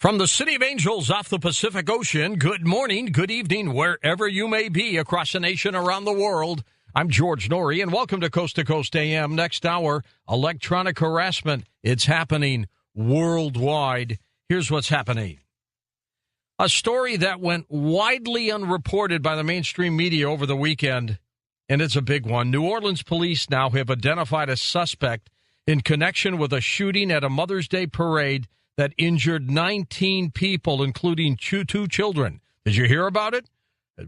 From the City of Angels off the Pacific Ocean, good morning, good evening, wherever you may be across the nation, around the world. I'm George Norrie, and welcome to Coast AM. Next hour, electronic harassment. It's happening worldwide. Here's what's happening. A story that went widely unreported by the mainstream media over the weekend, and it's a big one. New Orleans police now have identified a suspect in connection with a shooting at a Mother's Day parade that injured 19 people, including two children. Did you hear about it?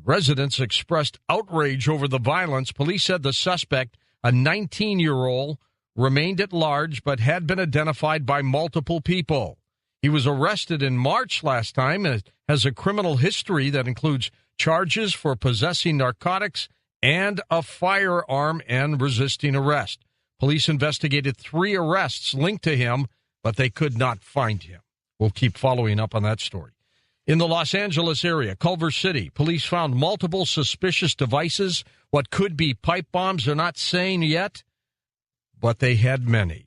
Residents expressed outrage over the violence. Police said the suspect, a 19-year-old, remained at large but had been identified by multiple people. He was arrested in March last time and has a criminal history that includes charges for possessing narcotics and a firearm and resisting arrest. Police investigated 3 arrests linked to him, but they could not find him. We'll keep following up on that story. In the Los Angeles area, Culver City, police found multiple suspicious devices. What could be pipe bombs, they're not saying yet, but they had many.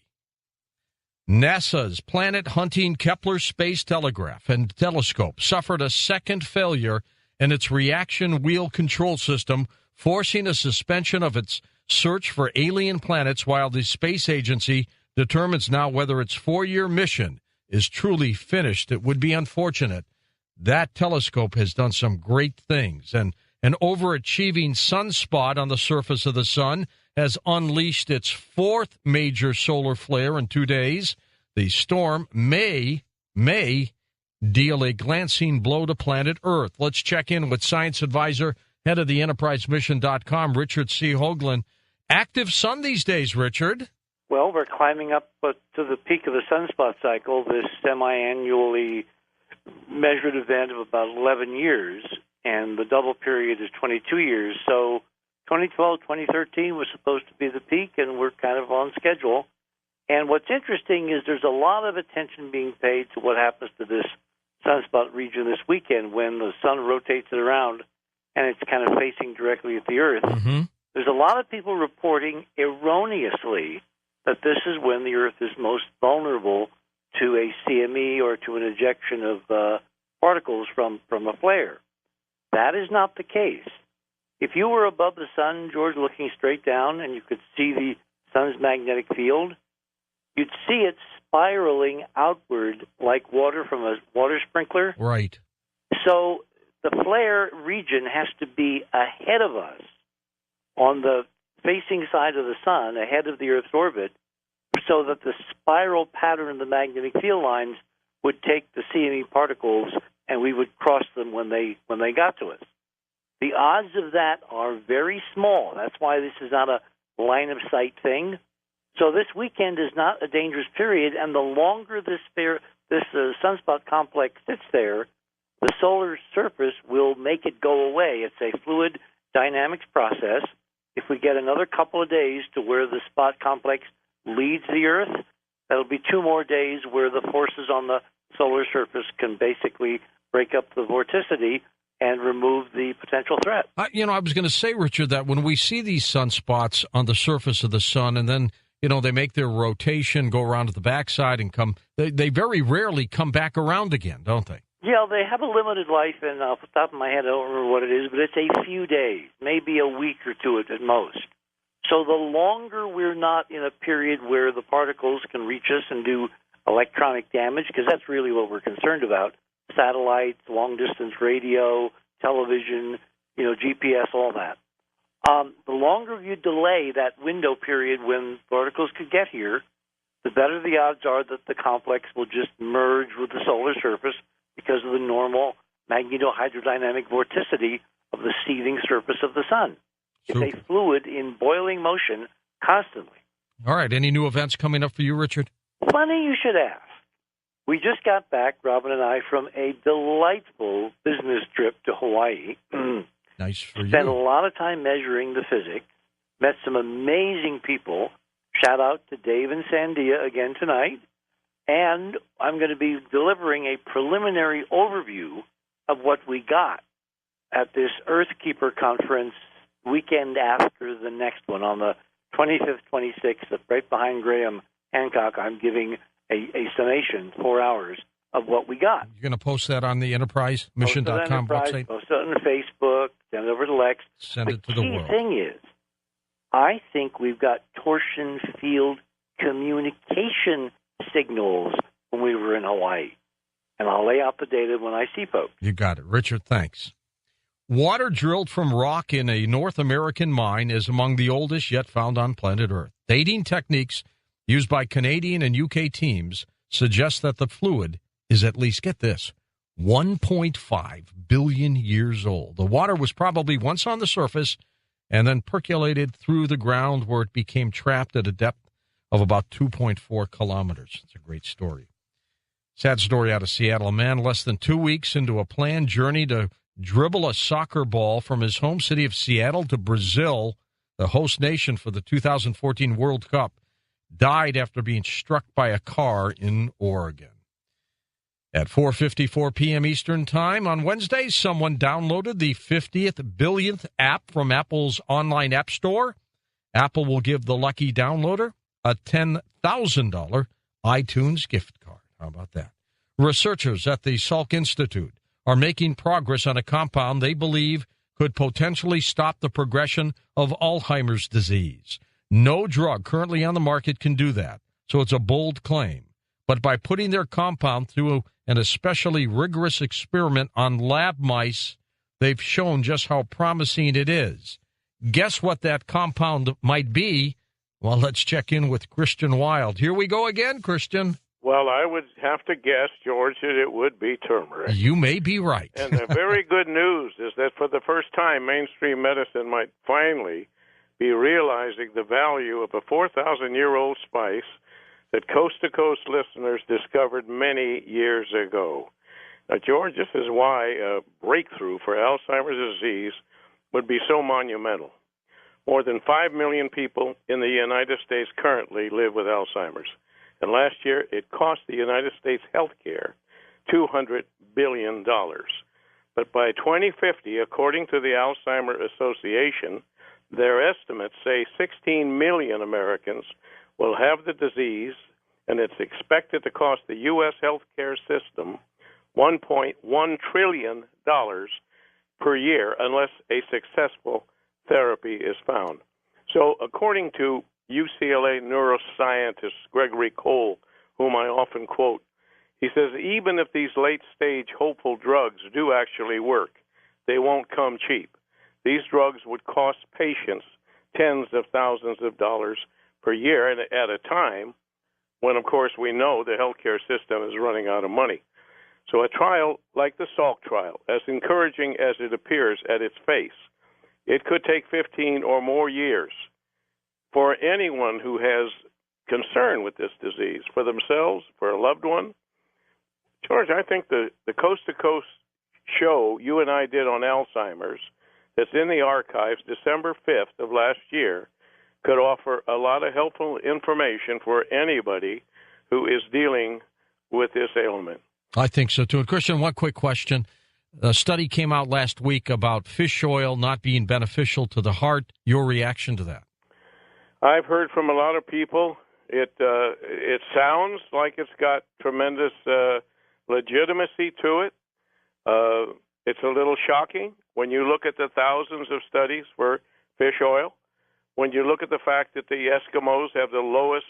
NASA's planet-hunting Kepler Space Telegraph and Telescope suffered a second failure in its reaction wheel control system, forcing a suspension of its search for alien planets while the space agency determines now whether its 4-year mission is truly finished. It would be unfortunate. That telescope has done some great things, and an overachieving sunspot on the surface of the sun has unleashed its 4th major solar flare in 2 days. The storm may deal a glancing blow to planet Earth. Let's check in with science advisor, head of the EnterpriseMission.com, Richard C. Hoagland. Active sun these days, Richard. Well, we're climbing up to the peak of the sunspot cycle, this semi-annually measured event of about 11 years, and the double period is 22 years. So 2012, 2013 was supposed to be the peak, and we're kind of on schedule. And what's interesting is there's a lot of attention being paid to what happens to this sunspot region this weekend when the sun rotates it around and it's kind of facing directly at the Earth. Mm-hmm. There's a lot of people reporting erroneously that this is when the Earth is most vulnerable to a CME or to an ejection of particles from a flare. That is not the case. If you were above the sun, George, looking straight down, and you could see the sun's magnetic field, you'd see it spiraling outward like water from a water sprinkler. Right. So the flare region has to be ahead of us on the facing side of the sun, ahead of the Earth's orbit, so that the spiral pattern of the magnetic field lines would take the CME particles and we would cross them when they got to us. The odds of that are very small. That's why this is not a line-of-sight thing. So this weekend is not a dangerous period, and the longer this sunspot complex sits there, the solar surface will make it go away. It's a fluid dynamics process. If we get another couple of days to where the spot complex leads the Earth, that'll be 2 more days where the forces on the solar surface can basically break up the vorticity and remove the potential threat. I was going to say, Richard, that when we see these sunspots on the surface of the sun and then, they make their rotation, go around to the backside and they very rarely come back around again, don't they? Yeah, they have a limited life, and off the top of my head, I don't remember what it is, but it's a few days, maybe a week or 2 at most. So the longer we're not in a period where the particles can reach us and do electronic damage, because that's really what we're concerned about, satellites, long-distance radio, television, GPS, all that. The longer you delay that window period when particles could get here, the better the odds are that the complex will just merge with the solar surface because of the normal magnetohydrodynamic vorticity of the seething surface of the sun. It's a fluid in boiling motion constantly. All right. Any new events coming up for you, Richard? Funny you should ask. We just got back, Robin and I, from a delightful business trip to Hawaii. Nice for you. Spent a lot of time measuring the physics, met some amazing people. Shout out to Dave and Sandia again tonight. And I'm going to be delivering a preliminary overview of what we got at this Earthkeeper conference weekend after the next one on the 25th, 26th, right behind Graham Hancock. I'm giving a summation, 4 hours, of what we got. You're going to post that on the enterprisemission.com website? Post it on Facebook, send it over to Lex. Send it to the world. The key thing is, I think we've got torsion field communication signals when we were in Hawaii. And I'll lay out the data when I see folks. You got it. Richard, thanks. Water drilled from rock in a North American mine is among the oldest yet found on planet Earth. Dating techniques used by Canadian and UK teams suggest that the fluid is at least, get this, 1.5 billion years old. The water was probably once on the surface and then percolated through the ground where it became trapped at a depth of about 2.4 kilometers. It's a great story. Sad story out of Seattle. A man less than 2 weeks into a planned journey to dribble a soccer ball from his home city of Seattle to Brazil, the host nation for the 2014 World Cup, died after being struck by a car in Oregon. At 4:54 p.m. Eastern Time on Wednesday, someone downloaded the 50th billionth app from Apple's online app store. Apple will give the lucky downloader a $10,000 iTunes gift card. How about that? Researchers at the Salk Institute are making progress on a compound they believe could potentially stop the progression of Alzheimer's disease. No drug currently on the market can do that, so it's a bold claim. But by putting their compound through an especially rigorous experiment on lab mice, they've shown just how promising it is. Guess what that compound might be? Well, let's check in with Christian Wild. Here we go again, Christian. Well, I would have to guess, George, that it would be turmeric. You may be right. And the very good news is that for the first time, mainstream medicine might finally be realizing the value of a 4,000-year-old spice that coast-to-coast listeners discovered many years ago. Now, George, this is why a breakthrough for Alzheimer's disease would be so monumental. More than 5 million people in the United States currently live with Alzheimer's. And last year, it cost the United States healthcare $200 billion. But by 2050, according to the Alzheimer Association, their estimates say 16 million Americans will have the disease, and it's expected to cost the U.S. healthcare system $1.1 trillion per year unless a successful therapy is found. So according to UCLA neuroscientist Gregory Cole, whom I often quote, he says, even if these late-stage hopeful drugs do actually work, they won't come cheap. These drugs would cost patients tens of thousands of dollars per year, and at a time when, of course, we know the healthcare system is running out of money. So a trial like the Salk trial, as encouraging as it appears at its face, it could take 15 or more years for anyone who has concern with this disease, for themselves, for a loved one. George, I think the coast-to-coast show you and I did on Alzheimer's that's in the archives December 5th of last year could offer a lot of helpful information for anybody who is dealing with this ailment. I think so, too. And Christian, one quick question. A study came out last week about fish oil not being beneficial to the heart. Your reaction to that? I've heard from a lot of people. It sounds like it's got tremendous legitimacy to it. It's a little shocking when you look at the thousands of studies for fish oil, when you look at the fact that the Eskimos have the lowest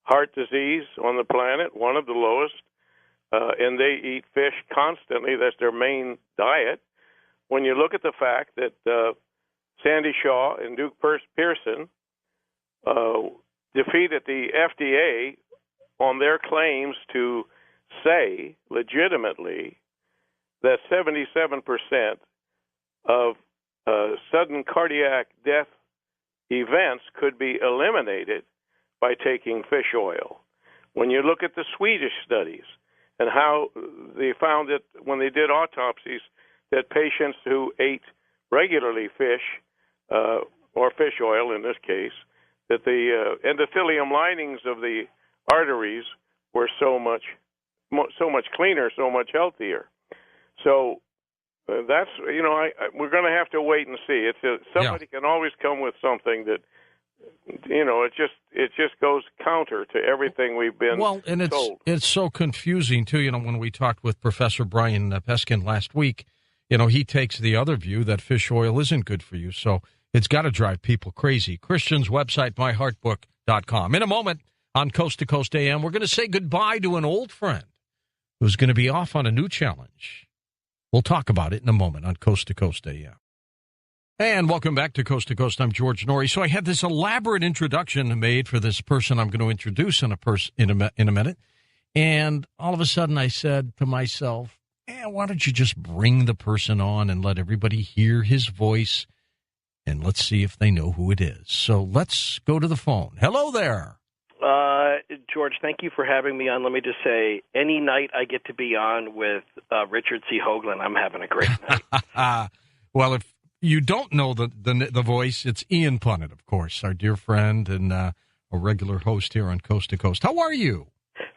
heart disease on the planet, one of the lowest, and they eat fish constantly. That's their main diet. When you look at the fact that Sandy Shaw and Duke Pearson defeated the FDA on their claims to say legitimately that 77% of sudden cardiac death events could be eliminated by taking fish oil. When you look at the Swedish studies and how they found that when they did autopsies that patients who ate regularly fish, or fish oil in this case, that the endothelium linings of the arteries were so much cleaner, so much healthier. So that's, we're going to have to wait and see. Somebody can always come with something that it just goes counter to everything we've been told. It's so confusing too. When we talked with Professor Brian Peskin last week, he takes the other view that fish oil isn't good for you. So it's got to drive people crazy. Christian's website, myheartbook.com. In a moment on Coast to Coast AM, we're going to say goodbye to an old friend who's going to be off on a new challenge. We'll talk about it in a moment on Coast to Coast AM. And welcome back to Coast. I'm George Norrie. So I had this elaborate introduction made for this person I'm going to introduce in a minute. And all of a sudden I said to myself, why don't you just bring the person on and let everybody hear his voice, and let's see if they know who it is. So let's go to the phone. Hello there. George, thank you for having me on. Let me just say, any night I get to be on with Richard C. Hoagland, I'm having a great night. Well, if you don't know the voice, it's Ian Punnett, of course, our dear friend and a regular host here on Coast to Coast. How are you?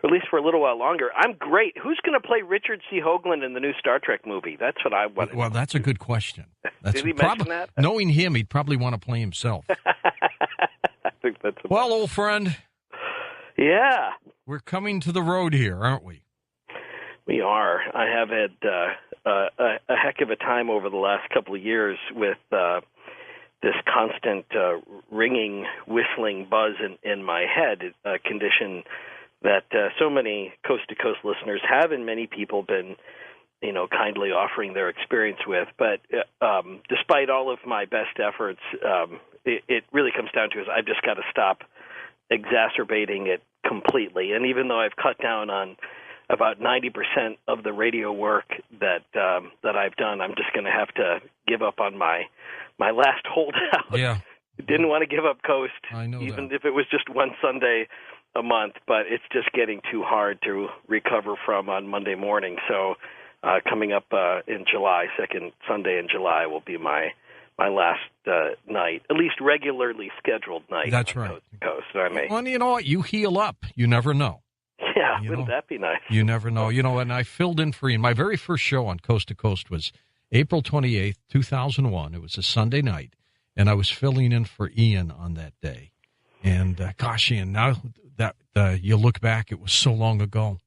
At least for a little while longer. I'm great. Who's going to play Richard C. Hoagland in the new Star Trek movie? That's what I want. Well, that's a good question. Did he mention that? Knowing him, he'd probably want to play himself. I think that's well, old friend. Yeah. We're coming to the road here, aren't we? We are. I have had a heck of a time over the last couple of years with this constant ringing, whistling buzz in my head, a condition that so many coast-to-coast listeners have, and many people been, kindly offering their experience with. But despite all of my best efforts, it really comes down to is I've just got to stop exacerbating it completely. And even though I've cut down on about 90% of the radio work that I've done, I'm just going to have to give up on my last holdout. Yeah. Didn't want to give up Coast, I know even that. if it was just one Sunday a month, but it's just getting too hard to recover from on Monday morning. So coming up in July, second Sunday in July will be my last night, at least regularly scheduled night. That's right. Coast to Coast. I mean, well, you know what? You heal up. You never know. Yeah, wouldn't that be nice? You never know. And I filled in for Ian. My very first show on Coast to Coast was April 28th, 2001. It was a Sunday night, and I was filling in for Ian on that day. And gosh, Ian, now that you look back, it was so long ago.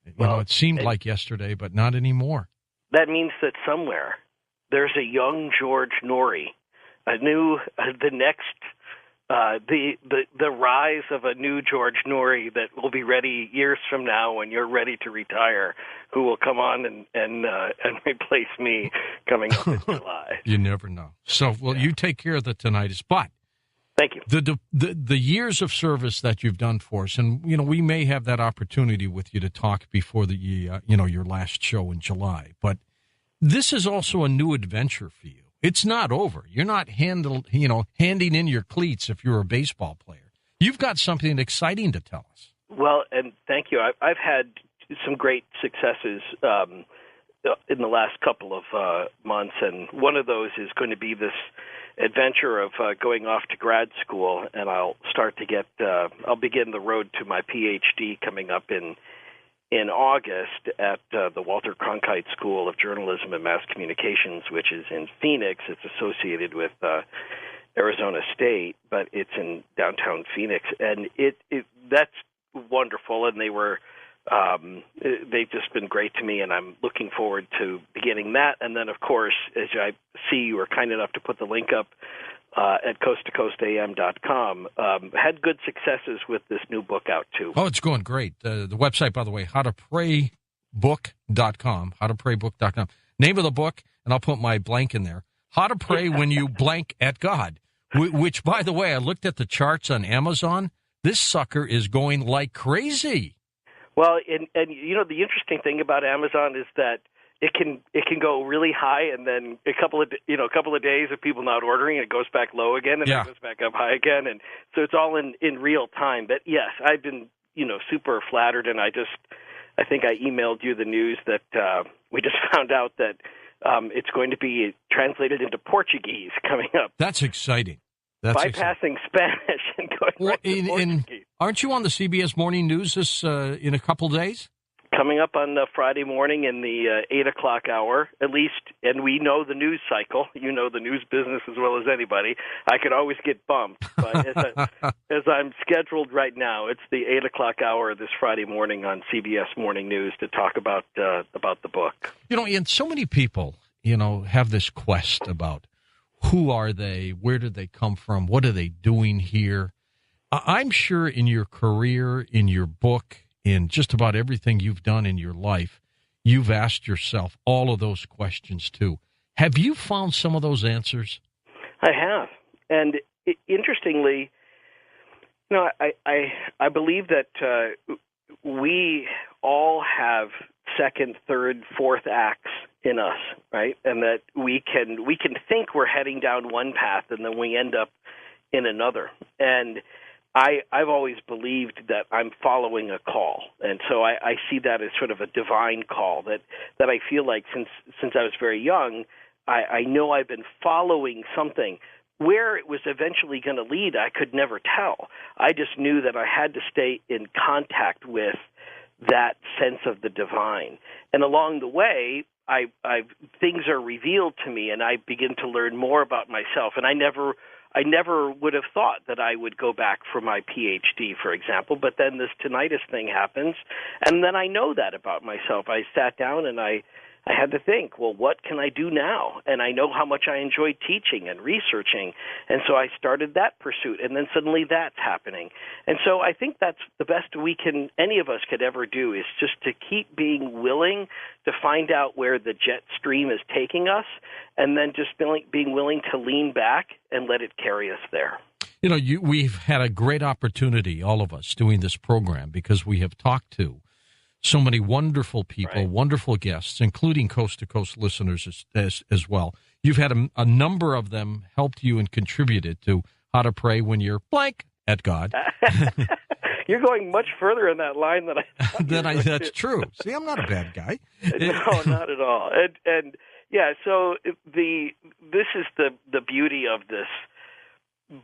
It seemed like yesterday, but not anymore. That means that somewhere there's a young George Norrie, the rise of a new George Norrie that will be ready years from now when you're ready to retire, who will come on and replace me coming up in July. You never know. So, you take care of the tinnitus, but thank you. The years of service that you've done for us, and we may have that opportunity with you to talk before the your last show in July, but this is also a new adventure for you. It's not over. You're not handing in your cleats if you're a baseball player. You've got something exciting to tell us. Well, and thank you. I've had some great successes in the last couple of months, and one of those is going to be this adventure of going off to grad school, and I'll begin the road to my PhD coming up in August at the Walter Cronkite School of Journalism and Mass Communications, which is in Phoenix. It's associated with Arizona State, but it's in downtown Phoenix, and that's wonderful. And they've just been great to me, and I'm looking forward to beginning that. And then, of course, as I see you were kind enough to put the link up at coasttocoastam.com, had good successes with this new book out, too. Oh, it's going great. The website, by the way, howtopraybook.com, howtopraybook.com. Name of the book, and I'll put my blank in there, How to Pray When You Blank at God, which, by the way, I looked at the charts on Amazon. This sucker is going like crazy. Well, and the interesting thing about Amazon is that it can go really high, and then a couple of days of people not ordering, it goes back low again, and then it goes back up high again, and so it's all in real time. But yes, I've been super flattered, and I think I emailed you the news that we just found out that it's going to be translated into Portuguese coming up. That's exciting. Bypassing Spanish and going right to Portuguese. Aren't you on the CBS Morning News in a couple days? coming up on Friday morning in the 8 o'clock hour, at least, and we know the news cycle. You know the news business as well as anybody. I could always get bumped, but as I'm scheduled right now, it's the 8 o'clock hour this Friday morning on CBS Morning News to talk about the book. And so many people, have this quest about who are they, where did they come from, what are they doing here. I'm sure in your career, in your book, in just about everything you've done in your life, you've asked yourself all of those questions too. Have you found some of those answers? I have. And interestingly, I believe that we all have second, third, fourth acts in us, right? And that we can think we're heading down one path and then we end up in another. And I've always believed that I'm following a call, and so I see that as sort of a divine call that I feel like since I was very young, I know I've been following something. Where it was eventually going to lead, I could never tell. I just knew that I had to stay in contact with that sense of the divine, and along the way, things are revealed to me, and I begin to learn more about myself, and I never would have thought that I would go back for my PhD, for example, but then this tinnitus thing happens, and then I know that about myself. I sat down and I had to think, well, what can I do now? And I know how much I enjoy teaching and researching, and so I started that pursuit, and then suddenly that's happening. And so I think that's the best any of us could ever do, is just to keep being willing to find out where the jet stream is taking us, and then just being willing to lean back and let it carry us there. We've had a great opportunity, all of us, doing this program because we have talked to so many wonderful people, right, wonderful guests, including coast-to-coast listeners as well. You've had a number of them helped you and contributed to how to pray when you're blank at God. You're going much further in that line than I thought. That's true. See, I'm not a bad guy. No, not at all. And yeah, so this is the beauty of this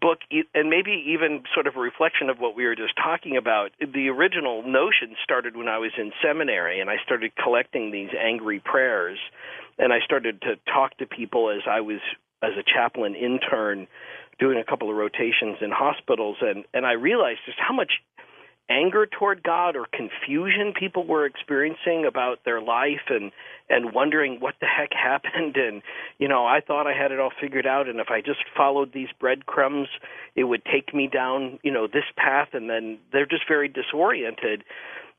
book, and maybe even sort of a reflection of what we were just talking about. The original notion started when I was in seminary, and I started collecting these angry prayers, and I started to talk to people as a chaplain intern doing a couple of rotations in hospitals, and I realized just how much anger toward God or confusion people were experiencing about their life and wondering what the heck happened. And, I thought I had it all figured out, and if I just followed these breadcrumbs, it would take me down, this path, and then they're just very disoriented.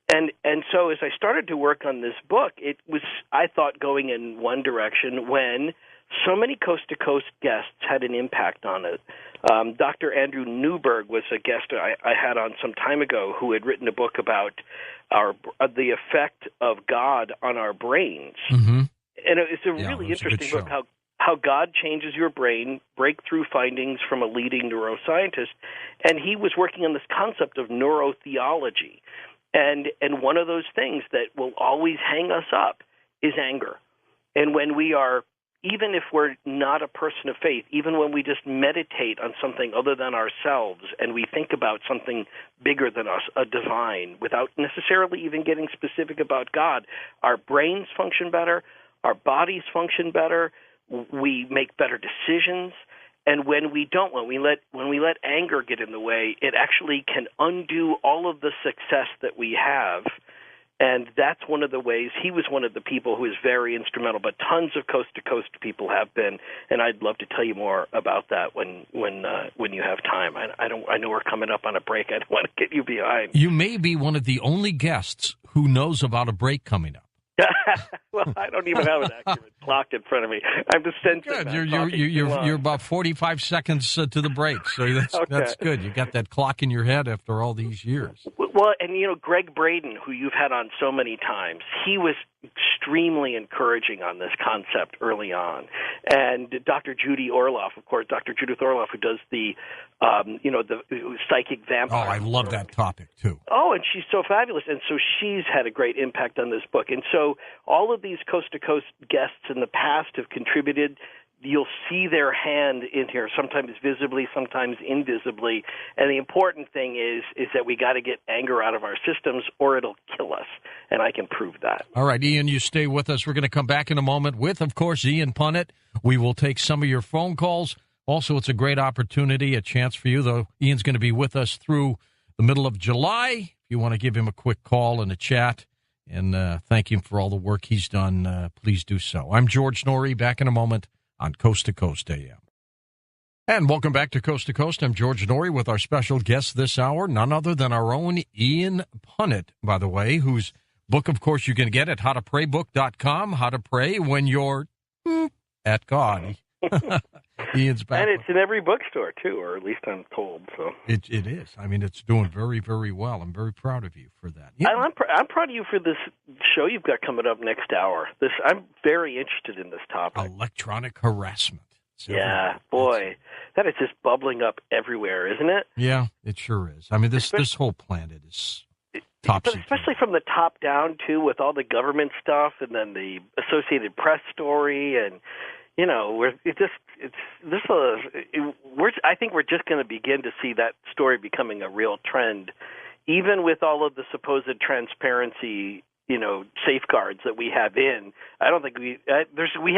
And so as I started to work on this book, it was, I thought, going in one direction when so many coast-to-coast guests had an impact on it. Dr. Andrew Newberg was a guest I had on some time ago who had written a book about the effect of God on our brains. Mm-hmm. And it's a really interesting book, how God changes your brain, breakthrough findings from a leading neuroscientist. And he was working on this concept of neurotheology. And one of those things that will always hang us up is anger. And when we are, even if we're not a person of faith, even when we just meditate on something other than ourselves and we think about something bigger than us, a divine, without necessarily even getting specific about God, our brains function better, our bodies function better, we make better decisions. And when we don't, when we let anger get in the way, it actually can undo all of the success that we have. And that's one of the ways. He was one of the people who is very instrumental, but tons of coast-to-coast people have been, and I'd love to tell you more about that when you have time. I know we're coming up on a break. I don't want to get you behind. You may be one of the only guests who knows about a break coming up. Well, I don't even have an accurate clock in front of me. I'm just sensing that. You're about 45 seconds to the break, so that's good. You got that clock in your head after all these years. Well, and Greg Braden, who you've had on so many times, he was extremely encouraging on this concept early on. And Dr. Judy Orloff, of course, Dr. Judith Orloff, who does the psychic vampire. Oh, I love that topic, too. Oh, and she's so fabulous. And so she's had a great impact on this book. And so all of these coast-to-coast guests in the past have contributed. you'll see their hand in here, sometimes visibly, sometimes invisibly. And the important thing is that we got to get anger out of our systems or it'll kill us. And I can prove that. All right, Ian, you stay with us. We're going to come back in a moment with, of course, Ian Punnett. We will take some of your phone calls. Also, it's a great opportunity, a chance for you, though. Ian's going to be with us through the middle of July. If you want to give him a quick call and a chat and thank him for all the work he's done, please do so. I'm George Norrie, back in a moment on Coast to Coast AM. And welcome back to Coast. I'm George Norrie with our special guest this hour, none other than our own Ian Punnett, by the way, whose book, of course, you can get at howtopraybook.com, How to Pray When You're at God. Ian's back. And it's in every bookstore, too, or at least I'm told. So It is. I mean, it's doing very, very well. I'm very proud of you for that. Yeah. I'm proud of you for this show you've got coming up next hour. I'm very interested in this topic. Electronic harassment. Yeah, boy, that is just bubbling up everywhere, isn't it? Yeah, it sure is. I mean, this whole planet is top but secret. especially from the top down, too, with all the government stuff and then the Associated Press story and, you know, I think we're just going to begin to see that story becoming a real trend, even with all of the supposed transparency, you know, safeguards that we have in. I don't think we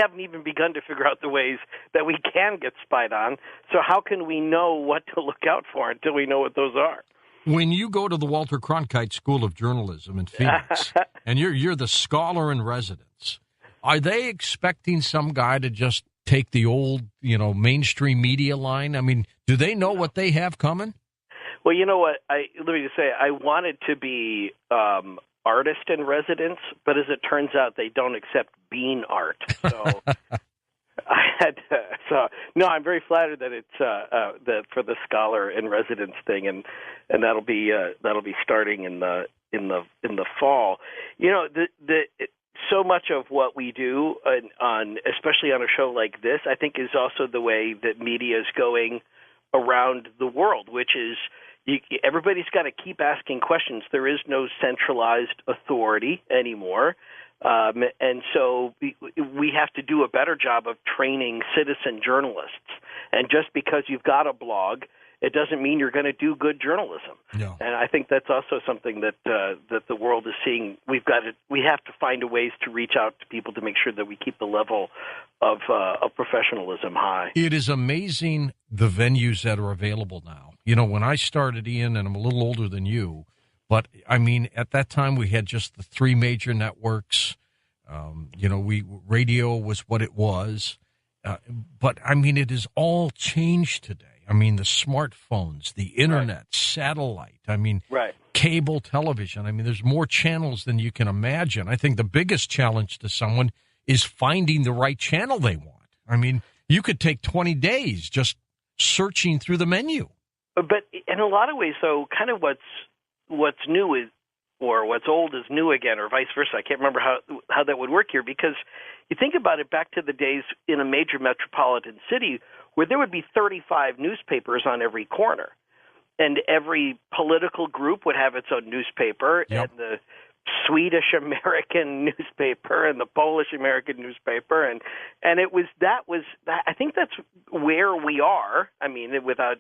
haven't even begun to figure out the ways that we can get spied on. So how can we know what to look out for until we know what those are? When you go to the Walter Cronkite School of Journalism in Phoenix, and you're the scholar in residence, are they expecting some guy to just take the old, you know, mainstream media line? I mean, do they know what they have coming? Well, you know what? Let me just say, I wanted to be artist in residence, but as it turns out, they don't accept bean art. So no, I'm very flattered that it's that for the scholar in residence thing, and that'll be starting in the fall. You know, so much of what we do especially on a show like this, I think, is also the way that media is going around the world, which is everybody's got to keep asking questions. There is no centralized authority anymore. And so we have to do a better job of training citizen journalists. And just because you've got a blog, it doesn't mean you're going to do good journalism. No. And I think that's also something that the world is seeing. We have to find ways to reach out to people to make sure that we keep the level of professionalism high. It is amazing the venues that are available now. You know, when I started, Ian, and I'm a little older than you, but I mean, at that time we had just the three major networks. You know, radio was what it was. But I mean, it has all changed today. I mean, the smartphones, the internet, right, satellite, I mean, right, cable television. I mean, there's more channels than you can imagine. I think the biggest challenge to someone is finding the right channel they want. I mean, you could take 20 days just searching through the menu. But in a lot of ways, though, kind of what's new is, or what's old is new again, or vice versa. I can't remember how that would work here, because you think about it back to the days in a major metropolitan city where there would be 35 newspapers on every corner, and every political group would have its own newspaper, yep, and the Swedish American newspaper and the Polish American newspaper, and it was that. I think that's where we are. I mean, without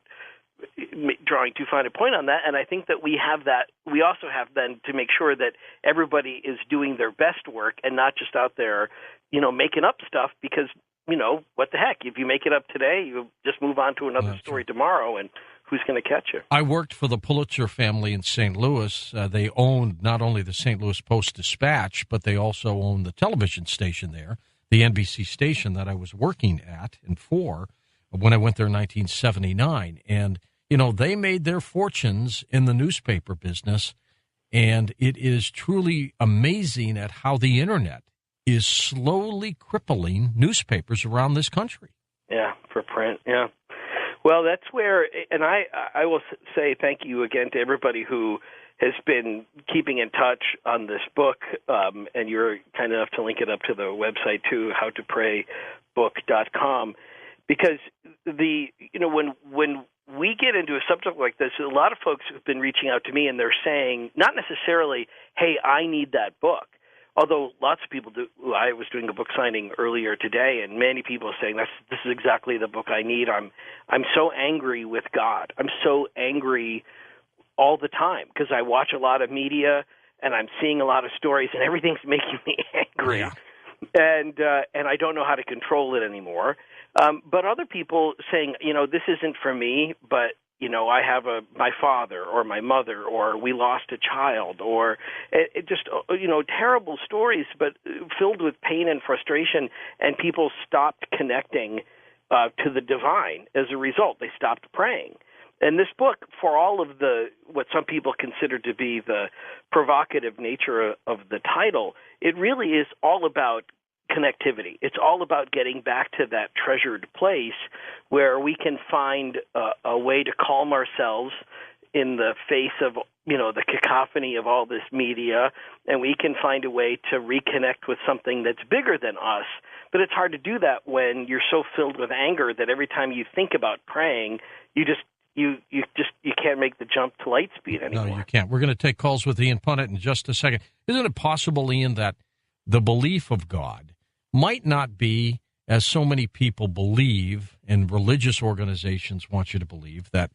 drawing too fine a point on that, and I think that we have that. We also have then to make sure that everybody is doing their best work and not just out there, you know, making up stuff, because, you know, what the heck? If you make it up today, you just move on to another story tomorrow, and who's going to catch you? I worked for the Pulitzer family in St. Louis. They owned not only the St. Louis Post-Dispatch, but they also owned the television station there, the NBC station that I was working at and for when I went there in 1979. And, you know, they made their fortunes in the newspaper business, and it is truly amazing at how the Internet is slowly crippling newspapers around this country. Yeah, for print, yeah. Well, that's where, and I will say thank you again to everybody who has been keeping in touch on this book, and you're kind enough to link it up to the website too, howtopraybook.com, because when we get into a subject like this, a lot of folks have been reaching out to me, and they're saying not necessarily, hey, I need that book. Although lots of people do. I was doing a book signing earlier today, and many people are saying this is exactly the book I need. I'm so angry with God. I'm so angry all the time because I watch a lot of media and I'm seeing a lot of stories, and everything's making me angry. Yeah. And I don't know how to control it anymore. But other people saying, this isn't for me, but I have my father or my mother, or we lost a child, or it just terrible stories, but filled with pain and frustration, and people stopped connecting to the divine as a result. They stopped praying. And this book, for all of what some people consider to be the provocative nature of the title, it really is all about connectivity. It's all about getting back to that treasured place where we can find a way to calm ourselves in the face of the cacophony of all this media, and we can find a way to reconnect with something that's bigger than us. But it's hard to do that when you're so filled with anger that every time you think about praying, you can't make the jump to light speed anymore. No, you can't. We're going to take calls with Ian Punnett in just a second. Isn't it possible, Ian, that the belief of God might not be, as so many people believe, and religious organizations want you to believe, that,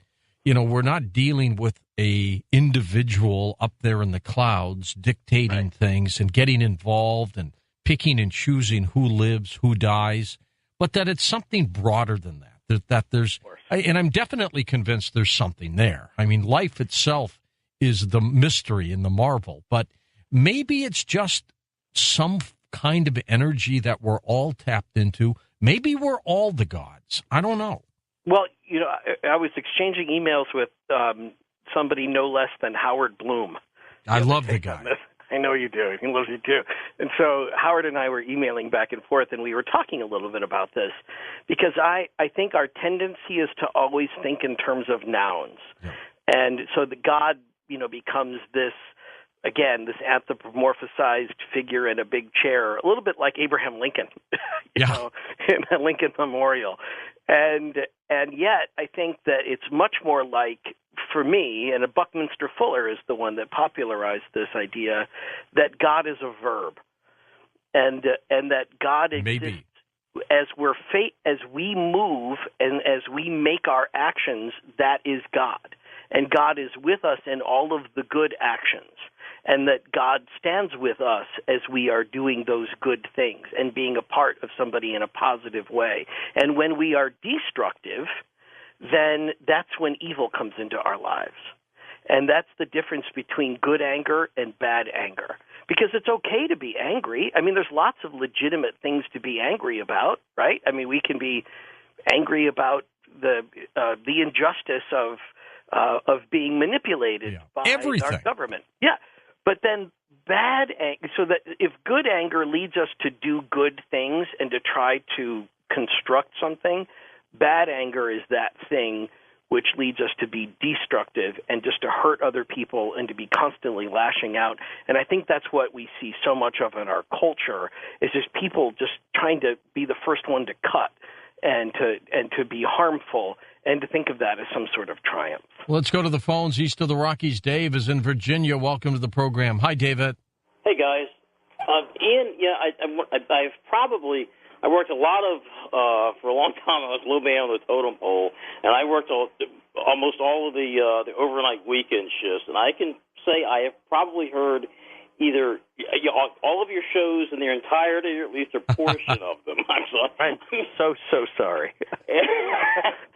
we're not dealing with a individual up there in the clouds dictating things and getting involved and picking and choosing who lives, who dies, but that it's something broader than that. That there's, and I'm definitely convinced there's something there. I mean, life itself is the mystery and the marvel, but maybe it's just some kind of energy that we're all tapped into. Maybe we're all the gods. I don't know. Well, I was exchanging emails with somebody no less than Howard Bloom. I love the guy. I know you do. He loves you too. And so Howard and I were emailing back and forth, and we were talking a little bit about this because I think our tendency is to always think in terms of nouns. Yeah. And so the God, becomes this, again, this anthropomorphized figure in a big chair, a little bit like Abraham Lincoln, in the Lincoln Memorial. And yet I think that it's much more like, for me, and Buckminster Fuller is the one that popularized this idea, that God is a verb, and that God exists as we move and as we make our actions. That is God, and God is with us in all of the good actions. And that God stands with us as we are doing those good things and being a part of somebody in a positive way. And when we are destructive, then that's when evil comes into our lives. And that's the difference between good anger and bad anger. Because it's okay to be angry. I mean, there's lots of legitimate things to be angry about, right? I mean, we can be angry about the injustice of being manipulated by our government. Yeah. But then bad anger, so that if good anger leads us to do good things and to try to construct something, bad anger is that thing which leads us to be destructive and just to hurt other people and to be constantly lashing out. And I think that's what we see so much of in our culture, is just people just trying to be the first one to cut and to be harmful, and to think of that as some sort of triumph. Let's go to the phones east of the Rockies. Dave is in Virginia. Welcome to the program. Hi, David. Hey, guys. Ian, I worked a lot of, for a long time, I was low man on the totem pole, and I worked almost all of the overnight weekend shifts, and I can say I have probably heard either all of your shows in their entirety, or at least a portion of them. I'm sorry. I'm so sorry.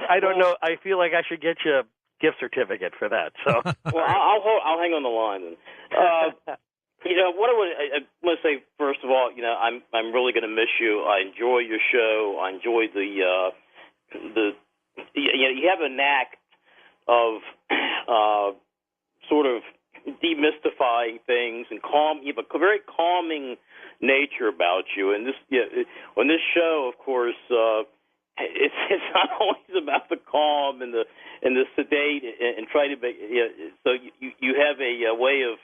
I don't know. I feel like I should get you a gift certificate for that. So, well, I'll hang on the line then. What I want to say first of all, I'm really going to miss you. I enjoy your show. I enjoy you have a knack of sort of demystifying things and you have a very calming nature about you. And on this show, of course, it's not always about the calm and the sedate and try to make. So you have a way of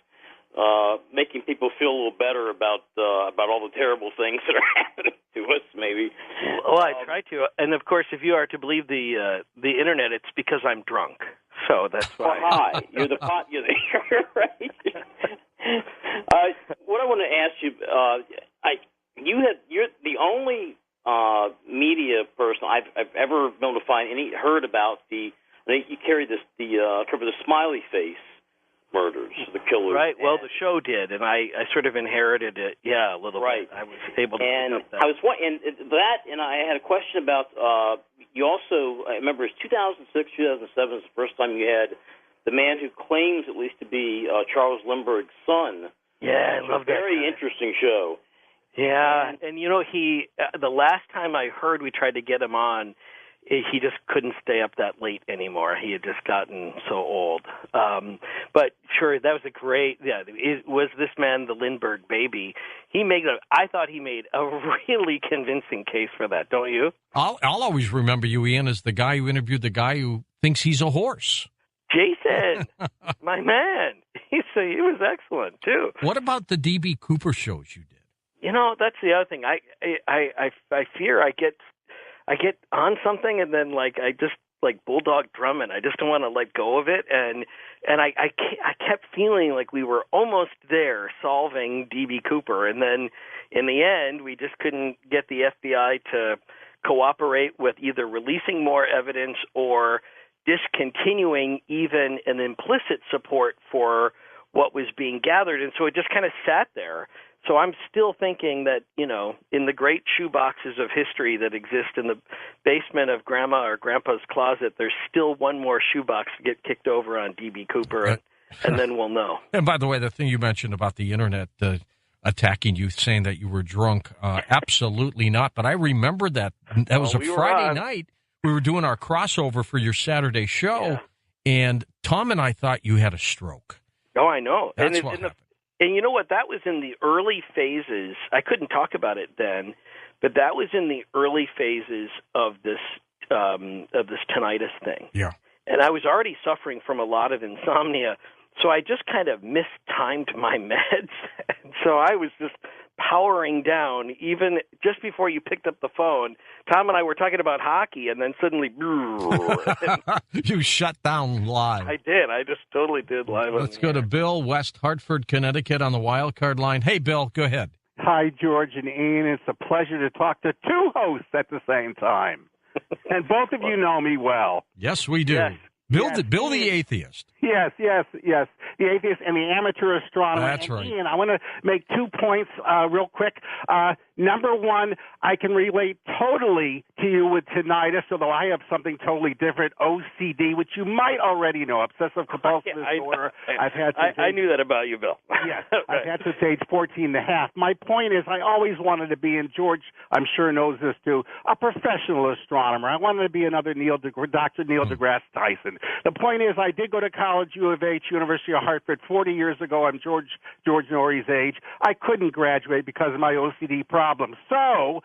making people feel a little better about all the terrible things that are happening to us, maybe. Well, I try to, and of course, if you are to believe the internet, it's because I'm drunk. So that's why. Well, hi, you're the pot. You're right. What I I want to ask you. You're the only media person I've ever been able to find heard about the. You carry cover the smiley face murders, the killers. Right. Well, the show did, and I sort of inherited it. Yeah, a little right. bit. I was able to pick up that. And I had a question about. You also, I remember, it's 2006, 2007 is the first time you had the man who claims at least to be Charles Lindbergh's son. Yeah, I love that. Very interesting show. Yeah, and he the last time I heard we tried to get him on, he just couldn't stay up that late anymore. He had just gotten so old. But sure, that was a great. Yeah, was this man the Lindbergh baby? I thought he made a really convincing case for that. Don't you? I'll always remember you, Ian, as the guy who interviewed the guy who thinks he's a horse. Jason, my man. He was excellent too. What about the D.B. Cooper shows you did? That's the other thing. I fear I get on something and then I just bulldog drumming. I just don't want to let go of it, and I kept feeling like we were almost there solving D.B. Cooper, and then in the end we just couldn't get the FBI to cooperate with either releasing more evidence or discontinuing even an implicit support for what was being gathered, and so it just kind of sat there. So I'm still thinking that, in the great shoeboxes of history that exist in the basement of Grandma or Grandpa's closet, there's still one more shoebox to get kicked over on D.B. Cooper, and then we'll know. And by the way, the thing you mentioned about the Internet attacking you, saying that you were drunk, absolutely not. But I remember that. That was a Friday night. We were doing our crossover for your Saturday show, and Tom and I thought you had a stroke. Oh, I know. That's what happened. And you know what? That was in the early phases. I couldn't talk about it then, but that was in the early phases of this tinnitus thing. Yeah. And I was already suffering from a lot of insomnia, so I just kind of mistimed my meds. And so I was just powering down even just before you picked up the phone. Tom and I were talking about hockey, and then suddenly you shut down live. I did. I just totally did live. Let's go to Bill, West Hartford, Connecticut, on the wild card line. Hey, Bill, go ahead. Hi, George and Ian. It's a pleasure to talk to two hosts at the same time. And both of you know me well. Yes, we do. Yes. Bill the atheist. Yes. The atheist and the amateur astronomer. That's right. Ian, I want to make 2 points real quick. Number one, I can relate totally to you with tinnitus, although I have something totally different, OCD, which you might already know, obsessive compulsive disorder. I knew that about you, Bill. Yes, I've had since age 14 and a half. My point is I always wanted to be, and George I'm sure knows this too, a professional astronomer. I wanted to be another Dr. Neil deGrasse Tyson. The point is I did go to college, U of H, University of Hartford, 40 years ago. I'm George Norrie's age. I couldn't graduate because of my OCD problem. So,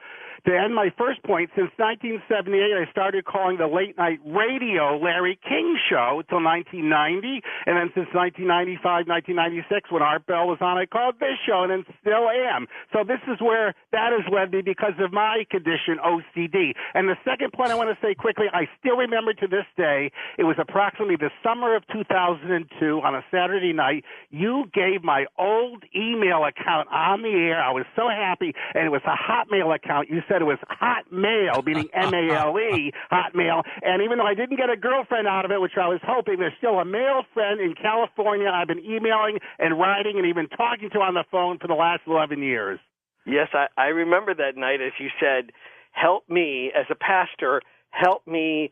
to end my first point, since 1978, I started calling the late-night radio Larry King Show till 1990, and then since 1995, 1996, when Art Bell was on, I called this show, and then still am. So this is where that has led me because of my condition, OCD. And the second point I want to say quickly, I still remember to this day, it was approximately the summer of 2002 on a Saturday night, you gave my old email account on the air. I was so happy, and it was a Hotmail account. You said it was Hotmail, meaning M-A-L-E, Hotmail. And even though I didn't get a girlfriend out of it, which I was hoping, there's still a male friend in California I've been emailing and writing and even talking to on the phone for the last 11 years. Yes, I remember that night as you said, help me, as a pastor, help me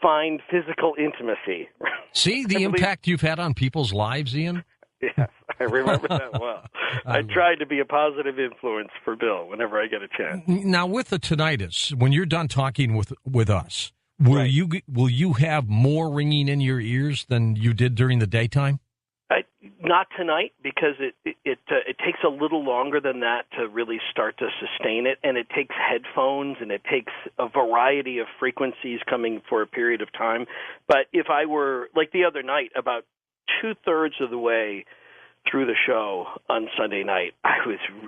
find physical intimacy. See the impact you've had on people's lives, Ian? Yes, I remember that well. I tried to be a positive influence for Bill whenever I get a chance. Now, with the tinnitus, when you're done talking with us, will you have more ringing in your ears than you did during the daytime? Not tonight, because it takes a little longer than that to really start to sustain it, and it takes headphones, and it takes a variety of frequencies coming for a period of time. But if I were, like the other night, about 2/3 of the way through the show on Sunday night,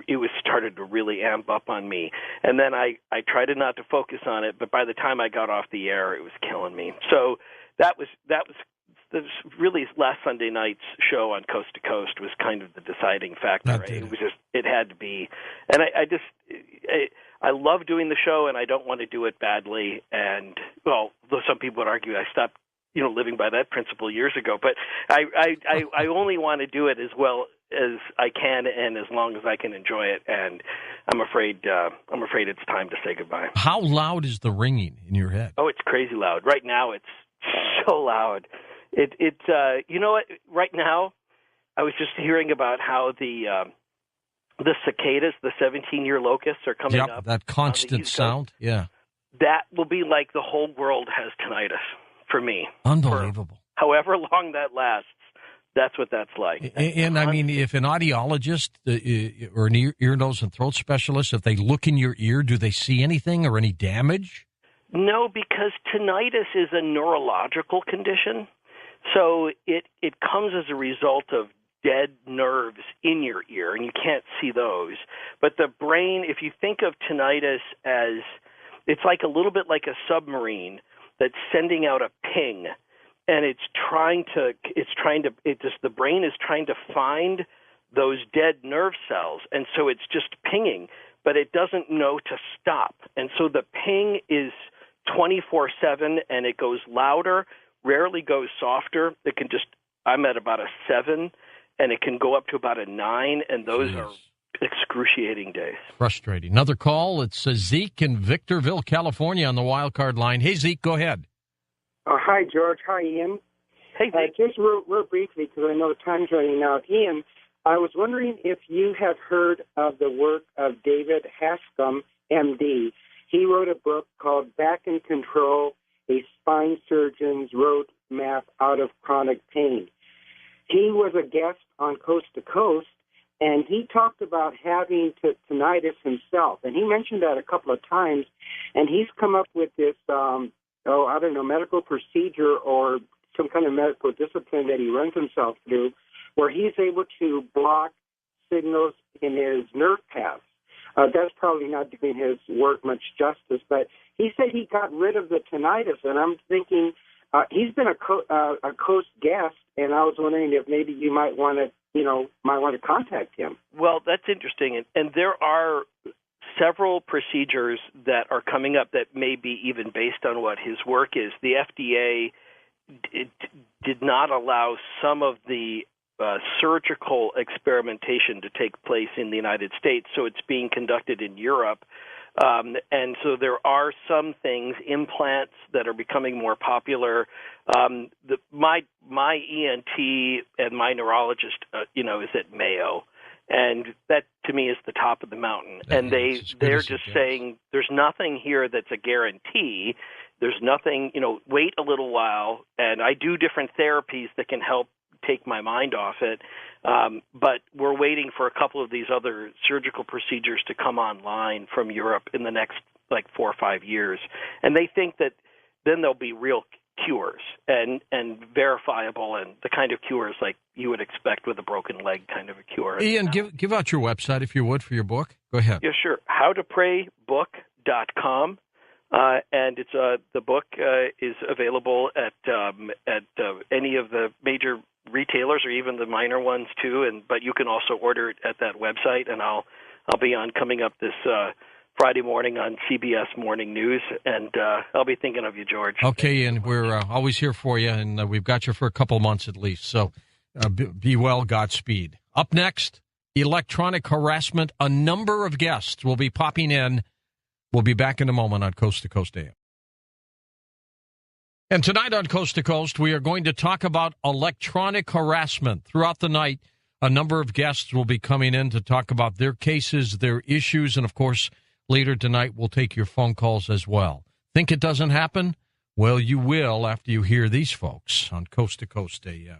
it was started to really amp up on me, and then I tried not to focus on it, but by the time I got off the air, it was killing me. So that was really last Sunday night's show on Coast to Coast was kind of the deciding factor. Right? It was just, it had to be, and I love doing the show, and I don't want to do it badly. And well, though some people would argue I stopped, living by that principle years ago, but I only want to do it as well as I can and as long as I can enjoy it. And I'm afraid it's time to say goodbye. How loud is the ringing in your head? Oh, it's crazy loud. Right now, it's so loud. It's you know what? Right now, I was just hearing about how the cicadas, the 17-year locusts, are coming up. Yep, that constant sound. Yeah. That will be like the whole world has tinnitus for me. Unbelievable. For however long that lasts, that's what that's like. And I mean, if an audiologist or an ear, nose, and throat specialist, if they look in your ear, do they see anything or any damage? No, because tinnitus is a neurological condition. So it comes as a result of dead nerves in your ear, and you can't see those. But the brain, if you think of tinnitus as, it's like a little bit like a submarine that's sending out a ping, and the brain is trying to find those dead nerve cells, and so it's just pinging, but it doesn't know to stop. And so the ping is 24/7, and it goes louder, rarely goes softer. It can just, I'm at about a 7, and it can go up to about a 9, and those are excruciating days. Frustrating. Another call. It's Zeke in Victorville, California on the wild card line. Hey, Zeke, go ahead. Hi, George. Hi, Ian. Hey, Zeke. Just real briefly, because I know the time's running out. Ian, I was wondering if you have heard of the work of David Haskam, MD. He wrote a book called Back in Control, A Spine Surgeon's Roadmap Out of Chronic Pain. He was a guest on Coast to Coast, and he talked about having tinnitus himself. And he mentioned that a couple of times, and he's come up with this, medical procedure or some kind of medical discipline that he runs himself through, where he's able to block signals in his nerve paths. That's probably not doing his work much justice, but he said he got rid of the tinnitus, and I'm thinking he's been a Coast guest, and I was wondering if maybe you might want to contact him. Well, that's interesting, and there are several procedures that are coming up that may be even based on what his work is. The FDA did not allow some of the surgical experimentation to take place in the United States, so it's being conducted in Europe. And so there are some things, implants, that are becoming more popular. My ENT and my neurologist, is at Mayo, and that to me is the top of the mountain. And they're just saying there's nothing here that's a guarantee. There's nothing, wait a little while, and I do different therapies that can help take my mind off it. But we're waiting for a couple of these other surgical procedures to come online from Europe in the next 4 or 5 years. And they think that then there'll be real cures and verifiable, and the kind of cures like you would expect with a broken leg kind of a cure. Ian, give out your website, if you would, for your book. Go ahead. Yeah, sure. howtopraybook.com. And it's the book is available at any of the major retailers or even the minor ones too. But you can also order it at that website. And I'll be on coming up this Friday morning on CBS Morning News, and I'll be thinking of you, George. Okay, and we're always here for you, and we've got you for a couple of months at least. So be well, Godspeed. Up next, electronic harassment. A number of guests will be popping in. We'll be back in a moment on Coast to Coast AM. And tonight on Coast to Coast, we are going to talk about electronic harassment. Throughout the night, a number of guests will be coming in to talk about their cases, their issues, and, of course, later tonight we'll take your phone calls as well. Think it doesn't happen? Well, you will after you hear these folks on Coast to Coast AM.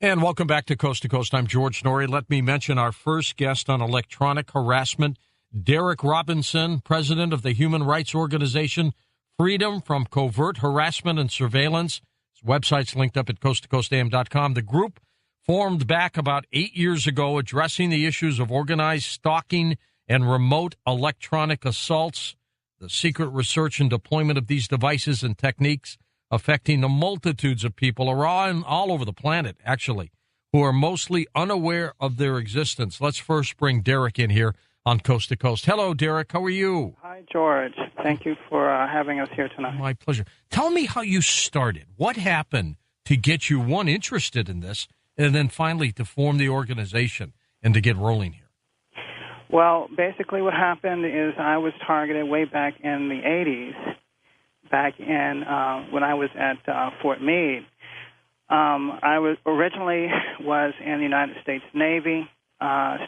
And welcome back to Coast. I'm George Norrie. Let me mention our first guest on electronic harassment, Derek Robinson, president of the human rights organization Freedom from Covert Harassment and Surveillance. His website's linked up at coasttocoastam.com. The group formed back about 8 years ago, addressing the issues of organized stalking and remote electronic assaults, the secret research and deployment of these devices and techniques affecting the multitudes of people around all over the planet, actually, who are mostly unaware of their existence. Let's first bring Derek in here on Coast to Coast. Hello, Derek. How are you? Hi, George. Thank you for having us here tonight. My pleasure. Tell me how you started. What happened to get you, one, interested in this, and then finally to form the organization and to get rolling here? Well, basically what happened is I was targeted way back in the 80s, back in when I was at Fort Meade. I was originally in the United States Navy,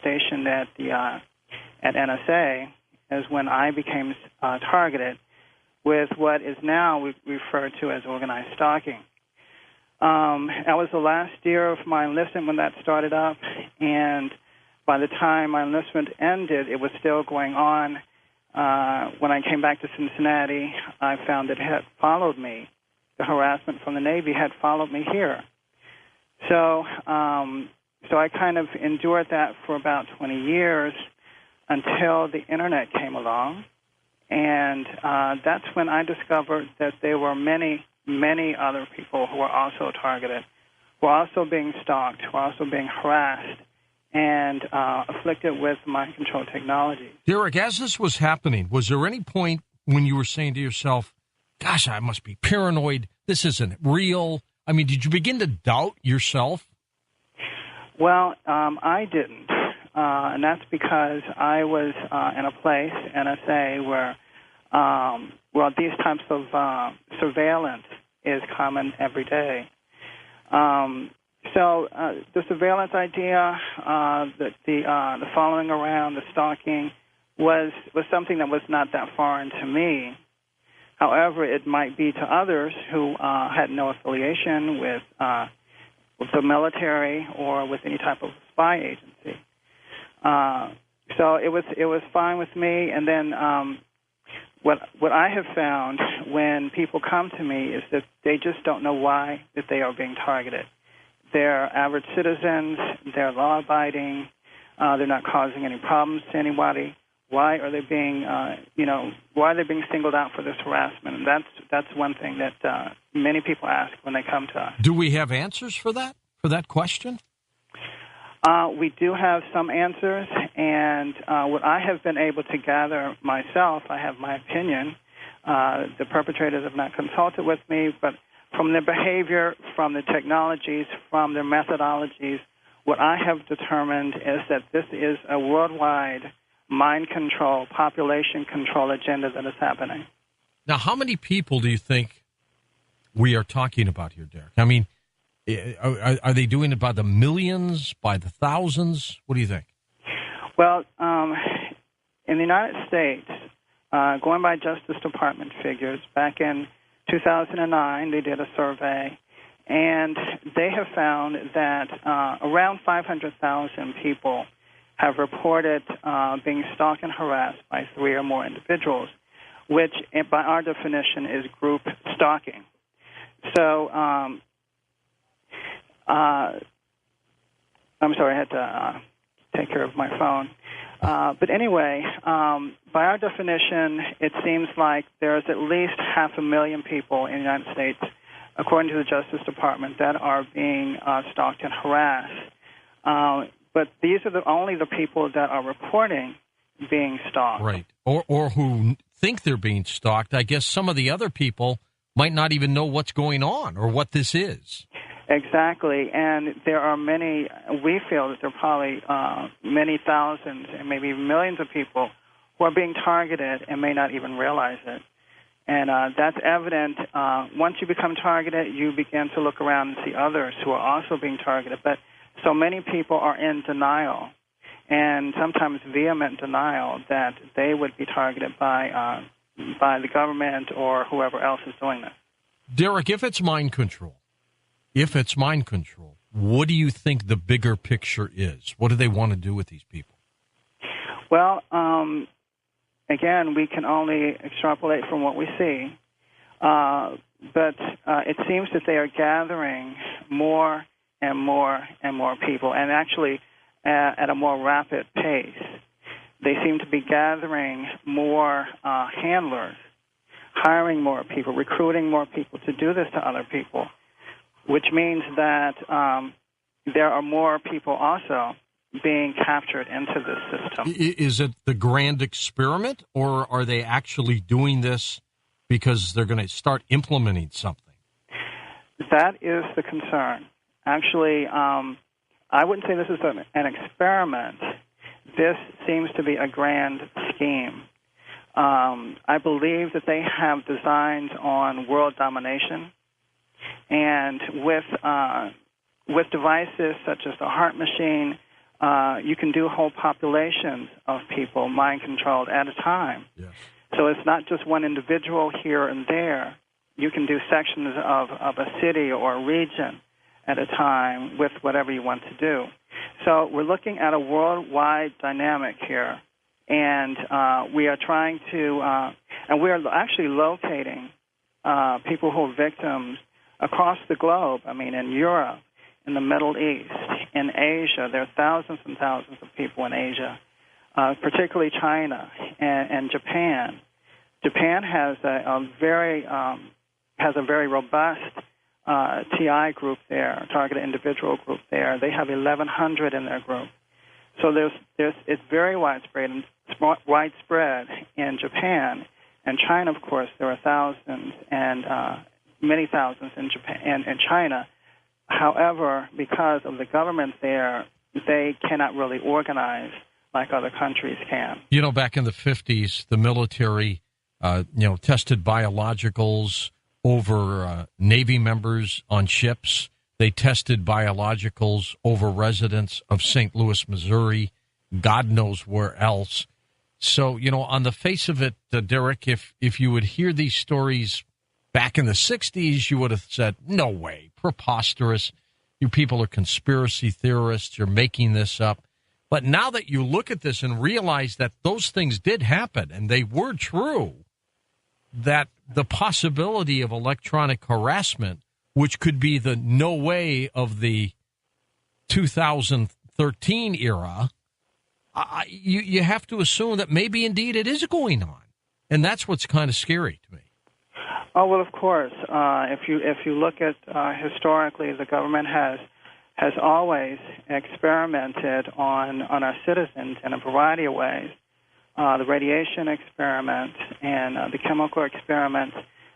stationed at NSA, is when I became targeted with what is now referred to as organized stalking. That was the last year of my enlistment when that started up, and by the time my enlistment ended, it was still going on. When I came back to Cincinnati, I found it had followed me. The harassment from the Navy had followed me here. So I kind of endured that for about 20 years until the Internet came along, and that's when I discovered that there were many, many other people who were also targeted, who were also being stalked, who were also being harassed, and afflicted with mind control technology. Derek, as this was happening, was there any point when you were saying to yourself, gosh, I must be paranoid, this isn't real? I mean, did you begin to doubt yourself? Well, I didn't, and that's because I was in a place, NSA, where these types of surveillance is common every day. So the surveillance idea, the following around, the stalking, was something that was not that foreign to me. However, it might be to others who had no affiliation with the military or with any type of spy agency. So it was fine with me. And then what I have found when people come to me is that they just don't know why that they are being targeted. They're average citizens. They're law-abiding. They're not causing any problems to anybody. Why are they being, why are they being singled out for this harassment? And that's one thing that many people ask when they come to us. Do we have answers for that question? We do have some answers, and what I have been able to gather myself, I have my opinion. The perpetrators have not consulted with me, but from their behavior, from the technologies, from their methodologies, what I have determined is that this is a worldwide mind control, population control agenda that is happening. Now, how many people do you think we are talking about here, Derek? I mean, are they doing it by the millions, by the thousands? What do you think? Well, in the United States, going by Justice Department figures, back in 2009, they did a survey, and they have found that around 500,000 people have reported being stalked and harassed by 3 or more individuals, which, by our definition, is group stalking. So, I'm sorry, I had to take care of my phone. But anyway, by our definition, it seems like there's at least 500,000 people in the United States, according to the Justice Department, that are being stalked and harassed. But these are only the people that are reporting being stalked. Right. Or who think they're being stalked. I guess some of the other people might not even know what's going on or what this is. Exactly. And there are many, we feel that there are probably many thousands and maybe even millions of people who are being targeted and may not even realize it. And that's evident. Once you become targeted, you begin to look around and see others who are also being targeted. But so many people are in denial, and sometimes vehement denial, that they would be targeted by the government or whoever else is doing this. Derek, if it's mind control, what do you think the bigger picture is? What do they want to do with these people? Well, again, we can only extrapolate from what we see, but it seems that they are gathering more and more and more people, and actually at a more rapid pace. They seem to be gathering more handlers hiring more people, recruiting more people to do this to other people, which means that there are more people also being captured into this system. Is it the grand experiment, or are they actually doing this because they're going to start implementing something? That is the concern. Actually, I wouldn't say this is an experiment. This seems to be a grand scheme. I believe that they have designs on world domination, and with devices such as the heart machine, you can do whole populations of people mind-controlled at a time. Yes. So it's not just one individual here and there. You can do sections of a city or a region at a time with whatever you want to do. So we're looking at a worldwide dynamic here, and we are trying to, and we are actually locating people who are victims across the globe. I mean, in Europe, in the Middle East, in Asia. There are thousands and thousands of people in Asia, particularly China and Japan. Japan has a very robust TI group there, targeted individual group there. They have 1,100 in their group. So it's very widespread in Japan. And China, of course, there are thousands and many thousands in Japan and China. However, because of the government there, they cannot really organize like other countries can. You know, back in the 50s, the military, tested biologicals over Navy members on ships. They tested biologicals over residents of St. Louis, Missouri, God knows where else. So, on the face of it, Derek, if you would hear these stories back in the 60s, you would have said, no way, preposterous. You people are conspiracy theorists. You're making this up. But now that you look at this and realize that those things did happen and they were true, that the possibility of electronic harassment, which could be the no way of the 2013 era, you have to assume that maybe indeed it is going on. And that's what's kind of scary to me. Oh, well, of course. If you look at historically, the government has always experimented on our citizens in a variety of ways. The radiation experiment and the chemical experiment.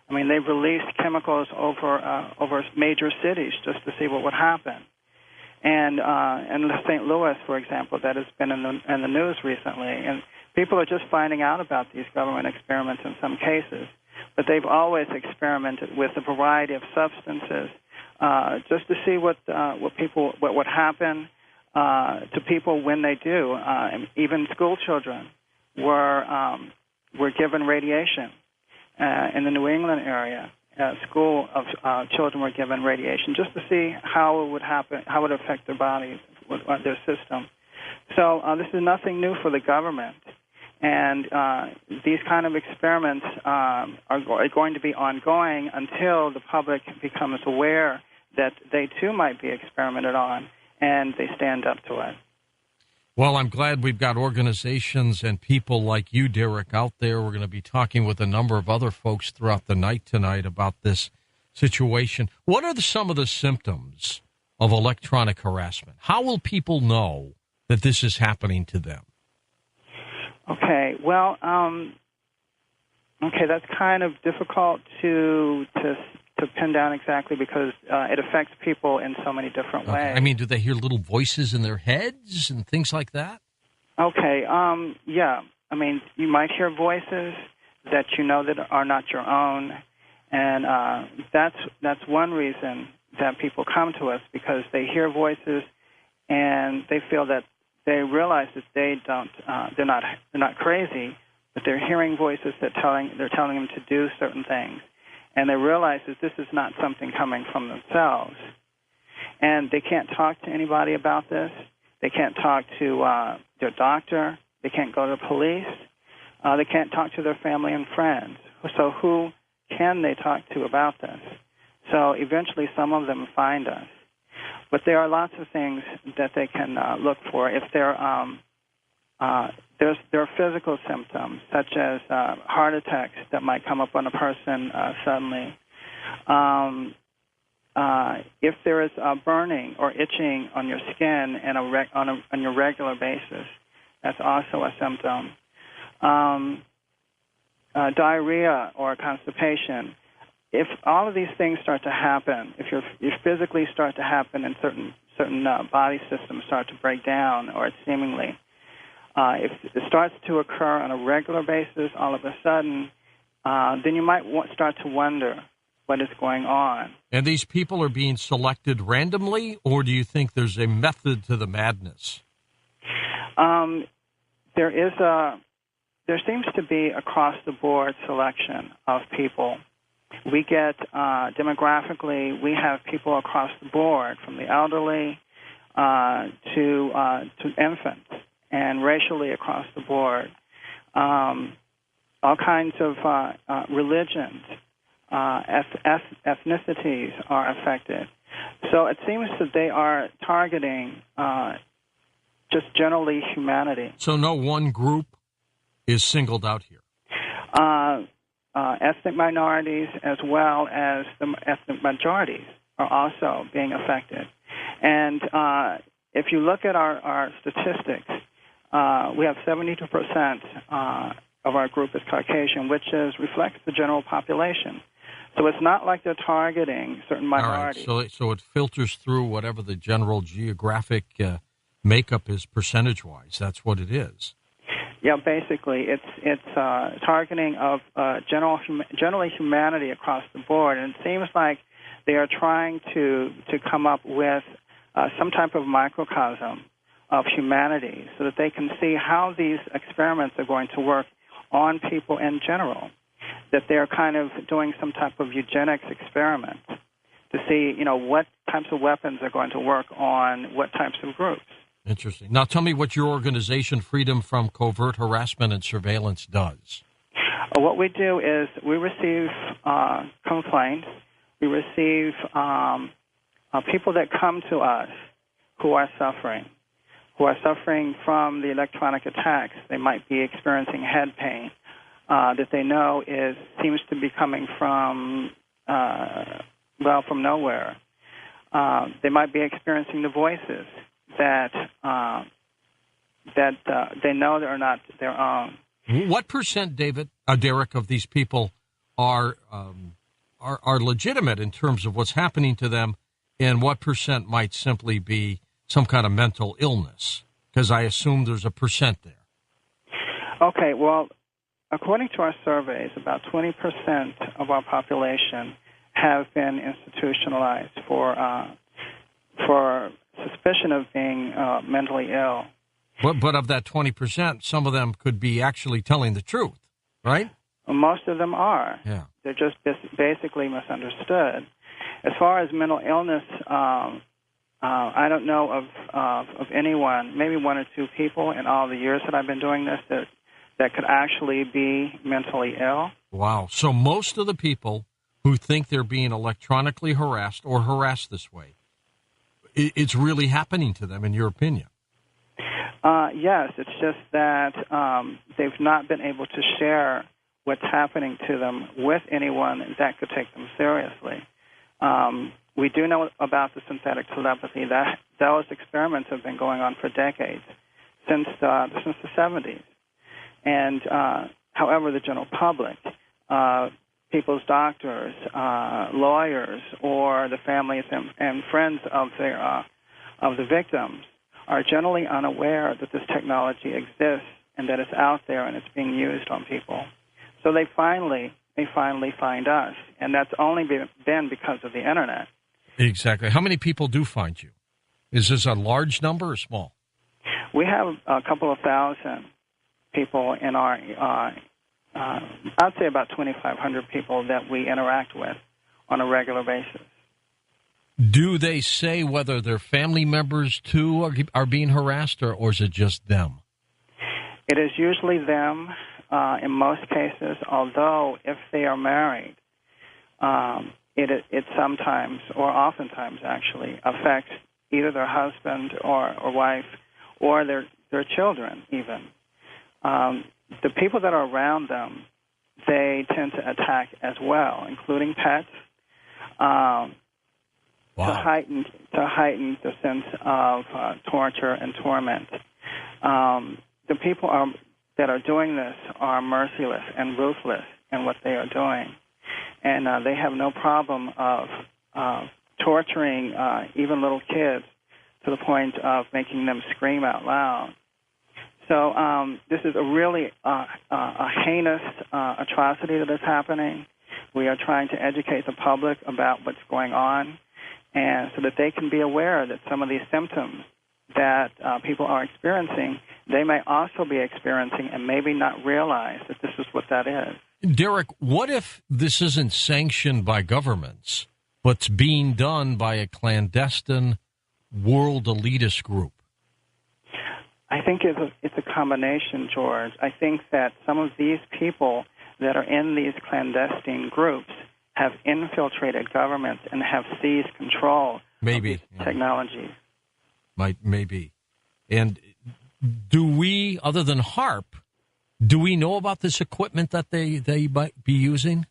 I mean, they've released chemicals over major cities just to see what would happen. And in St. Louis, for example, that has been in the news recently, and people are just finding out about these government experiments in some cases. But they've always experimented with a variety of substances just to see what would happen to people when they do. Even school children were given radiation in the New England area. School of children were given radiation just to see how it would happen, how it would affect their bodies, their system. So this is nothing new for the government. And these kind of experiments are going to be ongoing until the public becomes aware that they too might be experimented on, and they stand up to it. Well, I'm glad we've got organizations and people like you, Derek, out there. We're going to be talking with a number of other folks throughout the night tonight about this situation. What are some of the symptoms of electronic harassment? How will people know that this is happening to them? Okay, well, that's kind of difficult to pin down exactly because it affects people in so many different ways. I mean, do they hear little voices in their heads and things like that? Okay, yeah. I mean, you might hear voices that you know that are not your own, and that's one reason that people come to us, because they hear voices and they feel that they realize that they're not crazy, but they're hearing voices that they're telling them to do certain things, and they realize that this is not something coming from themselves, and they can't talk to anybody about this. They can't talk to their doctor. They can't go to the police. They can't talk to their family and friends. So who can they talk to about this? So eventually, some of them find us. But there are lots of things that they can look for. If they're there are physical symptoms such as heart attacks that might come up on a person suddenly. If there is burning or itching on your skin on your regular basis, that's also a symptom. Diarrhea or constipation. If all of these things start to happen, if you physically start to happen and certain body systems start to break down, or seemingly, if it starts to occur on a regular basis all of a sudden, then you might start to wonder what is going on. And these people are being selected randomly, or do you think there's a method to the madness? There seems to be across-the-board selection of people. We get, demographically, we have people across the board, from the elderly to infants, and racially across the board. All kinds of religions, ethnicities are affected. So it seems that they are targeting just generally humanity. So no one group is singled out here? Ethnic minorities as well as the ethnic majorities are also being affected. And if you look at our statistics, we have 72% of our group is Caucasian, which reflects the general population. So it's not like they're targeting certain minorities. All right, so it filters through whatever the general geographic makeup is percentage-wise. That's what it is. Yeah, basically, it's targeting of generally humanity across the board, and it seems like they are trying to come up with some type of microcosm of humanity so that they can see how these experiments are going to work on people in general, that they're kind of doing some type of eugenics experiment to see, what types of weapons are going to work on what types of groups. Interesting. Now tell me what your organization, Freedom from Covert Harassment and Surveillance, does. What we do is we receive complaints. We receive people that come to us who are suffering from the electronic attacks. They might be experiencing head pain that they know seems to be coming from nowhere. They might be experiencing the voices that they know are not their own. What percent, Derek, of these people are legitimate in terms of what's happening to them, and what percent might simply be some kind of mental illness? Because I assume there's a percent there. Okay, well, according to our surveys, about 20% of our population have been institutionalized for suspicion of being mentally ill. But of that 20%, some of them could be actually telling the truth, right? Most of them are. Yeah. They're just basically misunderstood. As far as mental illness, I don't know of anyone, maybe one or two people in all the years that I've been doing this that could actually be mentally ill. Wow. So most of the people who think they're being electronically harassed or harassed this way, it's really happening to them, in your opinion? Yes, it's just that they've not been able to share what's happening to them with anyone that could take them seriously. We do know about the synthetic telepathy. Those experiments have been going on for decades, since the 70s. And however, the general public, people's doctors, lawyers, or the families and friends of the victims are generally unaware that this technology exists and that it's out there and it's being used on people. So they finally find us, and that's only been because of the Internet. Exactly. How many people do find you? Is this a large number or small? We have a couple of thousand people in our, I'd say about 2,500 people that we interact with on a regular basis. Do they say whether their family members, too, are being harassed, or is it just them? It is usually them in most cases, although if they are married, it sometimes, or oftentimes actually, affects either their husband or wife or their their children even. The people that are around them, they tend to attack as well, including pets, Wow. to heighten the sense of torture and torment. The people that are doing this are merciless and ruthless in what they are doing, and they have no problem of torturing even little kids to the point of making them scream out loud. So this is a really a heinous atrocity that is happening. We are trying to educate the public about what's going on, and so that they can be aware that some of these symptoms that people are experiencing, they may also be experiencing and maybe not realize that this is what that is. Derek, what if this isn't sanctioned by governments, but's being done by a clandestine world elitist group? I think it's a combination, George. I think that some of these people that are in these clandestine groups have infiltrated governments and have seized control of these technologies. Maybe. And do we, other than HAARP, do we know about this equipment that they might be using?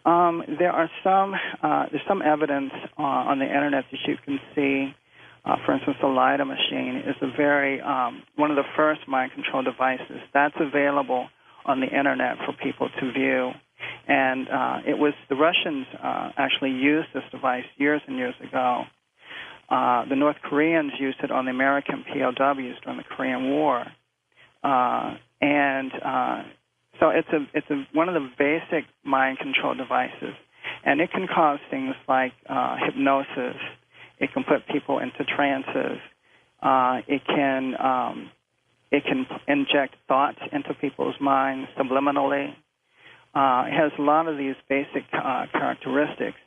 There's some evidence on the internet that you can see. For instance, the LIDAR machine is a very one of the first mind control devices that's available on the internet for people to view. And it was the Russians actually used this device years and years ago. The North Koreans used it on the American POWs during the Korean War, so it's one of the basic mind control devices, and it can cause things like hypnosis. It can put people into trances. It can inject thoughts into people's minds subliminally. It has a lot of these basic characteristics.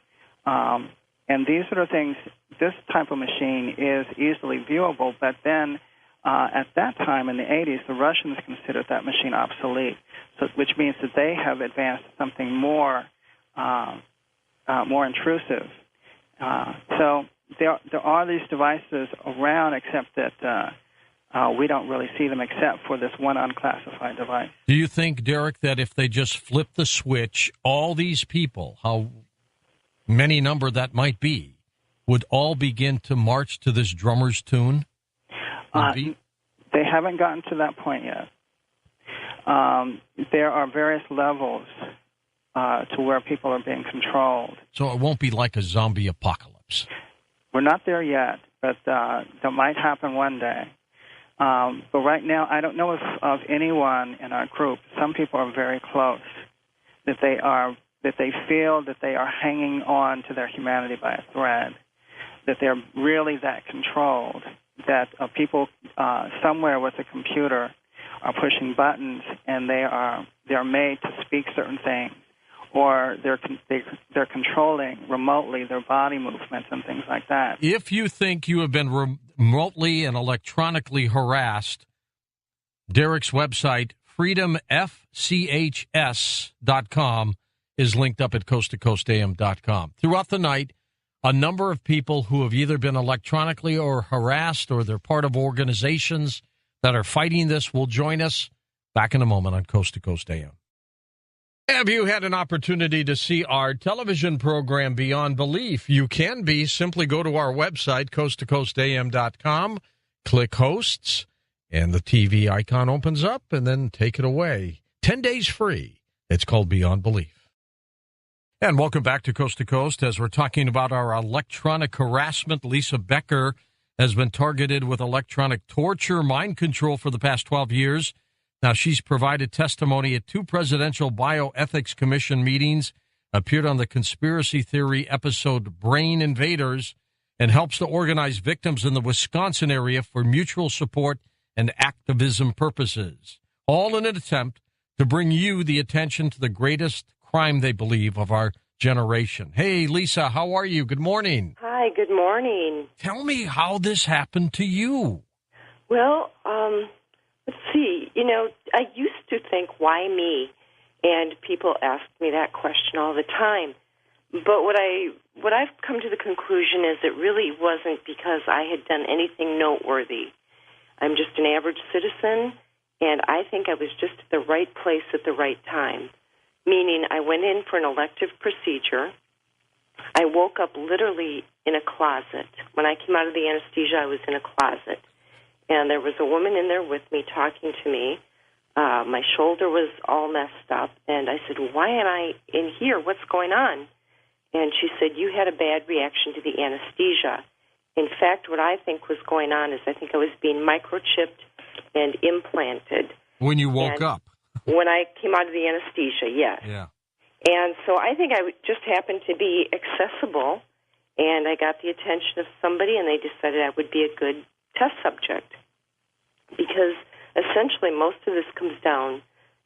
And these are the things, this type of machine is easily viewable, but then at that time in the 80s, the Russians considered that machine obsolete, which means that they have advanced something more intrusive. So there are these devices around, except that we don't really see them except for this one unclassified device. Do you think, Derek, that if they just flip the switch, all these people, how many number that might be, would all begin to march to this drummer's tune? They haven't gotten to that point yet. There are various levels to where people are being controlled. So it won't be like a zombie apocalypse. We're not there yet, but that might happen one day. But right now, I don't know of anyone in our group. Some people are very close, that they feel that they are hanging on to their humanity by a thread, that they're really that controlled, that people somewhere with a computer are pushing buttons and they're made to speak certain things, or they're controlling remotely their body movements and things like that. If you think you have been remotely and electronically harassed, Derek's website, freedomfchs.com, is linked up at coasttocoastam.com. Throughout the night, a number of people who have either been electronically or harassed or they're part of organizations that are fighting this will join us. Back in a moment on Coast to Coast AM. Have you had an opportunity to see our television program Beyond Belief? You can be. Simply go to our website, coasttocoastam.com, click hosts, and the TV icon opens up, and then take it away. 10 days free. It's called Beyond Belief. And welcome back to Coast as we're talking about our electronic harassment. Lisa Becker has been targeted with electronic torture, mind control for the past 12 years. Now, she's provided testimony at 2 Presidential Bioethics Commission meetings, appeared on the conspiracy theory episode Brain Invaders, and helps to organize victims in the Wisconsin area for mutual support and activism purposes, all in an attempt to bring you the attention to the greatest crime, they believe, of our generation. Hey, Lisa, how are you? Good morning. Hi, good morning. Tell me how this happened to you. Well, let's see. I used to think, why me? And people ask me that question all the time. But what I've come to the conclusion is it really wasn't because I had done anything noteworthy. I'm just an average citizen, and I think I was just at the right place at the right time, meaning I went in for an elective procedure. I woke up literally in a closet. When I came out of the anesthesia, I was in a closet, and there was a woman in there with me talking to me. My shoulder was all messed up, and I said, why am I in here? What's going on? And she said, you had a bad reaction to the anesthesia. In fact, what I think was going on is I think I was being microchipped and implanted. When you woke up? When I came out of the anesthesia, yes. Yeah. And so I think I just happened to be accessible, and I got the attention of somebody, and they decided I would be a good test subject. Because essentially most of this comes down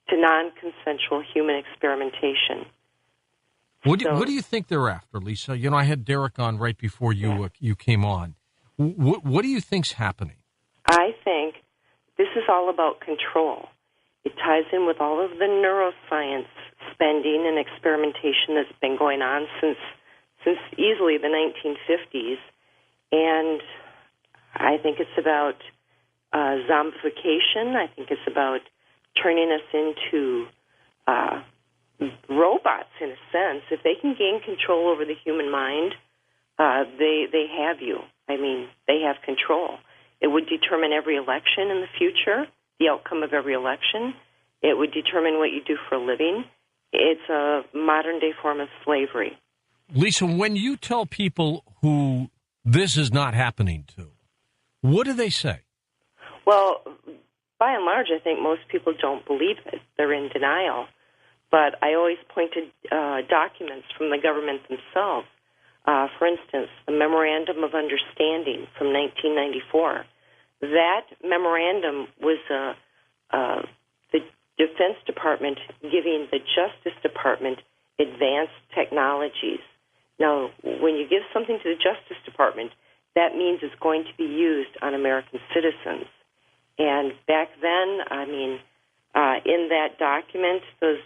to non-consensual human experimentation. What do you think they're after, Lisa? You know, I had Derek on right before you came on. What do you think's happening? I think this is all about control. It ties in with all of the neuroscience spending and experimentation that's been going on since easily the 1950s. And I think it's about zombification. I think it's about turning us into robots, in a sense. If they can gain control over the human mind, they have you. I mean, they have control. It would determine every election in the future, the outcome of every election. It would determine what you do for a living. It's a modern-day form of slavery. Lisa, when you tell people who this is not happening to, what do they say? Well, by and large, I think most people don't believe it. They're in denial. But I always point to documents from the government themselves. For instance, the Memorandum of Understanding from 1994. That memorandum was the Defense Department giving the Justice Department advanced technologies. Now, when you give something to the Justice Department, that means it's going to be used on American citizens. And back then, I mean, in that document, those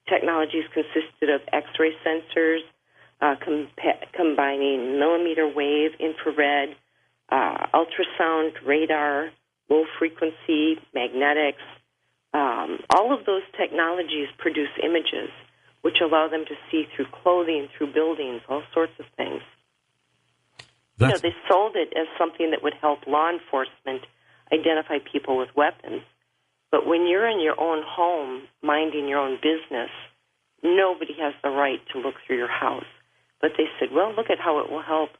technologies consisted of X-ray sensors, combining millimeter wave, infrared, ultrasound, radar, low-frequency, magnetics. All of those technologies produce images which allow them to see through clothing, through buildings, all sorts of things. They sold it as something that would help law enforcement identify people with weapons. But when you're in your own home, minding your own business, nobody has the right to look through your house. But they said, well, look at how it will help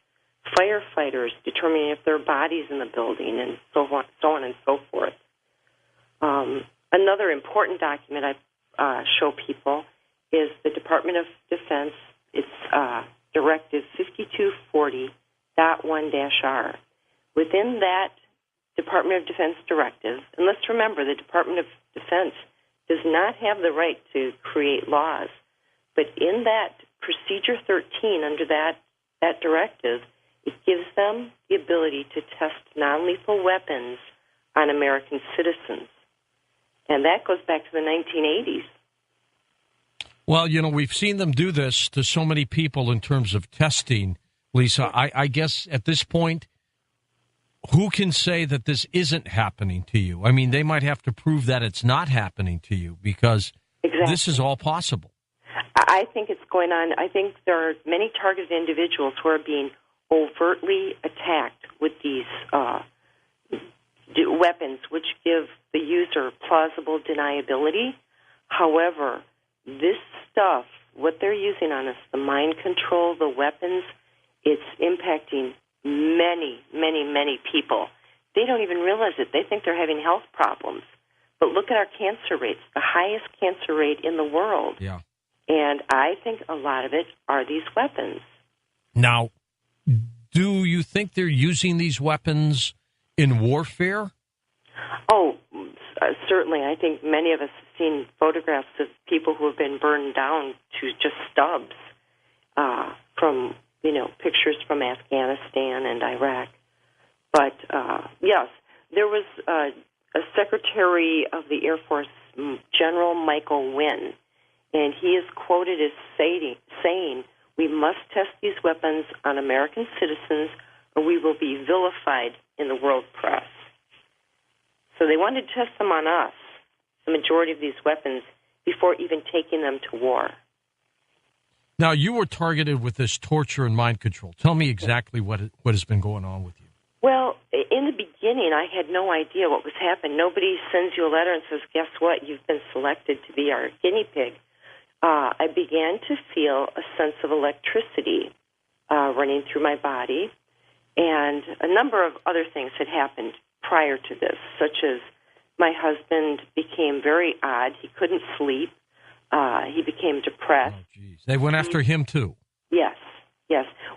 firefighters determining if there are bodies in the building and so on and so forth. Another important document I show people is the Department of Defense. It's Directive 5240.1-R. Within that Department of Defense directive, and let's remember the Department of Defense does not have the right to create laws, but in that Procedure 13 under that directive, it gives them the ability to test non-lethal weapons on American citizens. And that goes back to the 1980s. Well, you know, we've seen them do this to so many people in terms of testing, Lisa. I guess at this point, who can say that this isn't happening to you? I mean, they might have to prove that it's not happening to you because this is all possible. I think it's going on. I think there are many targeted individuals who are being overtly attacked with these weapons, which give the user plausible deniability. However, this stuff, what they're using on us, the mind control, the weapons, it's impacting many, many, many people. They don't even realize it. They think they're having health problems. But look at our cancer rates, the highest cancer rate in the world. Yeah. And I think a lot of it are these weapons. Now, do you think they're using these weapons in warfare? Oh, certainly. I think many of us have seen photographs of people who have been burned down to just stubs from, pictures from Afghanistan and Iraq. But, yes, there was a Secretary of the Air Force, General Michael Wynn, and he is quoted as saying, we must test these weapons on American citizens or we will be vilified in the world press. So they wanted to test them on us, the majority of these weapons, before even taking them to war. Now, you were targeted with this torture and mind control. Tell me exactly what has been going on with you. Well, in the beginning, I had no idea what was happening. Nobody sends you a letter and says, guess what, you've been selected to be our guinea pig. I began to feel a sense of electricity running through my body, and a number of other things had happened prior to this, such as my husband became very odd. He couldn't sleep. He became depressed. Oh, geez. They went after him, too. Yes.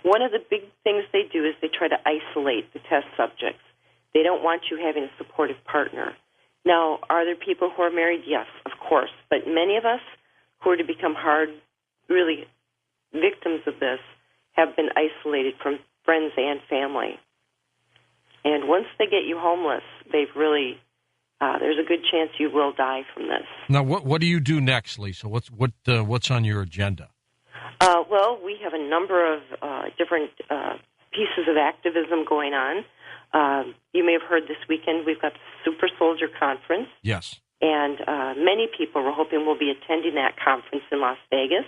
One of the big things they do is they try to isolate the test subjects. They don't want you having a supportive partner. Now, are there people who are married? Yes, of course. But many of us who are to become really victims of this have been isolated from friends and family. And once they get you homeless, they've really, there's a good chance you will die from this. Now, what do you do next, Lisa? What's on your agenda? Well, we have a number of different pieces of activism going on. You may have heard this weekend we've got the Super Soldier Conference. Yes. And many people we're hoping will be attending that conference in Las Vegas.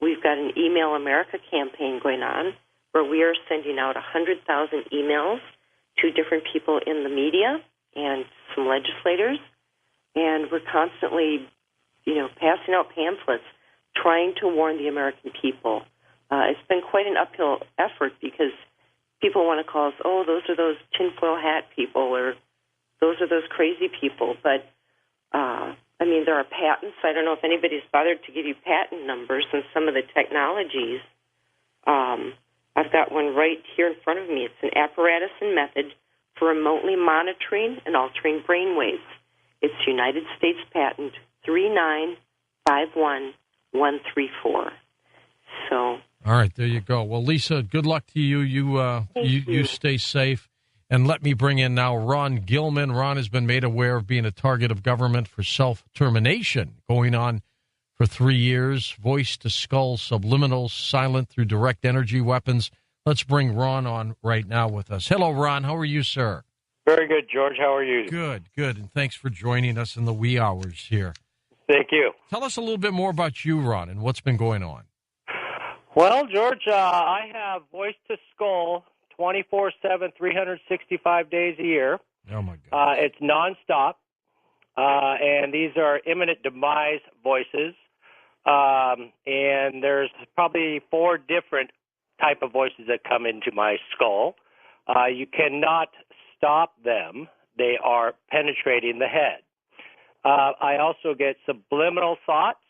We've got an Email America campaign going on where we are sending out 100,000 emails to different people in the media and some legislators. And we're constantly, passing out pamphlets trying to warn the American people. It's been quite an uphill effort because people want to call us, those are those tinfoil hat people, or those are those crazy people. But, there are patents. I don't know if anybody's bothered to give you patent numbers on some of the technologies. I've got one right here in front of me. It's an apparatus and method for remotely monitoring and altering brainwaves. It's United States Patent 3951134. So. All right, there you go. Well, Lisa, good luck to you. You stay safe. And let me bring in now Ron Gilman. Ron has been made aware of being a target of government for self-termination, going on for 3 years, voice-to-skull, subliminals, silent through direct energy weapons. Let's bring Ron on right now with us. Hello, Ron. How are you, sir? Very good, George. How are you? Good. And thanks for joining us in the wee hours here. Thank you. Tell us a little bit more about you, Ron, and what's been going on. Well, George, I have voice-to-skull 24/7, 365 days a year. Oh, my God. It's nonstop, and these are imminent demise voices. And there's probably 4 different type of voices that come into my skull. You cannot stop them. They are penetrating the head. I also get subliminal thoughts,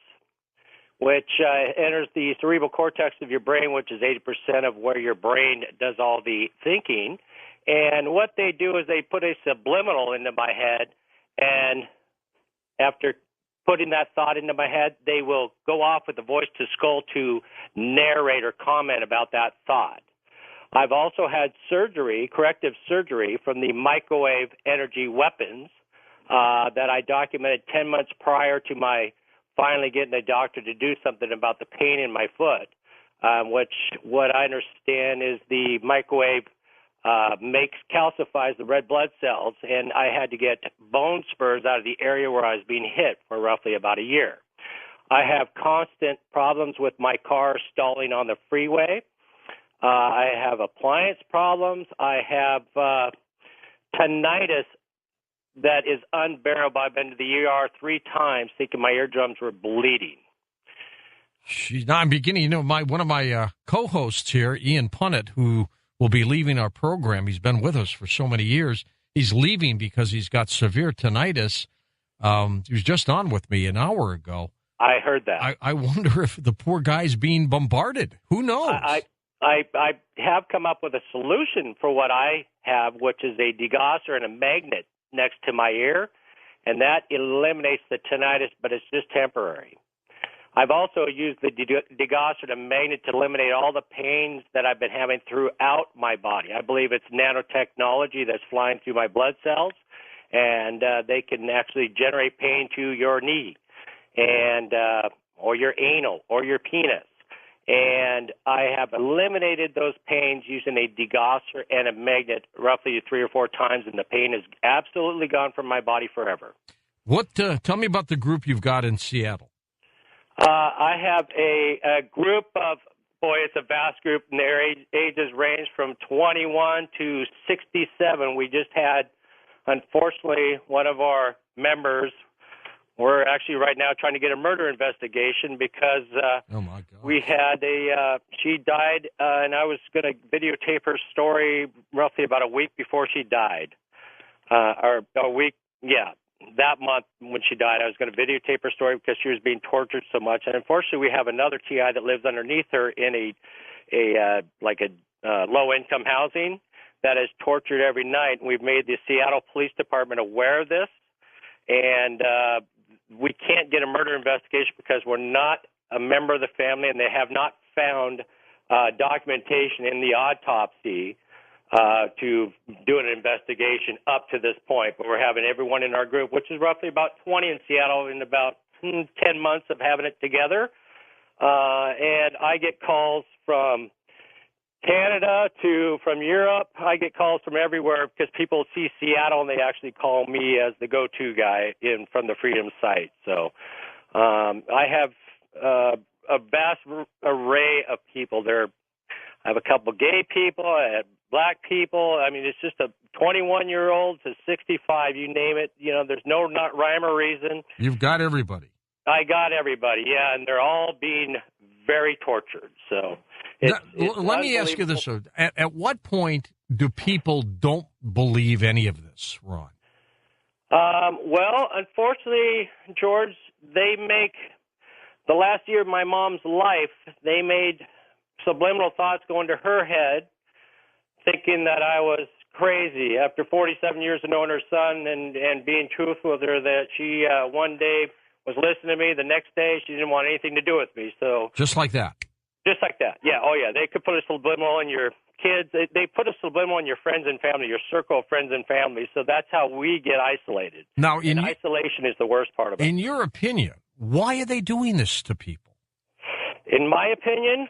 which enters the cerebral cortex of your brain, which is 80% of where your brain does all the thinking. And what they do is they put a subliminal into my head, and after putting that thought into my head, they will go off with the voice to skull to narrate or comment about that thought. I've also had corrective surgery from the microwave energy weapons that I documented 10 months prior to my finally getting a doctor to do something about the pain in my foot, which what I understand is the microwave calcifies the red blood cells, and I had to get bone spurs out of the area where I was being hit for roughly about a year. I have constant problems with my car stalling on the freeway. I have appliance problems. I have tinnitus that is unbearable. I've been to the ER 3 times thinking my eardrums were bleeding. Now I'm beginning, one of my co-hosts here, Ian Punnett, who will be leaving our program. He's been with us for so many years. He's leaving because he's got severe tinnitus. He was just on with me an hour ago. I heard that. I wonder if the poor guy's being bombarded. Who knows? I have come up with a solution for what I have, which is a degausser and a magnet next to my ear, and that eliminates the tinnitus, but it's just temporary. I've also used the degausser and magnet to eliminate all the pains that I've been having throughout my body. I believe it's nanotechnology that's flying through my blood cells, and they can actually generate pain to your knee and or your anal or your penis. And I have eliminated those pains using a degausser and a magnet roughly 3 or 4 times, and the pain is absolutely gone from my body forever. Tell me about the group you've got in Seattle. I have a group of, it's a vast group, and their ages range from 21 to 67. We just had, unfortunately, one of our members. We're actually right now trying to get a murder investigation because we had she died, and I was going to videotape her story roughly about a week before she died. Or a week, that month when she died, I was going to videotape her story because she was being tortured so much. And unfortunately, we have another TI that lives underneath her in a low-income housing that is tortured every night. And we've made the Seattle Police Department aware of this. And we can't get a murder investigation because we're not a member of the family, and they have not found documentation in the autopsy to do an investigation up to this point. But we're having everyone in our group, which is roughly about 20 in Seattle, in about 10 months of having it together. And I get calls from Canada from Europe. I get calls from everywhere because people see Seattle and they actually call me as the go-to guy from the Freedom site. So I have a vast array of people. I have a couple gay people. I have black people. I mean, it's just a 21-year-old to 65. You name it. You know, there's no not rhyme or reason. You've got everybody. I got everybody. Yeah, and they're all being very tortured. So. Let me ask you this. At what point do people don't believe any of this, Ron? Well, unfortunately, George, they make the last year of my mom's life, they made subliminal thoughts go into her head, thinking that I was crazy after 47 years of knowing her son and being truthful with her, that she one day was listening to me. The next day, she didn't want anything to do with me. So just like that. Just like that, yeah. Oh, yeah. They could put a subliminal in your kids. They put a subliminal in your friends and family, your circle of friends and family. So that's how we get isolated. Now, isolation is the worst part of it. In your opinion, why are they doing this to people? In my opinion,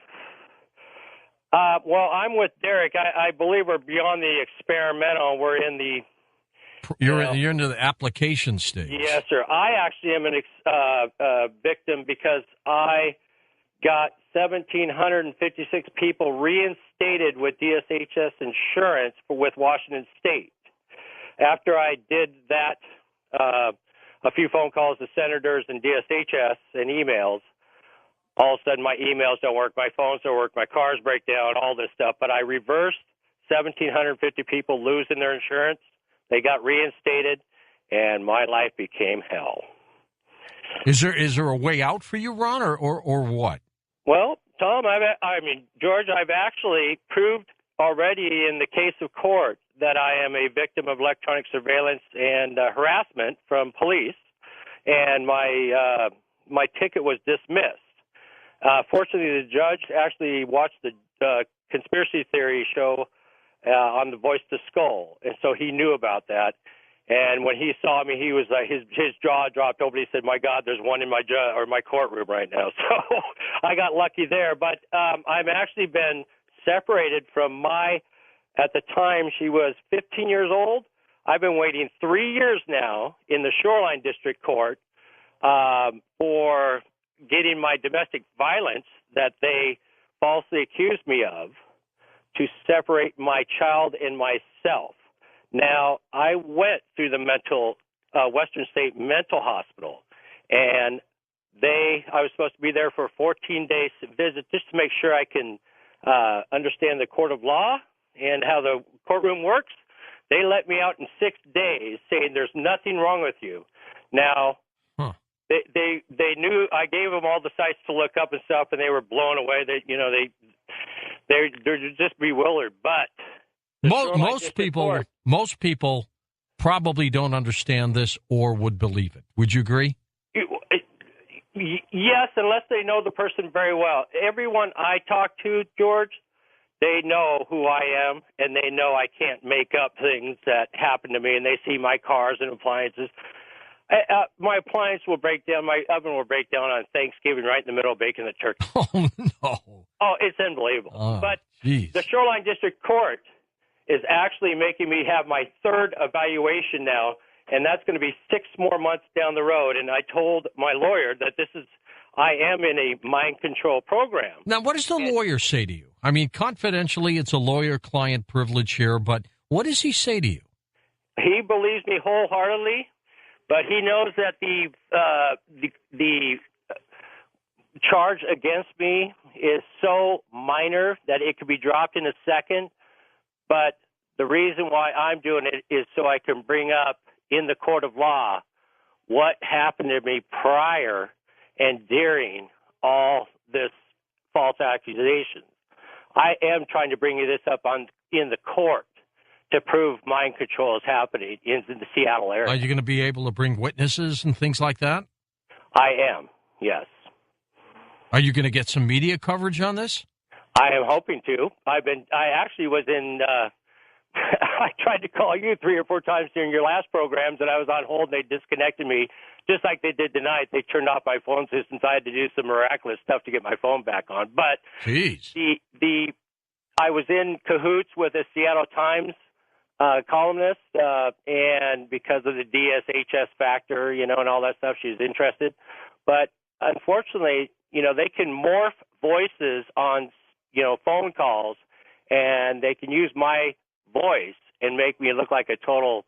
well, I'm with Derek. I believe we're beyond the experimental. We're in the... You're into the application stage. Yes, sir. I actually am a victim because I got 1,756 people reinstated with DSHS insurance with Washington State. After I did that, a few phone calls to senators and DSHS and emails, all of a sudden my emails don't work, my phones don't work, my cars break down, all this stuff. But I reversed 1,750 people losing their insurance. They got reinstated, and my life became hell. Is there a way out for you, Ron, or what? Well, Tom, George, I've actually proved already in the case of court that I am a victim of electronic surveillance and harassment from police, and my ticket was dismissed. Fortunately, the judge actually watched the conspiracy theory show on The Voice to Skull, and so he knew about that. And when he saw me, he was his jaw dropped open. He said, "My God, there's one in my courtroom right now." So I got lucky there. But I've actually been separated from at the time she was 15 years old. I've been waiting 3 years now in the Shoreline District Court for getting my domestic violence that they falsely accused me of to separate my child and myself. Now, I went through the Western State Mental Hospital, and I was supposed to be there for a 14-day visit just to make sure I can understand the court of law and how the courtroom works. They let me out in 6 days saying there's nothing wrong with you. Now, they knew I gave them all the sites to look up and stuff, and they were blown away. They're just bewildered. But most people probably don't understand this or would believe it. Would you agree? Yes, unless they know the person very well. Everyone I talk to, George, they know who I am, and they know I can't make up things that happen to me, and they see my cars and appliances. My appliance will break down. My oven will break down on Thanksgiving right in the middle of baking the turkey. Oh, no. Oh, it's unbelievable. Oh, but geez. the Shoreline District Court is actually making me have my third evaluation now, and that's going to be 6 more months down the road. And I told my lawyer that I am in a mind control program. Now, what does the lawyer say to you? I mean, confidentially, it's a lawyer-client privilege here, but what does he say to you? He believes me wholeheartedly, but he knows that the charge against me is so minor that it could be dropped in a second. But the reason why I'm doing it is so I can bring up in the court of law what happened to me prior and during all this false accusations. I am trying to bring this up in the court to prove mind control is happening in the Seattle area. Are you going to be able to bring witnesses and things like that? I am, yes. Are you going to get some media coverage on this? I am hoping to. I actually was in. I tried to call you 3 or 4 times during your last programs, and I was on hold, and they disconnected me, just like they did tonight. They turned off my phone system, so I had to do some miraculous stuff to get my phone back on. But jeez, I was in cahoots with a Seattle Times columnist, and because of the DSHS factor, and all that stuff, she was interested. But unfortunately, they can morph voices on, phone calls, and they can use my voice and make me look like a total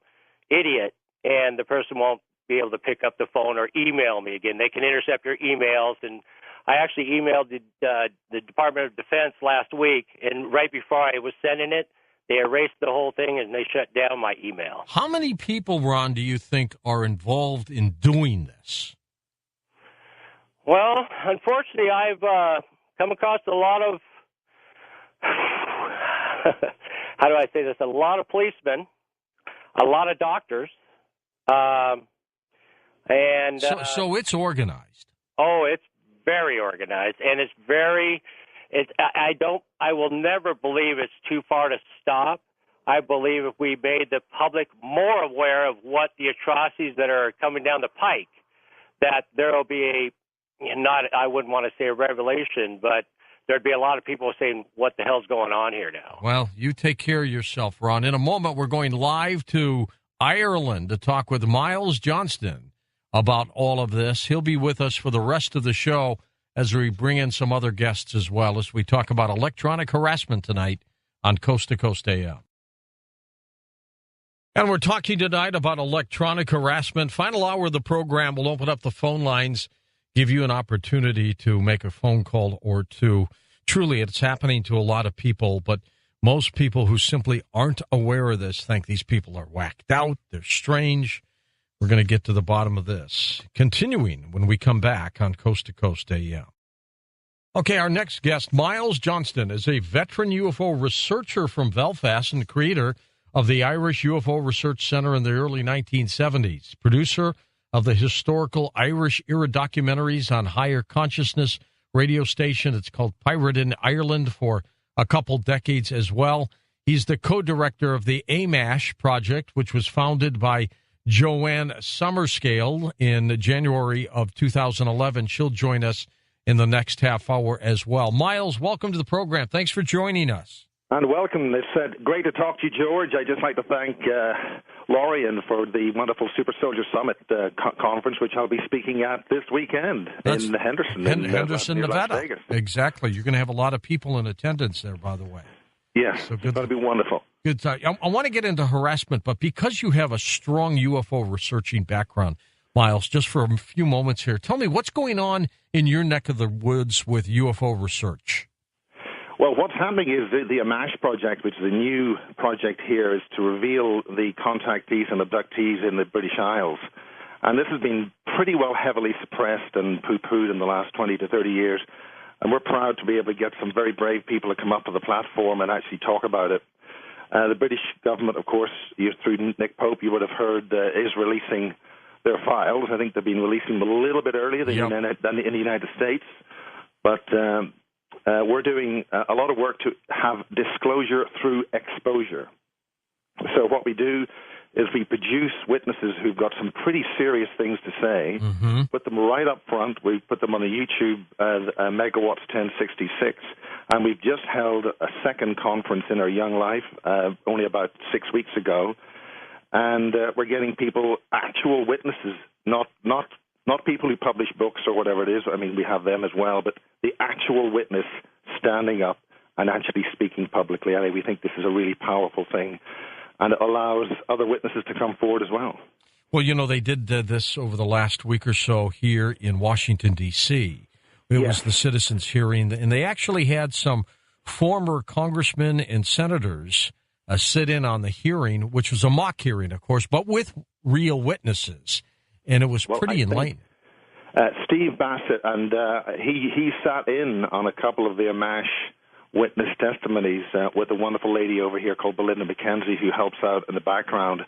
idiot, and the person won't be able to pick up the phone or email me again. They can intercept your emails, and I actually emailed the Department of Defense last week, and right before I was sending it, they erased the whole thing, and they shut down my email. How many people, Ron, do you think are involved in doing this? Well, unfortunately, I've come across a lot of, how do I say this, a lot of policemen, a lot of doctors, and... So it's organized. Oh, it's very organized, and it's very... I will never believe it's too far to stop. I believe if we made the public more aware of what the atrocities that are coming down the pike, that there will be I wouldn't want to say a revelation, but there'd be a lot of people saying, what the hell's going on here now? Well, you take care of yourself, Ron. In a moment, we're going live to Ireland to talk with Miles Johnston about all of this. He'll be with us for the rest of the show as we bring in some other guests as well as we talk about electronic harassment tonight on Coast to Coast AM. And we're talking tonight about electronic harassment. Final hour of the program, we'll open up the phone lines, give you an opportunity to make a phone call or two. Truly, it's happening to a lot of people, but most people who simply aren't aware of this think these people are whacked out, they're strange. We're going to get to the bottom of this. Continuing when we come back on Coast to Coast AM. Okay, our next guest, Miles Johnston, is a veteran UFO researcher from Belfast and creator of the Irish UFO Research Center in the early 1970s, producer of the historical Irish-era documentaries on higher consciousness radio station. It's called Pirate in Ireland for a couple decades as well. He's the co-director of the AMASH project, which was founded by Joanne Summerscale in January of 2011. She'll join us in the next half hour as well. Miles, welcome to the program. Thanks for joining us. And welcome. It's great to talk to you, George. I'd just like to thank Lorian for the wonderful Super Soldier Summit conference, which I'll be speaking at this weekend in Henderson. Henderson, Nevada. Exactly. You're going to have a lot of people in attendance there, by the way. Yes, so it's going to be wonderful. Good time. I want to get into harassment, but because you have a strong UFO researching background, Miles, just for a few moments here, tell me what's going on in your neck of the woods with UFO research. Well, what's happening is the AMASH project, which is a new project here, is to reveal the contactees and abductees in the British Isles. And this has been pretty well heavily suppressed and poo-pooed in the last 20 to 30 years. And we're proud to be able to get some very brave people to come up to the platform and actually talk about it. The British government, of course, through Nick Pope, you would have heard, is releasing their files. I think they've been releasing them a little bit earlier than in the United States. But we're doing a lot of work to have disclosure through exposure. So what we do is we produce witnesses who've got some pretty serious things to say, put them right up front. We put them on the YouTube, Megawatts 1066, and we've just held a second conference in our Young Life only about 6 weeks ago, and we're getting people, actual witnesses, not people who publish books or whatever it is. I mean, we have them as well, but the actual witness standing up and actually speaking publicly. I mean, we think this is a really powerful thing, and it allows other witnesses to come forward as well. Well, you know, they did this over the last week or so here in Washington, D.C. It was the citizens' hearing, and they actually had some former congressmen and senators sit in on the hearing, which was a mock hearing, of course, but with real witnesses, and it was pretty enlightening. Steve Bassett, and he sat in on a couple of the Amash witness testimonies with a wonderful lady over here called Belinda McKenzie, who helps out in the background.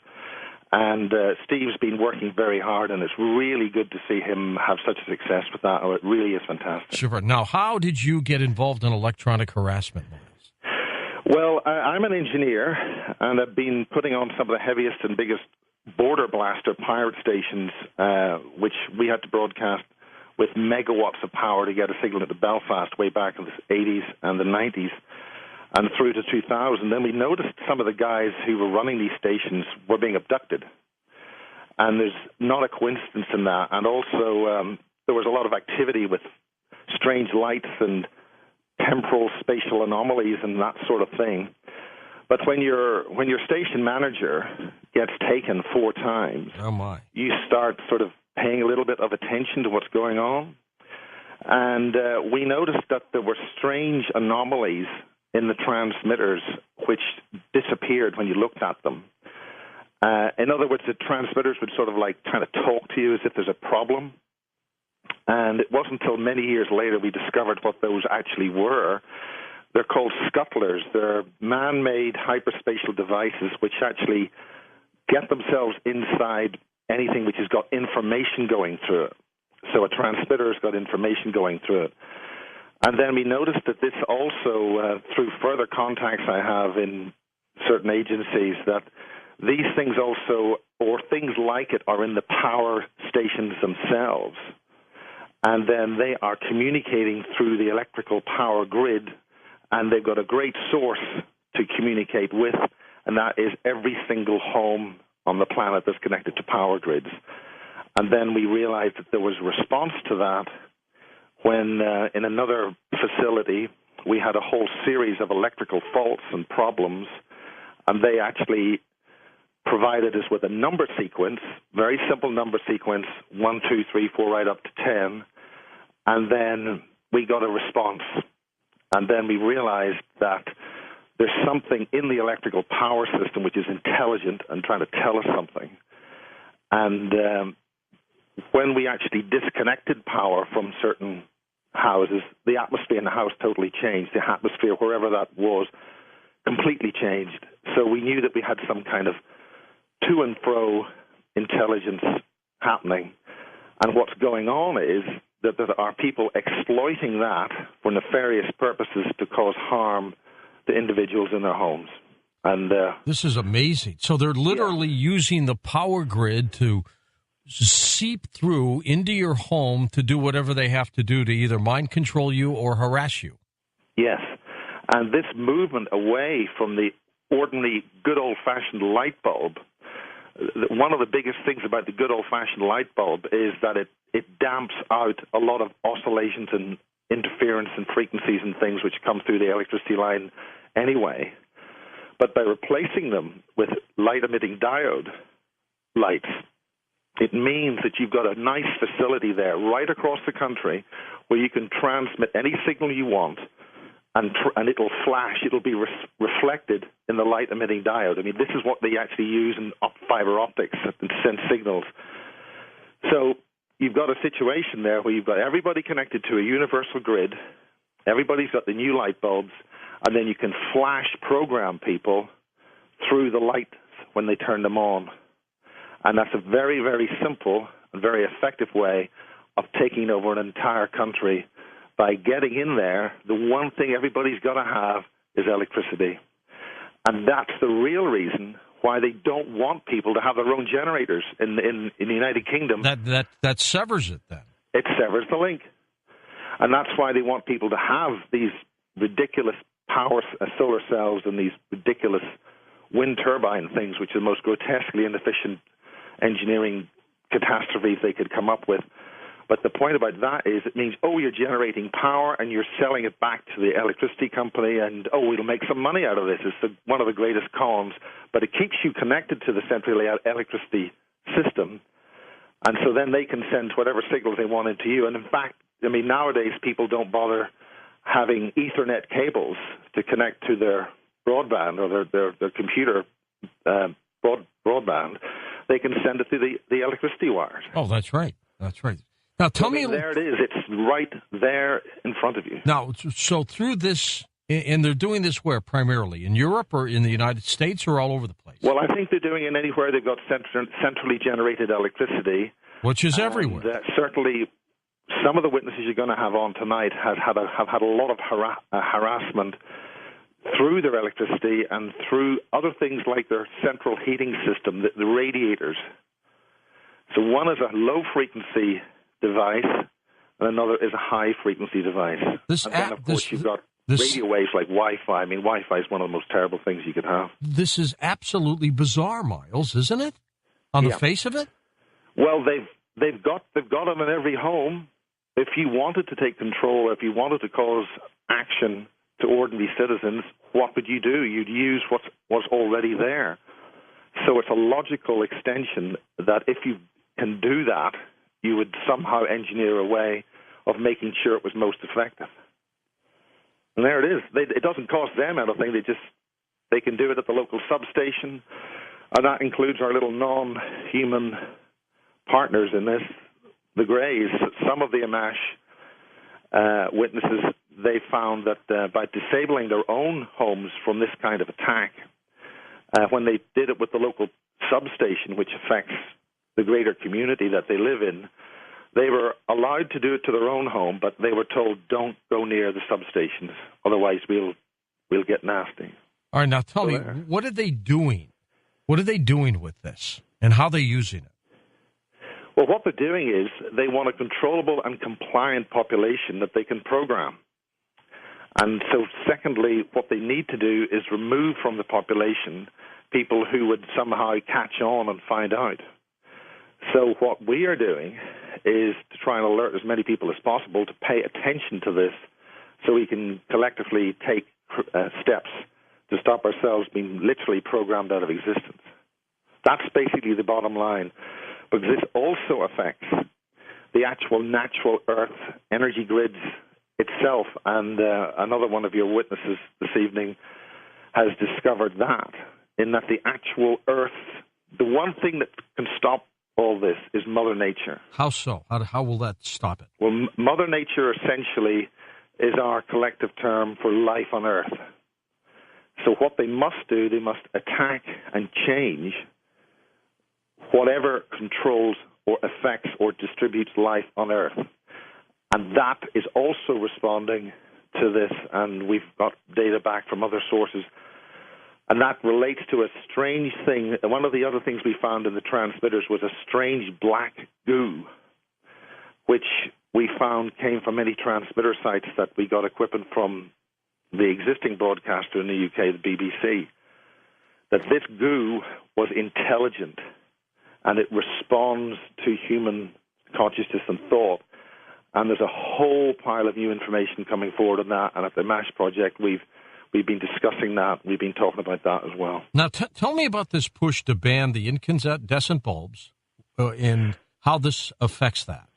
And Steve's been working very hard, and it's really good to see him have such a success with that. Oh, it really is fantastic. Super. Now, how did you get involved in electronic harassment laws? Well, I'm an engineer, and I've been putting on some of the heaviest and biggest border blaster pirate stations, which we had to broadcast with megawatts of power to get a signal into Belfast way back in the 80s and the 90s and through to 2000. Then we noticed some of the guys who were running these stations were being abducted. And there's not a coincidence in that. And also there was a lot of activity with strange lights and temporal spatial anomalies and that sort of thing. But when your station manager gets taken 4 times, you start sort of paying a little bit of attention to what's going on. And we noticed that there were strange anomalies in the transmitters which disappeared when you looked at them. In other words, the transmitters would sort of like kind of talk to you as if there's a problem. And it wasn't until many years later we discovered what those actually were. They're called scuttlers. They're man-made hyperspatial devices which actually get themselves inside anything which has got information going through it. So a transmitter has got information going through it. And then we noticed that this also, through further contacts I have in certain agencies, that these things also, or things like it, are in the power stations themselves. And then they are communicating through the electrical power grid, and they've got a great source to communicate with, and that is every single home on the planet that's connected to power grids. And then we realized that there was a response to that when in another facility we had a whole series of electrical faults and problems, and they actually provided us with a number sequence, very simple number sequence, 1, 2, 3, 4, right up to 10, and then we got a response. And then we realized that there's something in the electrical power system which is intelligent and trying to tell us something. And when we actually disconnected power from certain houses, the atmosphere in the house totally changed. The atmosphere, wherever that was, completely changed. So we knew that we had some kind of to and fro intelligence happening. And what's going on is that there are people exploiting that for nefarious purposes to cause harm to individuals in their homes. And this is amazing. So they're literally using the power grid to seep through into your home to do whatever they have to do to either mind control you or harass you. Yes. And this movement away from the ordinary good old-fashioned light bulb, one of the biggest things about the good old-fashioned light bulb is that it damps out a lot of oscillations and interference and frequencies and things which come through the electricity line anyway. But by replacing them with light-emitting diode lights, it means that you've got a nice facility there right across the country where you can transmit any signal you want, and it'll flash. It'll be reflected in the light-emitting diode. I mean, this is what they actually use in fiber optics and send signals. So you've got a situation there where you've got everybody connected to a universal grid, everybody's got the new light bulbs, and then you can flash program people through the lights when they turn them on. And that's a very, very simple and very effective way of taking over an entire country by getting in there. The one thing everybody's got to have is electricity. And that's the real reason why they don't want people to have their own generators in the United Kingdom. That severs it then. It severs the link. And that's why they want people to have these ridiculous power solar cells and these ridiculous wind turbine things, which are the most grotesquely inefficient engineering catastrophes they could come up with. But the point about that is it means, you're generating power and you're selling it back to the electricity company, and, we'll make some money out of this. It's one of the greatest cons, but it keeps you connected to the central electricity system, and so then they can send whatever signals they want into you. And in fact, nowadays people don't bother having Ethernet cables to connect to their broadband or their computer broadband. They can send it through the electricity wires. Oh, that's right. That's right. Now, tell me. There it is. It's right there in front of you. Now, so through this, and they're doing this where primarily? In Europe or in the United States or all over the place? Well, I think they're doing it anywhere they've got centrally generated electricity. Which is everywhere. Certainly, some of the witnesses you're going to have on tonight have had a lot of harassment through their electricity and through other things like their central heating system, the radiators. So one is a low-frequency device, and another is a high-frequency device. And then, of course, you've got radio waves like Wi-Fi. Wi-Fi is one of the most terrible things you could have. This is absolutely bizarre, Miles, isn't it? On the face of it? Well, they've got them in every home. If you wanted to take control, if you wanted to cause action to ordinary citizens, what would you do? You'd use what's already there. So it's a logical extension that if you can do that, you would somehow engineer a way of making sure it was most effective. And there it is. It doesn't cost them anything. They can do it at the local substation, and that includes our little non-human partners in this, the Greys. Some of the Amash witnesses, they found that by disabling their own homes from this kind of attack, when they did it with the local substation, which affects the greater community that they live in, they were allowed to do it to their own home, but they were told, don't go near the substations, otherwise we'll get nasty. All right, now tell me, what are they doing? What are they doing with this, and how are they using it? Well, what they're doing is they want a controllable and compliant population that they can program. And so, secondly, what they need to do is remove from the population people who would somehow catch on and find out. So what we are doing is to try and alert as many people as possible to pay attention to this so we can collectively take steps to stop ourselves being literally programmed out of existence. That's basically the bottom line, because this also affects the actual natural Earth energy grids itself. And another one of your witnesses this evening has discovered that, in that the actual Earth, the one thing that can stop all this is Mother Nature. How so? How will that stop it? Well, Mother Nature essentially is our collective term for life on Earth. So what they must do, they must attack and change whatever controls or affects or distributes life on Earth. And that is also responding to this, and we've got data back from other sources. And that relates to a strange thing. One of the other things we found in the transmitters was a strange black goo, which we found came from many transmitter sites that we got equipment from the existing broadcaster in the UK, the BBC, that this goo was intelligent and it responds to human consciousness and thought. And there's a whole pile of new information coming forward on that. And at the MASH project, we've been discussing that. We've been talking about that as well. Now, tell me about this push to ban the incandescent bulbs and how this affects that.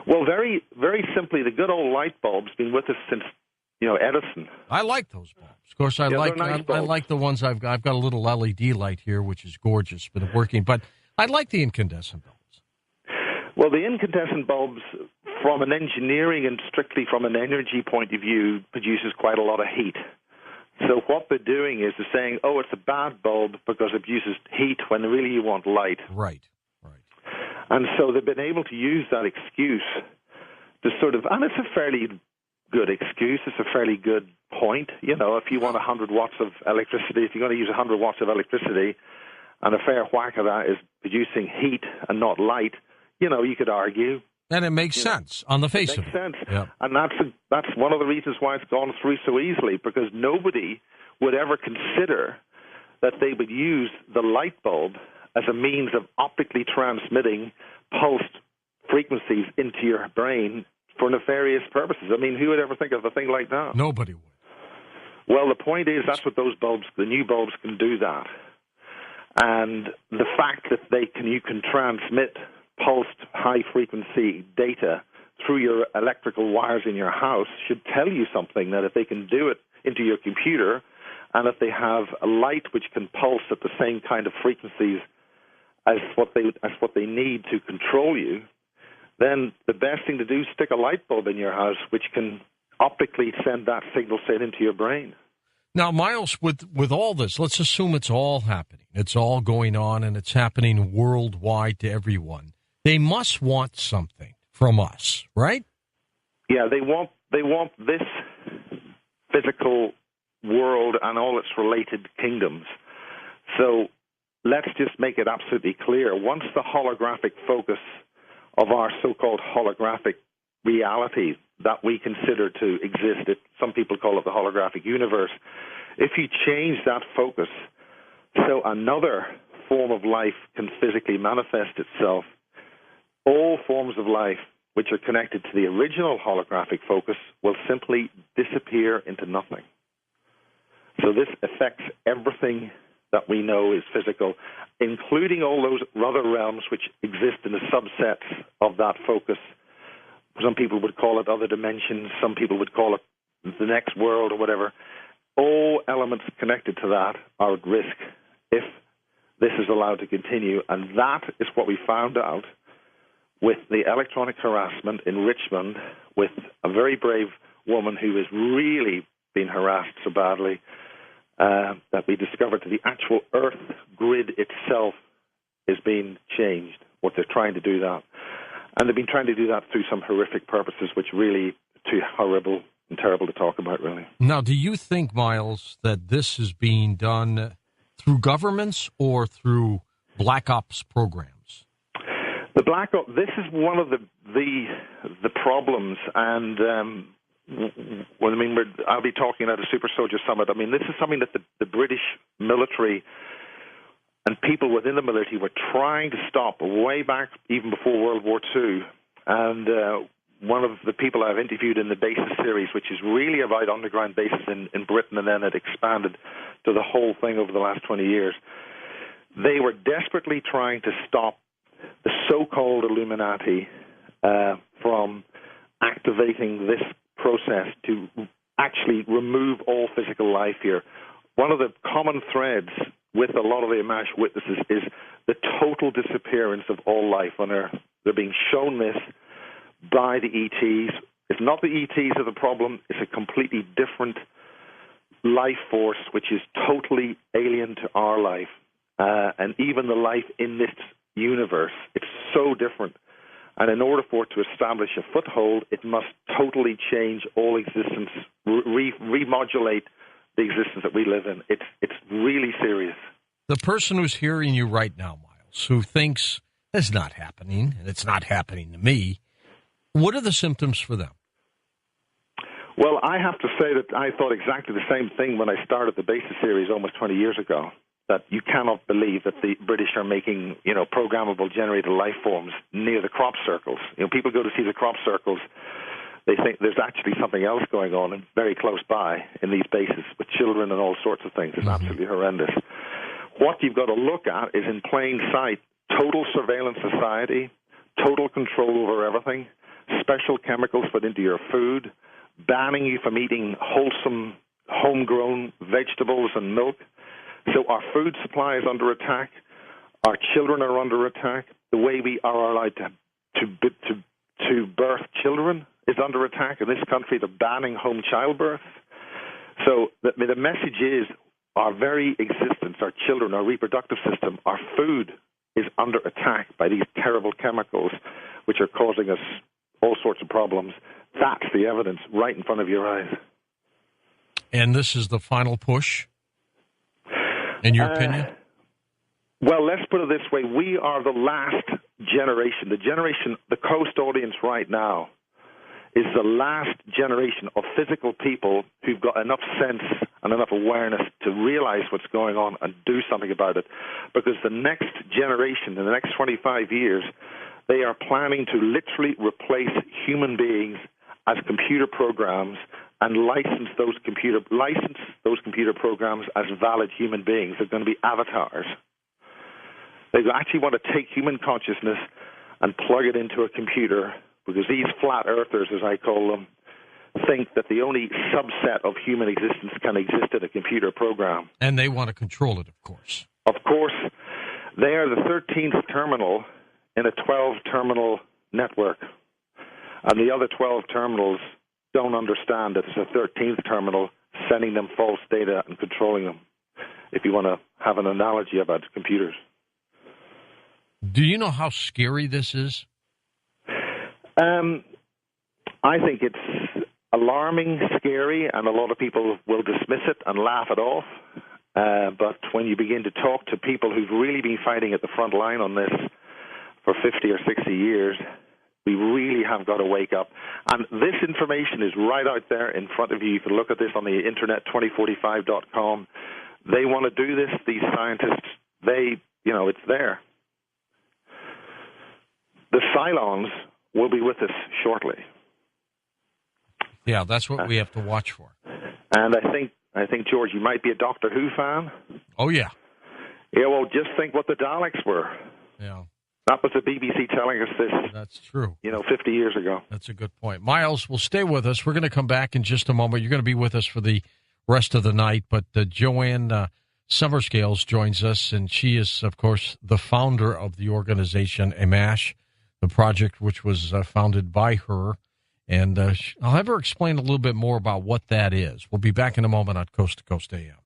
Well, very, very simply, the good old light bulb's been with us since, Edison. I like those bulbs. Of course, I like the ones I've got. I've got a little LED light here, which is gorgeous, been working. But I like the incandescent bulbs. Well, the incandescent bulbs, from an engineering and strictly from an energy point of view, produces quite a lot of heat. So what they're doing is they're saying, it's a bad bulb because it uses heat when really you want light. Right. And so they've been able to use that excuse to and it's a fairly good excuse, it's a fairly good point. You know, if you want 100 watts of electricity, if you're going to use 100 watts of electricity, and a fair whack of that is producing heat and not light, you know, you could argue. And it makes sense on the face of it. It makes sense. Yeah. And that's one of the reasons why it's gone through so easily, because nobody would ever consider that they would use the light bulb as a means of optically transmitting pulsed frequencies into your brain for nefarious purposes. I mean, who would ever think of a thing like that? Nobody would. Well, the point is that's what those bulbs, the new bulbs, can do that. And the fact that you can transmit pulsed high-frequency data through your electrical wires in your house should tell you something, that if they can do it into your computer, and if they have a light which can pulse at the same kind of frequencies as what they need to control you, then the best thing to do is stick a light bulb in your house which can optically send that signal straight into your brain. Now, Miles, with all this, let's assume it's all happening. It's all going on, and it's happening worldwide to everyone. They must want something from us, right? Yeah, they want this physical world and all its related kingdoms. So let's just make it absolutely clear. Once the holographic focus of our so-called holographic reality that we consider to exist, some people call it the holographic universe, if you change that focus so another form of life can physically manifest itself, all forms of life which are connected to the original holographic focus will simply disappear into nothing. So this affects everything that we know is physical, including all those other realms which exist in the subsets of that focus. Some people would call it other dimensions. Some people would call it the next world or whatever. All elements connected to that are at risk if this is allowed to continue. And that is what we found out with the electronic harassment in Richmond, with a very brave woman who has really been harassed so badly that we discovered that the actual Earth grid itself is being changed. What they're trying to do that. And they've been trying to do that through some horrific purposes, which really too horrible and terrible to talk about, really. Now, do you think, Miles, that this is being done through governments or through black ops programs? The black ops. This is one of the problems, and I'll be talking at a Super Soldier Summit. I mean, this is something that the British military and people within the military were trying to stop way back, even before World War II. And one of the people I've interviewed in the Bases series, which is really about underground bases in Britain, and then it expanded to the whole thing over the last 20 years, they were desperately trying to stop the so-called Illuminati from activating this process to actually remove all physical life here. One of the common threads with a lot of the Amash witnesses is the total disappearance of all life on Earth. They're being shown this by the ETs. It's not the ETs are the problem. It's a completely different life force which is totally alien to our life. And even the life in this universe, it's so different. And in order for it to establish a foothold, it must totally change all existence, remodulate the existence that we live in. It's really serious. The person who's hearing you right now, Miles, who thinks it's not happening, and it's not happening to me, what are the symptoms for them? Well, I have to say that I thought exactly the same thing when I started the Basis series almost 20 years ago, that you cannot believe that the British are making, programmable generated life forms near the crop circles. People go to see the crop circles. They think there's actually something else going on and very close by in these bases with children and all sorts of things. It's absolutely horrendous. What you've got to look at is in plain sight, total surveillance society, total control over everything, special chemicals put into your food, banning you from eating wholesome, homegrown vegetables and milk. So our food supply is under attack. Our children are under attack. The way we are allowed to birth children is under attack. In this country, they're banning home childbirth. So the message is our very existence, our children, our reproductive system, our food is under attack by these terrible chemicals which are causing us all sorts of problems. That's the evidence right in front of your eyes. And this is the final push, in your opinion? Well, let's put it this way. We are the last generation. The Coast audience right now is the last generation of physical people who've got enough sense and enough awareness to realize what's going on and do something about it. Because the next generation, in the next 25 years, they are planning to literally replace human beings as computer programs and license those computer programs as valid human beings. They're going to be avatars. They actually want to take human consciousness and plug it into a computer, because these flat earthers, as I call them, think that the only subset of human existence can exist in a computer program. And they want to control it, of course. Of course, they are the 13th terminal in a 12-terminal network. And the other 12 terminals don't understand that it's a 13th terminal sending them false data and controlling them, if you want to have an analogy about computers. Do you know how scary this is? I think it's alarming, scary, and a lot of people will dismiss it and laugh it off. But when you begin to talk to people who've really been fighting at the front line on this for 50 or 60 years, we really have got to wake up. And this information is right out there in front of you. You can look at this on the internet, 2045.com. They want to do this, these scientists. It's there. The Cylons will be with us shortly. Yeah, that's what we have to watch for. And I think, George, you might be a Doctor Who fan. Oh, yeah. Yeah, well, just think what the Daleks were. Yeah. That was the BBC telling us this. That's true. 50 years ago. That's a good point. Miles, will stay with us. We're going to come back in just a moment. You're going to be with us for the rest of the night. But Joanne Summerscales joins us, and she is, of course, the founder of the organization AMASH, the project which was founded by her. And I'll have her explain a little bit more about what that is. We'll be back in a moment on Coast to Coast AM.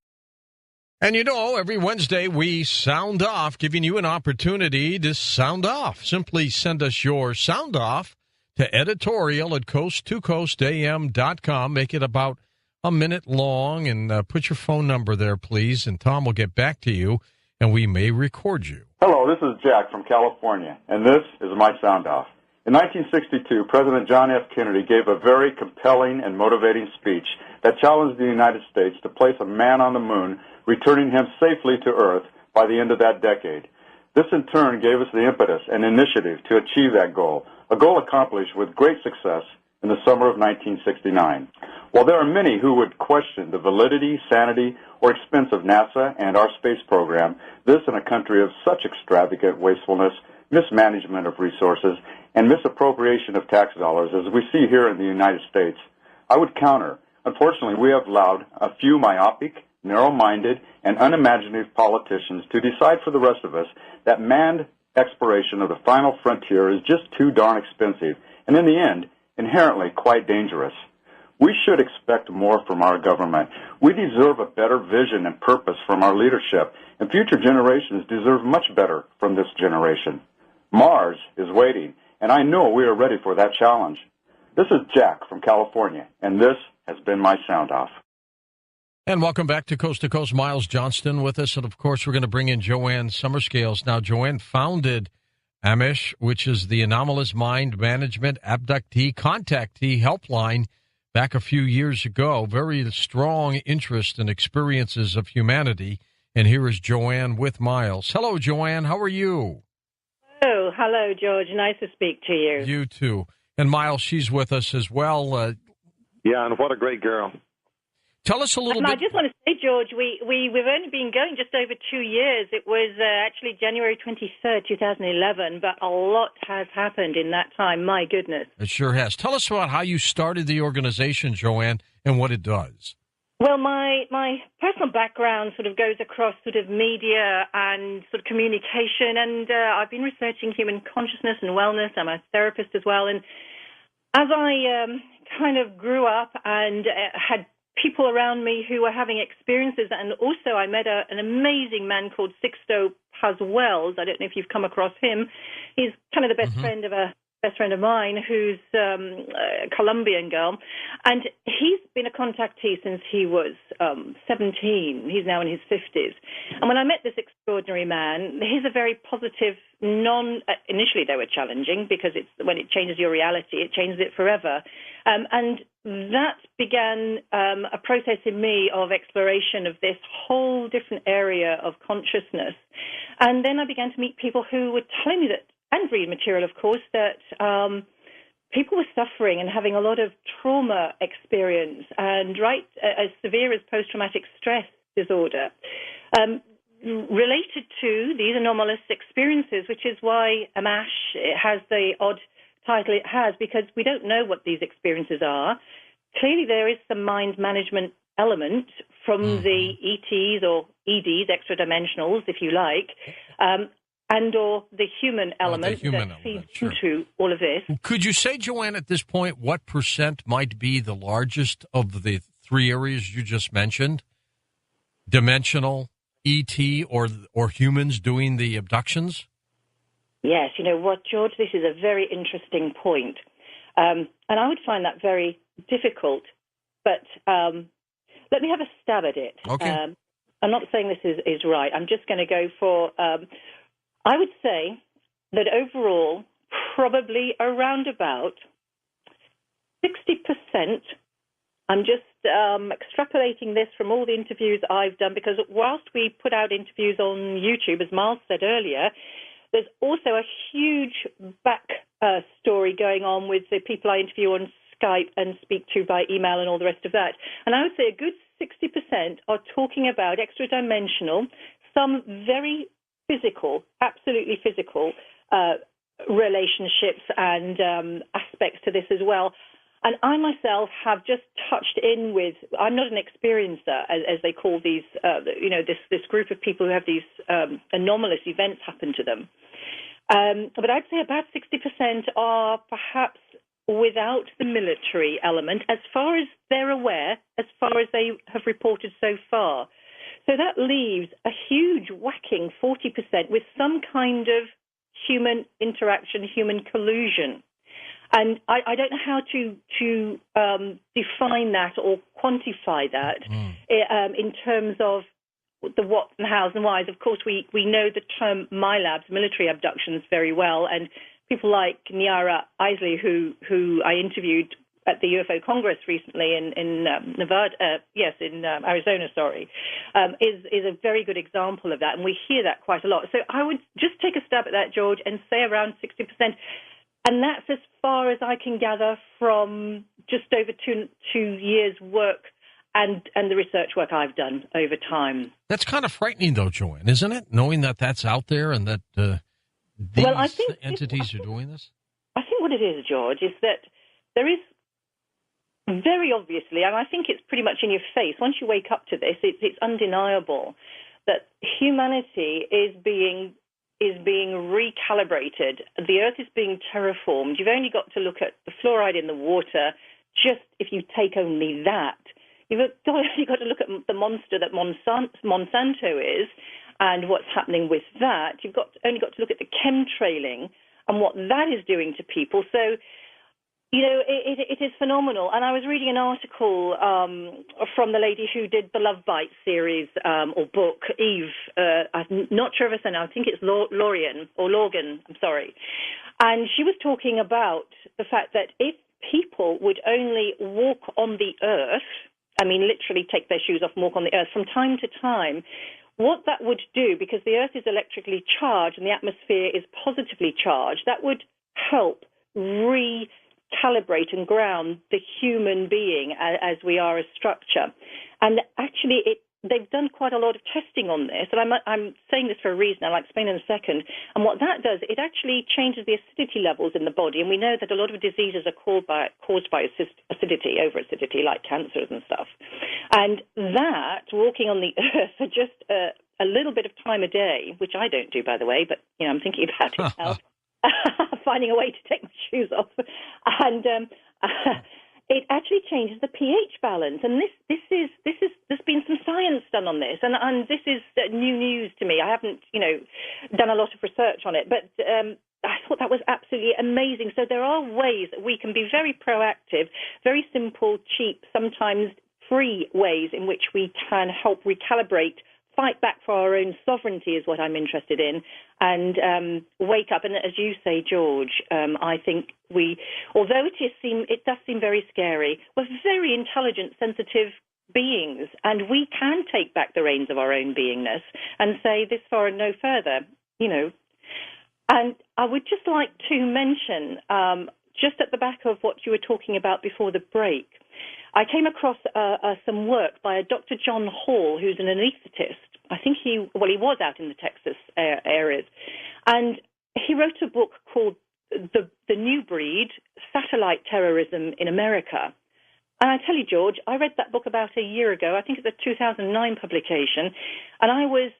And every Wednesday we sound off, giving you an opportunity to sound off. Simply send us your sound off to editorial at coasttocoastam.com. Make it about a minute long, and put your phone number there, please, and Tom will get back to you, and we may record you. Hello, this is Jack from California, and this is my sound off. In 1962, President John F. Kennedy gave a very compelling and motivating speech that challenged the United States to place a man on the moon, returning him safely to Earth by the end of that decade. This, in turn, gave us the impetus and initiative to achieve that goal, a goal accomplished with great success in the summer of 1969. While there are many who would question the validity, sanity, or expense of NASA and our space program, this in a country of such extravagant wastefulness, mismanagement of resources, and misappropriation of tax dollars as we see here in the United States, I would counter. Unfortunately, we have allowed a few myopic, narrow-minded, and unimaginative politicians to decide for the rest of us that manned exploration of the final frontier is just too darn expensive, and in the end, inherently quite dangerous. We should expect more from our government. We deserve a better vision and purpose from our leadership, and future generations deserve much better from this generation. Mars is waiting, and I know we are ready for that challenge. This is Jack from California, and this has been my sound off. And welcome back to Coast. Miles Johnston with us, and of course we're going to bring in Joanne Summerscales. Now, Joanne founded AMISH, which is the Anomalous Mind Management Abductee Contactee Helpline, back a few years ago. Very strong interest and experiences of humanity. And here is Joanne with Miles. Hello, Joanne. How are you? Oh, hello, George. Nice to speak to you. You too. And Miles, she's with us as well. Yeah, and what a great girl. Tell us a little bit. I just want to say, George, we've only been going just over 2 years. It was actually January 23rd, 2011, but a lot has happened in that time. My goodness. It sure has. Tell us about how you started the organization, Joanne, and what it does. Well, my personal background sort of goes across sort of media and sort of communication, and I've been researching human consciousness and wellness. I'm a therapist as well, and as I kind of grew up and had people around me who were having experiences, and also I met an amazing man called Sixto Paz Wells. I don't know if you've come across him. He's kind of the best friend of mine, who's a Colombian girl, and he's been a contactee since he was 17. He's now in his 50s. And when I met this extraordinary man, he's a very positive, initially they were challenging because when it changes your reality, it changes it forever. And that began a process in me of exploration of this whole different area of consciousness. And then I began to meet people who were telling me that, and read material, of course, that people were suffering and having a lot of trauma experience, and as severe as post-traumatic stress disorder, related to these anomalous experiences, which is why AMASH has the odd title it has, because we don't know what these experiences are. Clearly, there is some mind management element from the ETs or EDs, extra dimensionals, if you like, and or the human element feeds into all of this. Could you say, Joanne, at this point, what percent might be the largest of the three areas you just mentioned? Dimensional, ET, or humans doing the abductions? Yes, you know what, George, this is a very interesting point. And I would find that very difficult, but let me have a stab at it. Okay. I'm not saying this is right. I'm just going to go for... I would say that overall, probably around about 60%, I'm just extrapolating this from all the interviews I've done, because whilst we put out interviews on YouTube, as Miles said earlier, there's also a huge back story going on with the people I interview on Skype and speak to by email and all the rest of that. And I would say a good 60% are talking about extra-dimensional, some very physical, absolutely physical relationships and aspects to this as well. And I myself have just touched in with, I'm not an experiencer, as they call these, this group of people who have these anomalous events happen to them. But I'd say about 60% are perhaps without the military element, as far as they're aware, as far as they have reported so far. So that leaves a huge whacking 40% with some kind of human interaction, human collusion. And I don't know how to define that or quantify that in terms of the what and hows and whys. Of course, we know the term MILABs, military abductions, very well. And people like Niara Isley, who I interviewed at the UFO Congress recently in Nevada, in Arizona, is a very good example of that. And we hear that quite a lot. So I would just take a stab at that, George, and say around 60%. And that's as far as I can gather from just over two years' work and the research work I've done over time. That's kind of frightening, though, Joanne, isn't it? Knowing that that's out there and that these entities are doing this? I think what it is, George, is that there is very obviously, and I think it's pretty much in your face, once you wake up to this, it's undeniable that humanity is being recalibrated. The Earth is being terraformed. You've only got to look at the fluoride in the water. Just if you take only that, you've got to look at the monster that Monsanto is and what's happening with that. You've only got to look at the chemtrailing and what that is doing to people. So, you know, it is phenomenal. And I was reading an article from the lady who did the Love Bite series or book, Eve. I'm not sure if I said, I think it's Lorgan, I'm sorry. And she was talking about the fact that if people would only walk on the earth, I mean, literally take their shoes off and walk on the earth from time to time, what that would do, because the earth is electrically charged and the atmosphere is positively charged, that would help recalibrate and ground the human being as we are a structure. And actually, they've done quite a lot of testing on this, and I'm saying this for a reason. I'll explain in a second. And what that does, it actually changes the acidity levels in the body, and we know that a lot of diseases are caused by acidity, over-acidity, like cancers and stuff. And that, walking on the earth for just a little bit of time a day, which I don't do, by the way, but you know, I'm thinking about it now, finding a way to take my shoes off, and it actually changes the pH balance. And there's been some science done on this, and this is new news to me. I haven't, done a lot of research on it, but I thought that was absolutely amazing. So there are ways that we can be very proactive, very simple, cheap, sometimes free ways in which we can help recalibrate, fight back for our own sovereignty is what I'm interested in, and wake up. And as you say, George, I think although it does seem very scary, we're very intelligent, sensitive beings, and we can take back the reins of our own beingness and say this far and no further, And I would just like to mention, just at the back of what you were talking about before the break, I came across some work by a Dr. John Hall, who's an anaesthetist. I think he was out in the Texas areas. And he wrote a book called The New Breed, Satellite Terrorism in America. And I tell you, George, I read that book about a year ago. I think it's a 2009 publication. And I was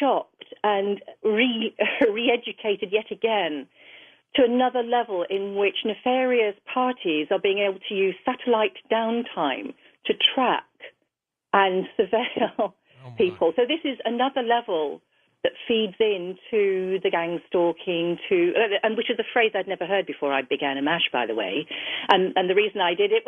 shocked and re-educated yet again to another level in which nefarious parties are being able to use satellite downtime to track and surveil people. So this is another level that feeds into the gang stalking, and which is a phrase I'd never heard before I began AMASH, by the way. And the reason I did it,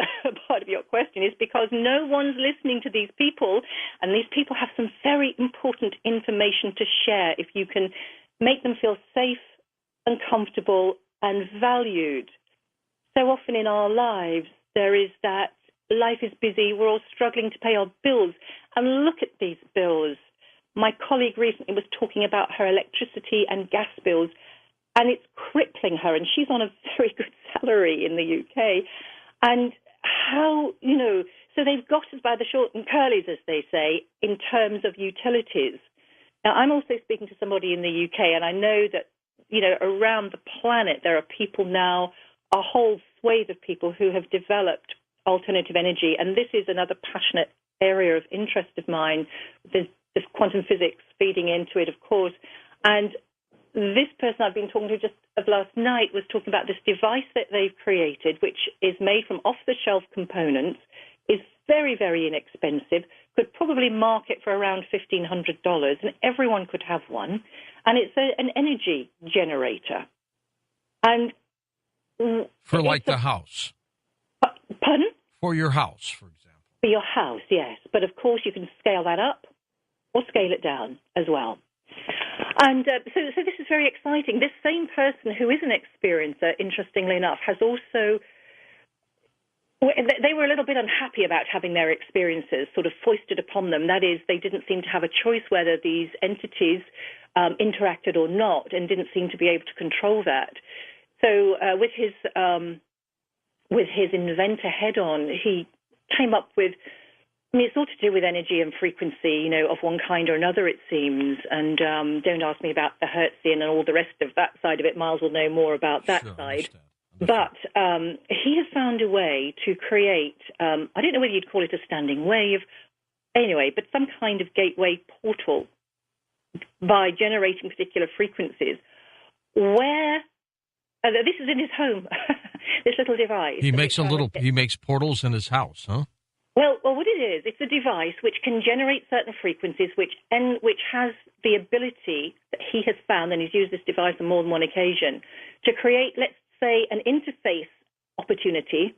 part of your question, is because no one's listening to these people, and these people have some very important information to share if you can make them feel safe and comfortable and valued. So often in our lives, there is that life is busy, we're all struggling to pay our bills, and look at these bills. My colleague recently was talking about her electricity and gas bills, and it's crippling her, and she's on a very good salary in the UK. And how, so they've got us by the short and curlies, as they say, in terms of utilities. Now, I'm also speaking to somebody in the UK, and I know that, around the planet, there are people now, a whole swathe of people who have developed alternative energy, and this is another passionate area of interest of mine. There's quantum physics feeding into it, of course. And this person I've been talking to just of last night was talking about this device that they've created, which is made from off-the-shelf components, is very, very inexpensive, could probably market for around $1,500, and everyone could have one. And it's an energy generator. And for like the house. Pardon? For your house, for example. For your house, yes. But of course you can scale that up or scale it down as well. And so this is very exciting. This same person who is an experiencer, interestingly enough, has also... They were a little bit unhappy about having their experiences sort of foisted upon them. That is, they didn't seem to have a choice whether these entities interacted or not, and didn't seem to be able to control that. So with his inventor head-on, he came up with... it's all to do with energy and frequency, of one kind or another, it seems. And don't ask me about the Hertzian and all the rest of that side of it. Miles will know more about that side. Understand. But he has found a way to create, I don't know whether you'd call it a standing wave, anyway, but some kind of gateway portal by generating particular frequencies where, this is in his home, this little device. He makes portals in his house, huh? Well, what it is, it's a device which can generate certain frequencies, which has the ability that he has found, and he's used this device on more than one occasion, to create, let's say, an interface opportunity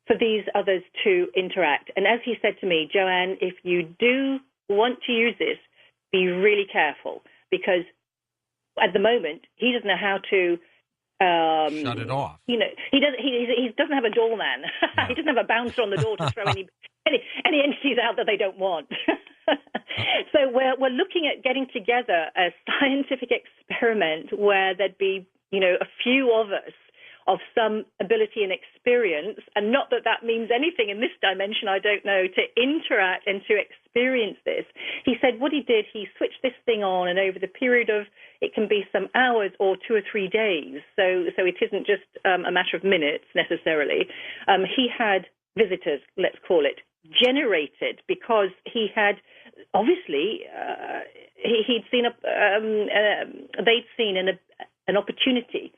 for these others to interact. And as he said to me, Joanne, if you do want to use this, be really careful, because at the moment he doesn't know how to shut it off. He doesn't have a doorman. No. He doesn't have a bouncer on the door to throw any entities out that they don't want. So we're looking at getting together a scientific experiment where there'd be, a few of us of some ability and experience, and not that means anything in this dimension, I don't know, to interact and to experience this. He said what he did, he switched this thing on, and over the period of, it can be some hours or 2 or 3 days, so it isn't just a matter of minutes necessarily. He had visitors, let's call it, generated, because he had obviously he'd seen they'd seen an opportunity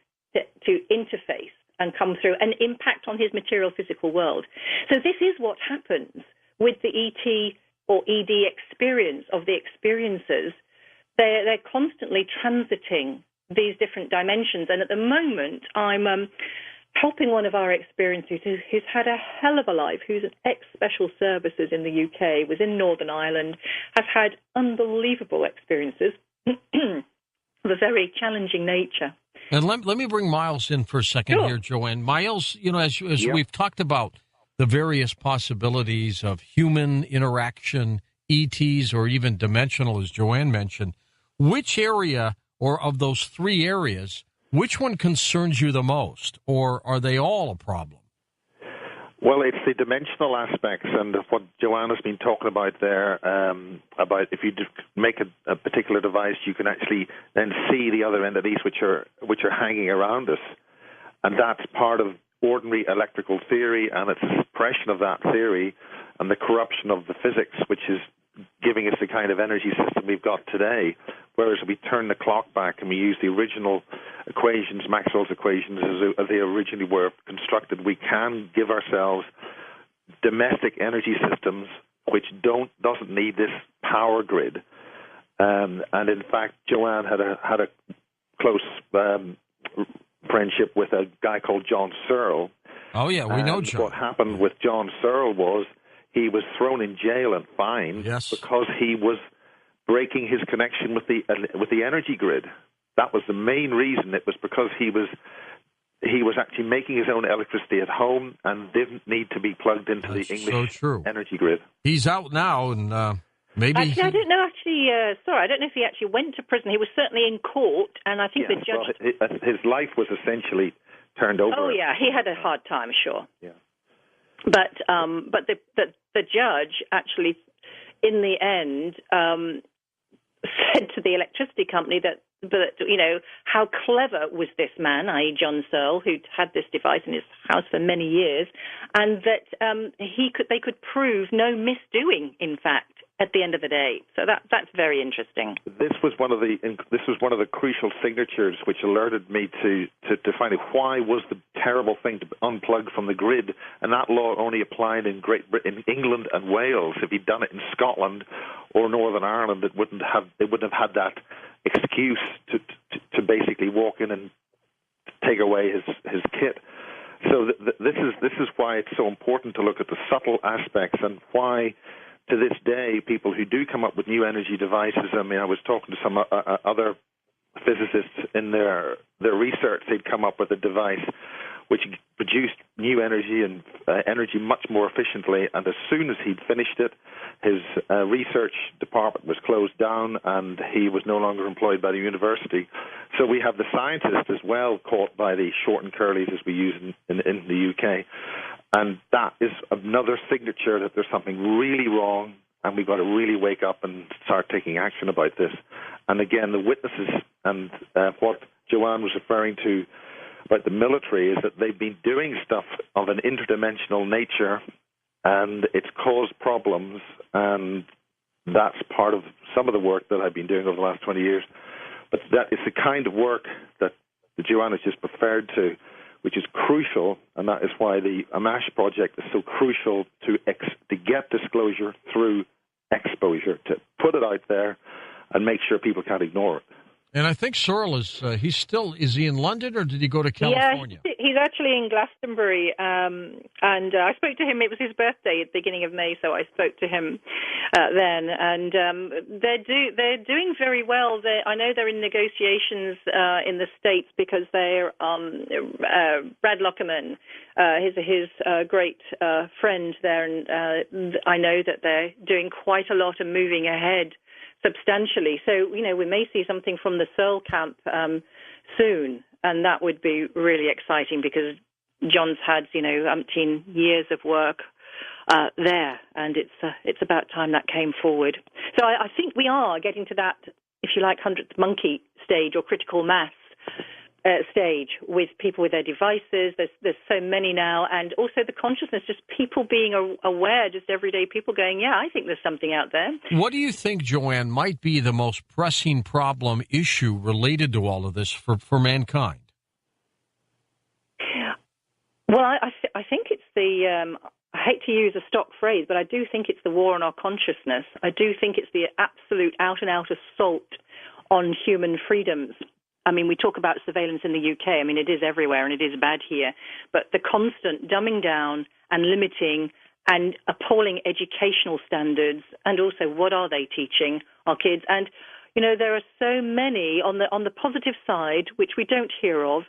to interface and come through and impact on his material physical world. So this is what happens with the ET or ED experience of the experiencers. They're constantly transiting these different dimensions. And at the moment, I'm helping one of our experiencers who's had a hell of a life, who's an ex-special services in the UK, was in Northern Ireland, has had unbelievable experiences of a very challenging nature. And let me bring Miles in for a second here, Joanne. Miles, as we've talked about the various possibilities of human interaction, ETs, or even dimensional, as Joanne mentioned, which area or of those three areas, which one concerns you the most, or are they all a problem? Well, it's the dimensional aspects, and what Joanne has been talking about there, about if you make a particular device, you can actually then see the other entities which are hanging around us, and that's part of ordinary electrical theory, and it's a suppression of that theory and the corruption of the physics, which is giving us the kind of energy system we've got today. Whereas if we turn the clock back and we use the original equations, Maxwell's equations, as they originally were constructed, we can give ourselves domestic energy systems which doesn't need this power grid. And in fact, Joanne had a close friendship with a guy called John Searle. Oh yeah, we know John. What happened with John Searle was he was thrown in jail and fined because he was breaking his connection with the energy grid. That was the main reason. It was because he was actually making his own electricity at home and didn't need to be plugged into the English energy grid. He's out now, and maybe actually, I don't know. I don't know if he actually went to prison. He was certainly in court, and I think the judge. Well, his life was essentially turned over. Oh yeah, he had a hard time, sure. Yeah. But the judge actually, in the end, said to the electricity company that how clever was this man, i.e. John Searle, who'd had this device in his house for many years, and that they could prove no misdoing, in fact, at the end of the day. So that's very interesting. This was one of the crucial signatures which alerted me to find out why was the terrible thing to unplug from the grid, and that law only applied in Great Britain, England, and Wales. If he'd done it in Scotland or Northern Ireland, they wouldn't have had that excuse to basically walk in and take away his kit. So this is why it's so important to look at the subtle aspects, and why to this day people who do come up with new energy devices. I mean, I was talking to some other physicists in their research. They'd come up with a device which produced new energy and energy much more efficiently, and as soon as he'd finished it, his research department was closed down and he was no longer employed by the university. So we have the scientists as well caught by the short and curlies as we use in the UK. And that is another signature that there's something really wrong, and we've got to really wake up and start taking action about this. And again, the witnesses and what Joanne was referring to about the military is that they've been doing stuff of an interdimensional nature, and it's caused problems, and that's part of some of the work that I've been doing over the last 20 years. But that is the kind of work that Joanne has just referred to, which is crucial, and that is why the AMASH project is so crucial to get disclosure through exposure, to put it out there and make sure people can't ignore it. And I think Searle is he in London, or did he go to California? Yeah, he's actually in Glastonbury, and I spoke to him. It was his birthday at the beginning of May, so I spoke to him then. And they're doing very well. I know they're in negotiations in the States because they're Brad Lockerman, his great friend there, and I know that they're doing quite a lot and moving ahead substantially. So, we may see something from the Searle camp soon, and that would be really exciting because John's had, umpteen years of work there, and it's about time that came forward. So I think we are getting to that, if you like, 100th monkey stage or critical mass stage with people with their devices. There's so many now, and also the consciousness, just people being aware, just everyday people going, yeah, I think there's something out there. What do you think, Joanne, might be the most pressing problem issue related to all of this for mankind? Well, I think it's the, I hate to use a stock phrase, but I do think it's the war on our consciousness. I do think it's the absolute out-and-out assault on human freedoms. I mean, we talk about surveillance in the UK. I mean, it is everywhere and it is bad here. But the constant dumbing down and limiting and appalling educational standards, and also what are they teaching our kids? And you know, there are so many on the positive side, which we don't hear of.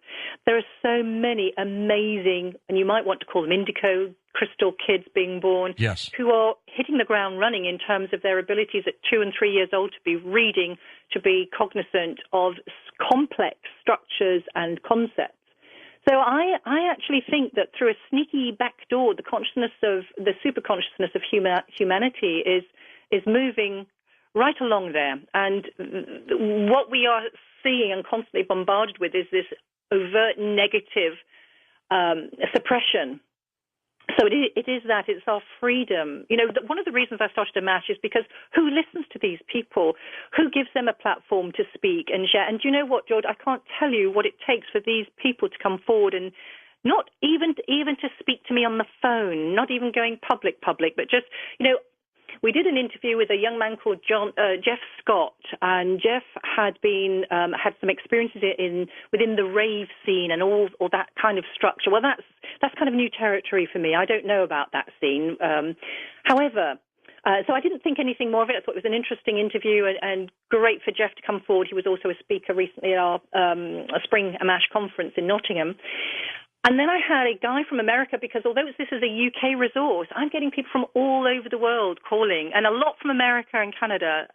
There are so many amazing, and you might want to call them indigo crystal kids being born, yes, who are hitting the ground running in terms of their abilities at 2 and 3 years old to be reading, to be cognizant of complex structures and concepts. So I actually think that through a sneaky back door, the consciousness of the super consciousness of humanity is moving right along there. And what we are seeing and constantly bombarded with is this overt negative suppression. So it is that. It's our freedom. You know, one of the reasons I started a MASH is because who listens to these people? Who gives them a platform to speak and share? And do you know what, George? I can't tell you what it takes for these people to come forward and not even to speak to me on the phone, not even going public, but just, you know, we did an interview with a young man called Jeff Scott, and Jeff had been had some experiences within the rave scene and all that kind of structure. Well, that's kind of new territory for me. I don't know about that scene. However, so I didn't think anything more of it. I thought it was an interesting interview and great for Jeff to come forward. He was also a speaker recently at our Spring AMASH conference in Nottingham. And then I had a guy from America, because although this is a UK resource, I'm getting people from all over the world calling, and a lot from America and Canada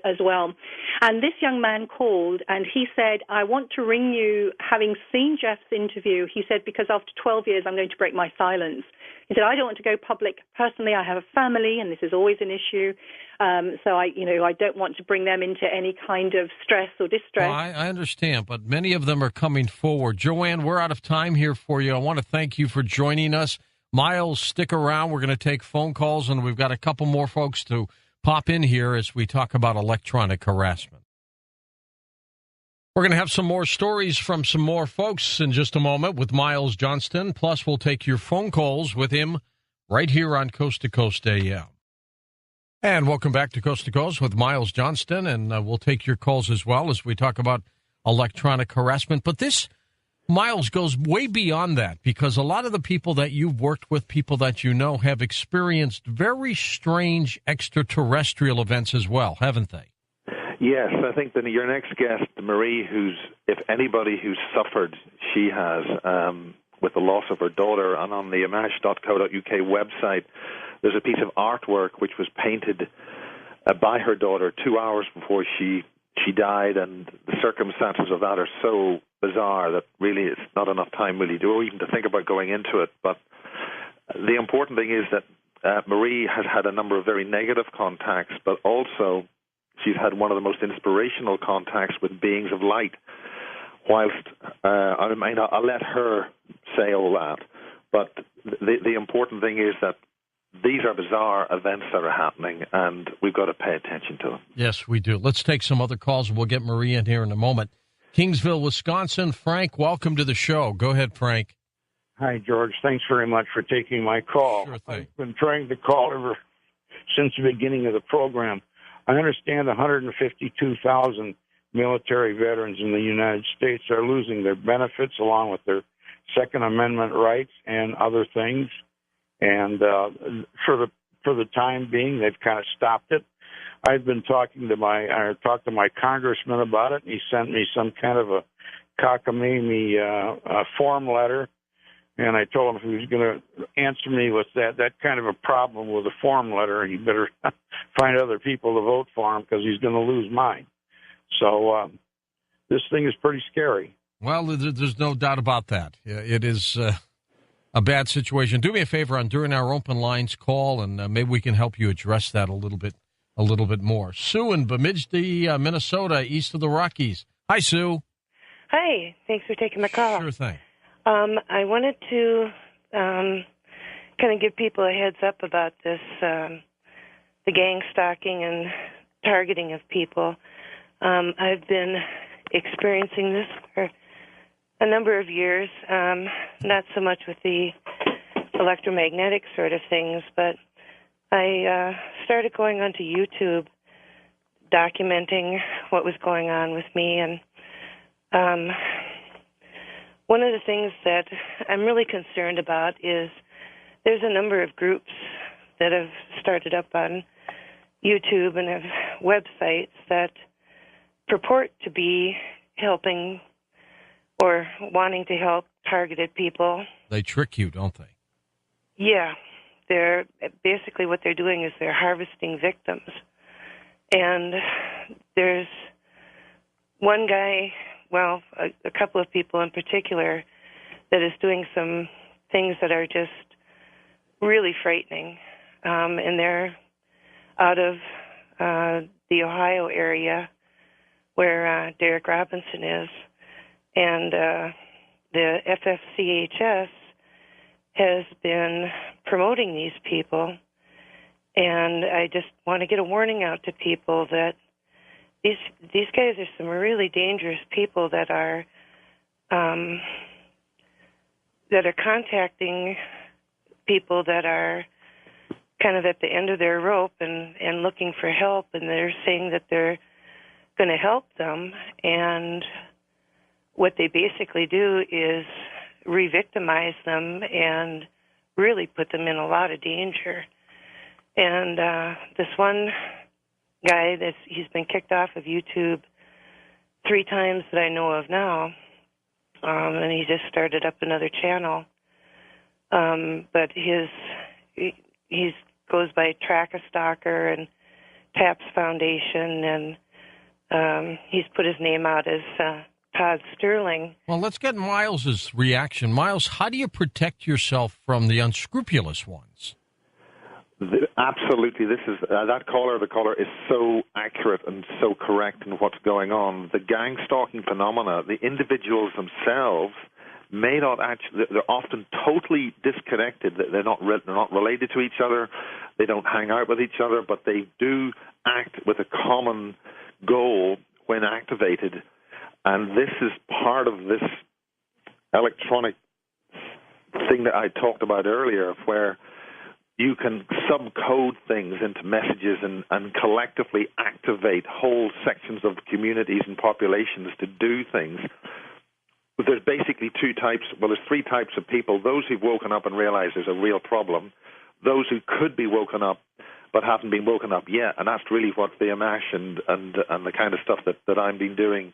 as well. And this young man called, and he said, I want to ring you, having seen Jeff's interview. He said, because after 12 years, I'm going to break my silence. He said, I don't want to go public. Personally, I have a family, and this is always an issue. So I don't want to bring them into any kind of stress or distress. Well, I understand, but many of them are coming forward. Joanne, we're out of time here for you. I want to thank you for joining us. Miles, stick around. We're going to take phone calls, and we've got a couple more folks to pop in here as we talk about electronic harassment. We're going to have some more stories from some more folks in just a moment with Miles Johnston. Plus, we'll take your phone calls with him right here on Coast to Coast AM. And welcome back to Coast with Miles Johnston, and we'll take your calls as well as we talk about electronic harassment. But this, Miles, goes way beyond that, because a lot of the people that you've worked with, people that you know, have experienced very strange extraterrestrial events as well, haven't they? Yes, I think that your next guest, Marie, if anybody who's suffered, she has, with the loss of her daughter, and on the amash.co.uk website, there's a piece of artwork which was painted by her daughter 2 hours before she died, and the circumstances of that are so bizarre that really it's not enough time really to even to think about going into it. But the important thing is that Marie has had a number of very negative contacts, but also she's had one of the most inspirational contacts with beings of light. Whilst I'll let her say all that, but the important thing is that these are bizarre events that are happening, and we've got to pay attention to them. Yes, we do. Let's take some other calls. We'll get Marie in here in a moment. Kingsville, Wisconsin. Frank, welcome to the show. Go ahead, Frank. Hi, George. Thanks very much for taking my call. Sure thing. I've been trying to call ever since the beginning of the program. I understand 152,000 military veterans in the United States are losing their benefits along with their Second Amendment rights and other things. And for the time being, they've kind of stopped it. I've been talked to my congressman about it, and he sent me some kind of a cockamamie form letter. And I told him if he was going to answer me with that kind of a problem with a form letter, he better find other people to vote for him, because he's going to lose mine. So this thing is pretty scary. Well, there's no doubt about that. It is a bad situation. Do me a favor, during our open lines, call, and maybe we can help you address that a little bit more. Sue in Bemidji, Minnesota, east of the Rockies. Hi, Sue. Hi. Thanks for taking the call. Sure thing. I wanted to kind of give people a heads up about this, the gang stalking and targeting of people. I've been experiencing this for a number of years, not so much with the electromagnetic sort of things, but I started going onto YouTube, documenting what was going on with me, and One of the things that I'm really concerned about is there's a number of groups that have started up on YouTube and have websites that purport to be helping or wanting to help targeted people. They trick you, don't they? Yeah. They're basically what they're doing is they're harvesting victims. And there's one guy, well, a couple of people in particular, that is doing some things that are just really frightening. And they're out of the Ohio area where Derek Robinson is. And the FFCHS has been promoting these people. And I just want to get a warning out to people that these guys are some really dangerous people that are contacting people that are kind of at the end of their rope and looking for help, and they're saying that they're going to help them, and what they basically do is re-victimize them and really put them in a lot of danger. And this one guy, he's been kicked off of YouTube 3 times that I know of now, and he just started up another channel. But he goes by Track a Stalker and Taps Foundation, and he's put his name out as Todd Sterling. Well, let's get Miles's reaction. Miles, how do you protect yourself from the unscrupulous ones? Absolutely. This is the caller is so accurate and so correct in what's going on. The gang stalking phenomena, the individuals themselves may not actually, they're often totally disconnected. They're not related to each other. They don't hang out with each other, but they do act with a common goal when activated. And this is part of this electronic thing that I talked about earlier, where you can subcode things into messages and collectively activate whole sections of communities and populations to do things. There's basically 2 types, well, there's 3 types of people: those who've woken up and realized there's a real problem, those who could be woken up but haven't been woken up yet, and that's really what the AMASH and the kind of stuff that I've been doing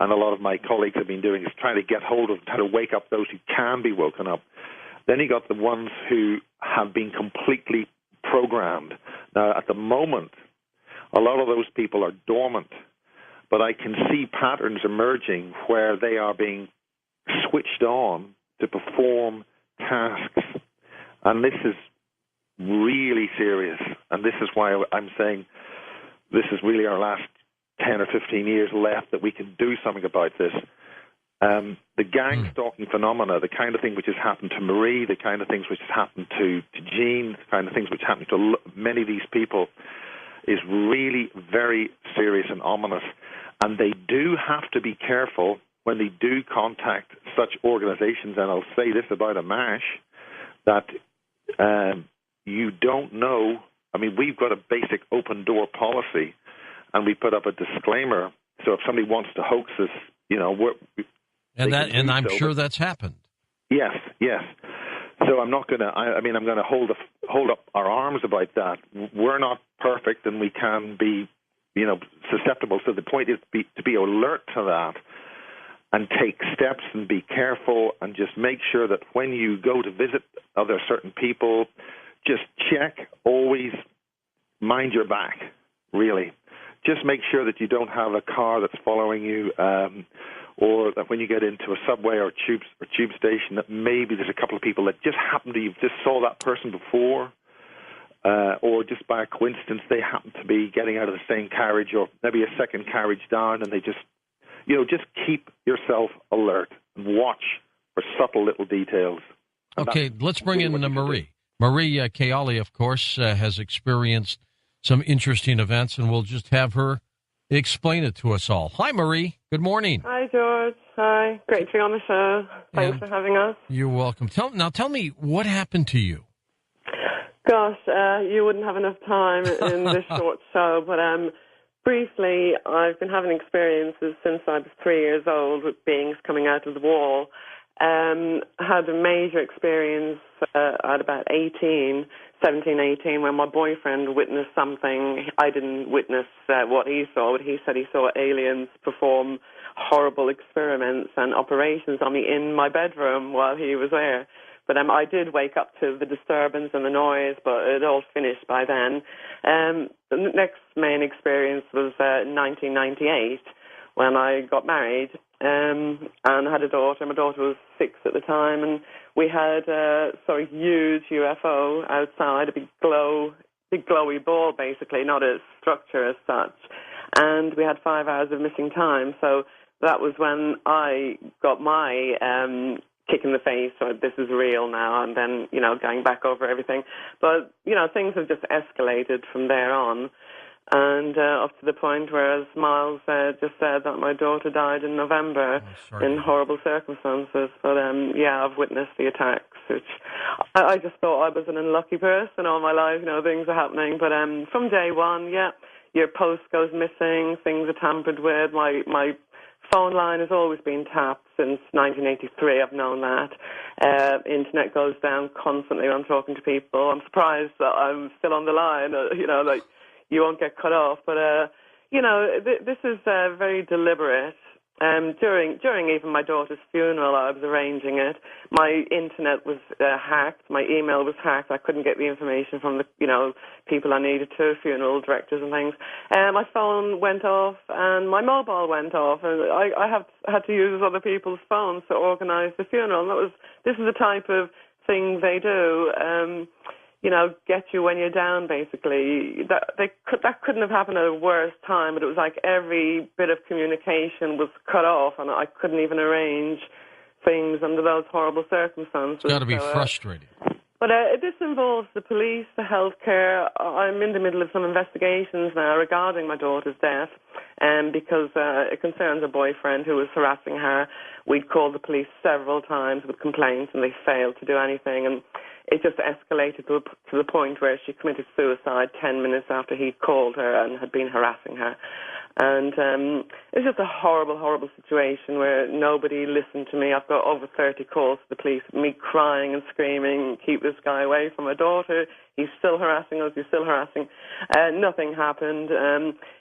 and a lot of my colleagues have been doing, is trying to get hold of, trying to wake up those who can be woken up. Then you got the ones who have been completely programmed. Now, at the moment, a lot of those people are dormant, but I can see patterns emerging where they are being switched on to perform tasks. And this is really serious. And this is why I'm saying this is really our last 10 or 15 years left that we can do something about this. The gang stalking phenomena, the kind of thing which has happened to Marie, the kind of things which has happened to Jean, the kind of things which happened to many of these people, is really very serious and ominous. And they do have to be careful when they do contact such organizations. And I'll say this about AMASH, that you don't know. I mean, we've got a basic open door policy, and we put up a disclaimer. So if somebody wants to hoax us, and I'm sure that's happened. Yes. So I'm not going to. I'm going to hold up our arms about that. We're not perfect, and we can be, susceptible. So the point is to be alert to that, and take steps and be careful, and just make sure that when you go to visit other certain people, just check. Always mind your back. Really, just make sure that you don't have a car that's following you. Or that when you get into a subway or tube station, that maybe there's a couple of people that just happen to, you just saw that person before, or just by a coincidence they happen to be getting out of the same carriage or maybe a second carriage down, and they just, just keep yourself alert and watch for subtle little details. Okay, let's bring in Marie. Marie Kayali, of course, has experienced some interesting events, and we'll just have her explain it to us all. Hi, Marie. Good morning. Hi, George. Hi. Great to be on the show. Thanks for having us. You're welcome. Tell me, what happened to you? Gosh, you wouldn't have enough time in this short show, but briefly, I've been having experiences since I was 3 years old with beings coming out of the wall. Had a major experience at about 17, 18, when my boyfriend witnessed something. I didn't witness what he saw, but he said he saw aliens perform horrible experiments and operations on me in my bedroom while he was there. But I did wake up to the disturbance and the noise, but it all finished by then. The next main experience was 1998 when I got married and had a daughter. My daughter was 6 at the time, and we had a sort of huge UFO outside, a big glowy ball, basically, not a structure as such. And we had 5 hours of missing time. So that was when I got my kick in the face, or this is real now, and then, going back over everything. But, things have just escalated from there on. And up to the point where, as Miles just said, that my daughter died in November in horrible circumstances. But, I've witnessed the attacks, which I just thought I was an unlucky person all my life. Things are happening. But from day one, your post goes missing, things are tampered with. My phone line has always been tapped since 1983. I've known that. Internet goes down constantly when I'm talking to people. I'm surprised that I'm still on the line, you won't get cut off. But, this is very deliberate. During even my daughter's funeral, I was arranging it. My internet was hacked. My email was hacked. I couldn't get the information from the, people I needed to, funeral directors and things. My phone went off and my mobile went off, and I had to use other people's phones to organise the funeral. And this is the type of thing they do. Get you when you're down, basically. That couldn't have happened at a worse time, but it was like every bit of communication was cut off, and I couldn't even arrange things under those horrible circumstances. It's got to be frustrating. But this involves the police, the healthcare. I'm in the middle of some investigations now regarding my daughter's death, because it concerns a boyfriend who was harassing her. We'd called the police several times with complaints, and they failed to do anything. And it just escalated to the point where she committed suicide 10 minutes after he'd called her and had been harassing her. And it's just a horrible, horrible situation where nobody listened to me. I've got over 30 calls to the police, me crying and screaming, keep this guy away from my daughter. He's still harassing us. He's still harassing. Nothing happened.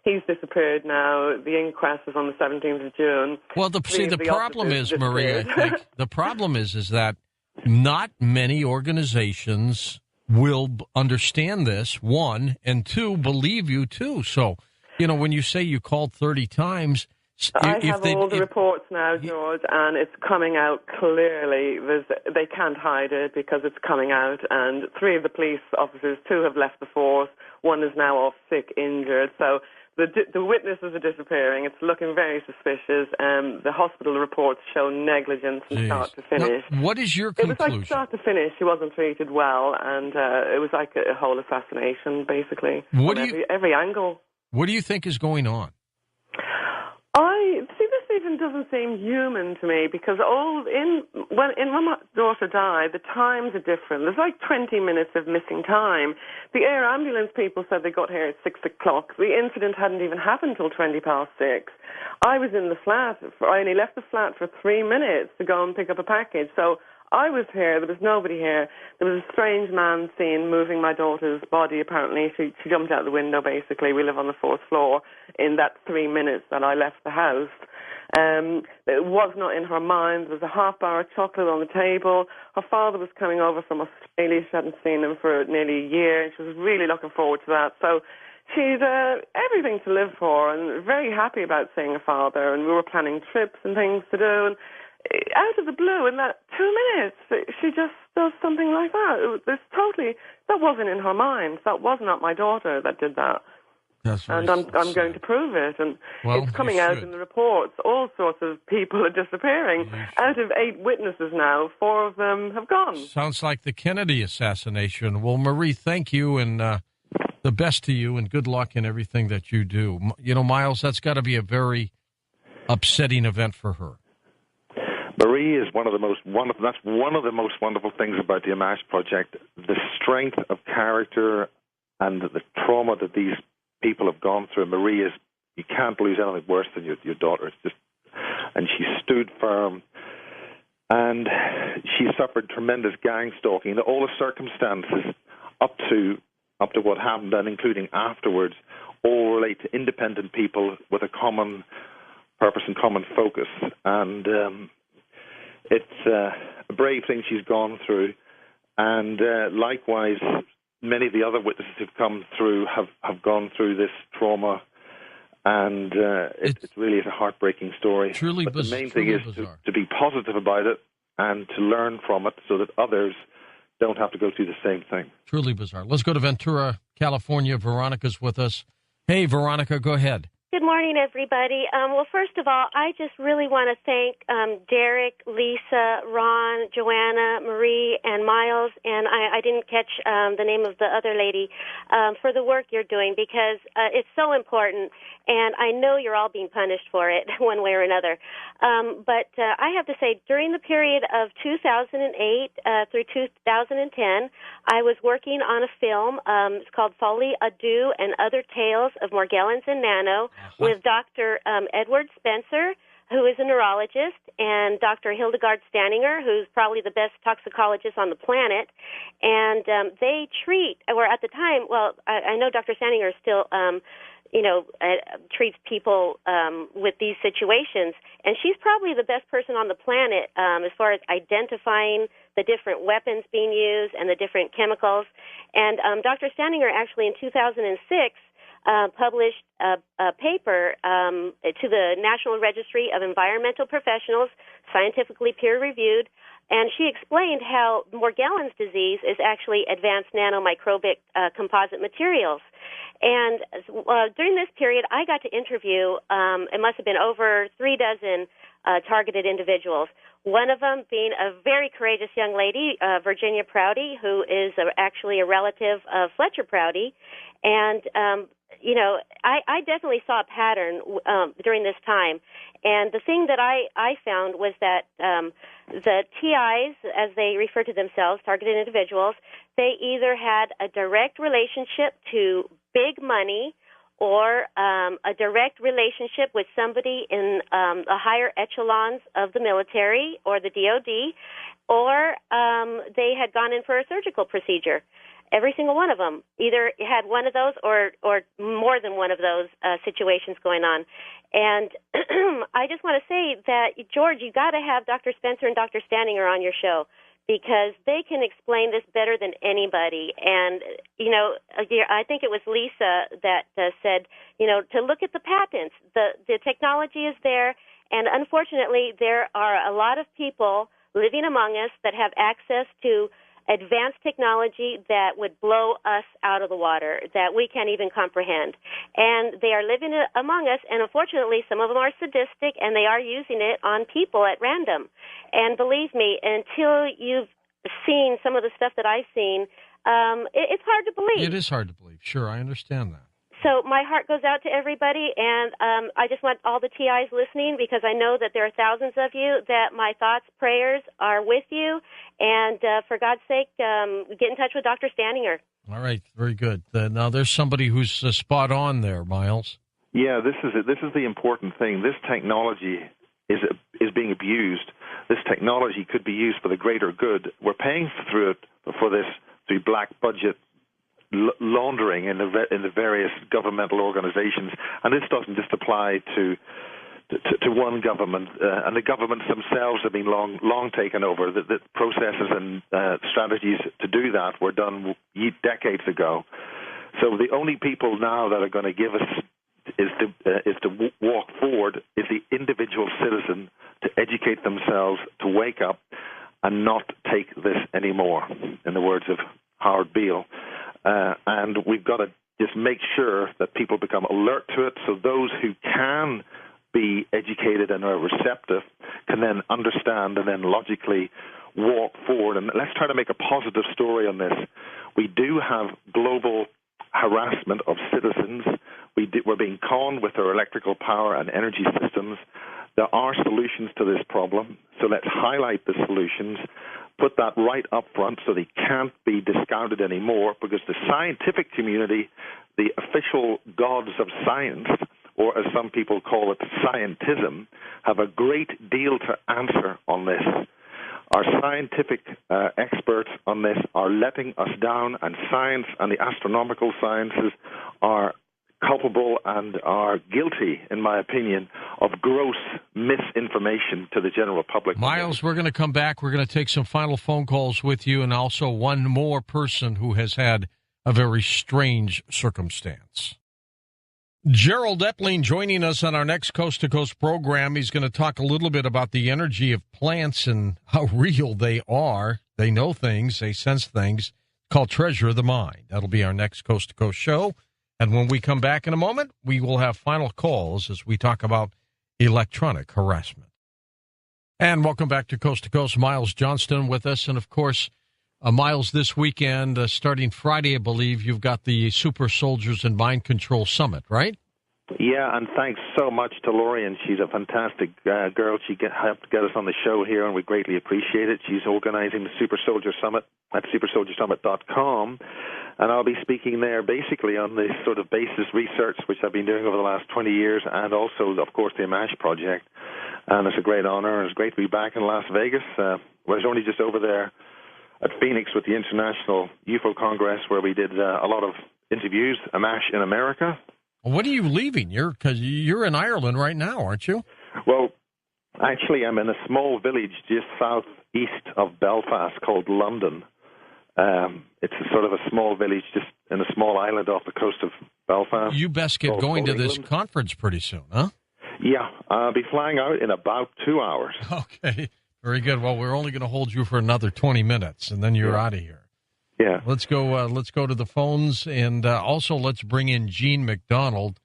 He's disappeared now. The inquest is on the 17th of June. Well, the problem is, Marie, I think, the problem is that not many organizations will understand this, one, and two, believe you, too. So, when you say you called 30 times... I have all the reports now, George, and it's coming out clearly. They can't hide it because it's coming out, and 3 of the police officers, 2 have left the force, 1 is now off sick, injured. So the witnesses are disappearing. It's looking very suspicious. The hospital reports show negligence from start to finish. Now, what is your conclusion? It was like start to finish. She wasn't treated well, and it was like a whole assassination, basically, every angle. What do you think is going on? This even doesn't seem human to me, because when my daughter died, the times are different. There's like 20 minutes of missing time. The air ambulance people said they got here at 6 o'clock. The incident hadn't even happened till 20 past 6. I was in the flat. I only left the flat for 3 minutes to go and pick up a package. So I was here. There was nobody here. There was a strange man seen moving my daughter's body, apparently. She jumped out the window, basically. We live on the 4th floor in that 3 minutes that I left the house. It was not in her mind. There was a half bar of chocolate on the table. Her father was coming over from Australia. She hadn't seen him for nearly a year, and she was really looking forward to that. So she's everything to live for, and very happy about seeing her father, and we were planning trips and things to do, and out of the blue, in that 2 minutes, she just does something like that. That wasn't in her mind. That was not my daughter that did that. And I'm going to prove it. And it's coming out in the reports. All sorts of people are disappearing. Out of 8 witnesses now, 4 of them have gone. Sounds like the Kennedy assassination. Well, Marie, thank you, and the best to you, and good luck in everything that you do. Miles, that's got to be a very upsetting event for her. Marie is one of the most wonderful things about the Amash Project. The strength of character and the trauma that these people have gone through. Marie is you can't lose anything worse than your daughter. It's just, and she stood firm, and she suffered tremendous gang stalking. All the circumstances up to what happened and including afterwards all relate to independent people with a common purpose and common focus. And it's a brave thing she's gone through. And likewise, many of the other witnesses who've come through have gone through this trauma. And it really is a heartbreaking story. Truly but the main thing is to be positive about it and to learn from it so that others don't have to go through the same thing. Truly bizarre. Let's go to Ventura, California. Veronica's with us. Hey, Veronica, go ahead. Good morning, everybody. Well, first of all, I just really want to thank Derek, Lisa, Ron, Joanna, Marie, and Miles, and I didn't catch the name of the other lady, for the work you're doing, because it's so important, and I know you're all being punished for it one way or another. But I have to say, during the period of 2008 through 2010, I was working on a film. It's called Folie à Deux and Other Tales of Morgellons and Nano, with Dr. Edward Spencer, who is a neurologist, and Dr. Hildegard Stanninger, who's probably the best toxicologist on the planet. And they treat, or at the time, well, I know Dr. Stanninger still, treats people with these situations. And she's probably the best person on the planet as far as identifying the different weapons being used and the different chemicals. And Dr. Stanninger actually in 2006 published a paper to the National Registry of Environmental Professionals, scientifically peer-reviewed, and she explained how Morgellons disease is actually advanced nanomicrobic composite materials. And during this period, I got to interview, it must have been over 36 targeted individuals. One of them being a very courageous young lady, Virginia Prouty, who is actually a relative of Fletcher Prouty. And I definitely saw a pattern during this time. And the thing that I found was that the TIs, as they refer to themselves, targeted individuals, they either had a direct relationship to big money or a direct relationship with somebody in the higher echelons of the military or the DOD, or they had gone in for a surgical procedure. Every single one of them either had one of those or more than one of those situations going on. And I just want to say that, George, you got to have Dr. Spencer and Dr. Stanninger on your show, because they can explain this better than anybody. And, I think it was Lisa that said, to look at the patents. The technology is there, and unfortunately there are a lot of people living among us that have access to advanced technology that would blow us out of the water, that we can't even comprehend. And they are living among us, and unfortunately some of them are sadistic, and they are using it on people at random. And believe me, until you've seen some of the stuff that I've seen, it's hard to believe. It is hard to believe. Sure, I understand that. So my heart goes out to everybody, and I just want all the TIs listening, because I know that there are thousands of you, that my thoughts, prayers are with you. And for God's sake, get in touch with Dr. Stanninger. All right, very good. Now there's somebody who's spot on there, Miles. Yeah, this is it. This is the important thing. This technology is being abused. This technology could be used for the greater good. We're paying for this through black budget laundering in the various governmental organizations, and this doesn't just apply to one government, and the governments themselves have been long taken over. The processes and strategies to do that were done decades ago. So the only people now that are going to give us is to walk forward is the individual citizen, to educate themselves, to wake up, and not take this anymore, in the words of Howard Beale. And we've got to just make sure that people become alert to it, so those who can be educated and are receptive can then understand and then logically walk forward. And let's try to make a positive story on this. We do have global harassment of citizens. We're being conned with our electrical power and energy systems. There are solutions to this problem, so let's highlight the solutions, put that right up front so they can't be discounted anymore, because the scientific community, the official gods of science, or as some people call it, scientism, have a great deal to answer on this. Our scientific experts on this are letting us down, and science and the astronomical sciences are culpable and are guilty, in my opinion, of gross misinformation to the general public. Miles, we're going to come back. We're going to take some final phone calls with you, and also one more person who has had a very strange circumstance. Gerald Epling joining us on our next Coast to Coast program. He's going to talk a little bit about the energy of plants and how real they are. They know things, they sense things, called Treasure of the Mind. That'll be our next Coast to Coast show. And when we come back in a moment, we will have final calls as we talk about electronic harassment. And welcome back to Coast, Miles Johnston with us. And, of course, Miles, this weekend, starting Friday, I believe, you've got the Super Soldiers and Mind Control Summit, right? Yeah, and thanks so much to Lori, and she's a fantastic girl. She helped get us on the show here, and we greatly appreciate it. She's organizing the Super Soldier Summit at supersoldiersummit.com, and I'll be speaking there basically on this sort of basis research, which I've been doing over the last 20 years, and also, of course, the AMASH project. And it's a great honor, and it's great to be back in Las Vegas. I was only just over there at Phoenix with the International UFO Congress, where we did a lot of interviews, AMASH in America. What are you leaving? Because you're in Ireland right now, aren't you? Well, actually, I'm in a small village just southeast of Belfast called London. It's a sort of a small village just in a small island off the coast of Belfast. You best get going to this conference pretty soon, huh? Yeah, I'll be flying out in about 2 hours. Okay, very good. Well, we're only going to hold you for another 20 minutes, and then you're out of here. Yeah. Let's go to the phones, and also let's bring in Jean McDonald.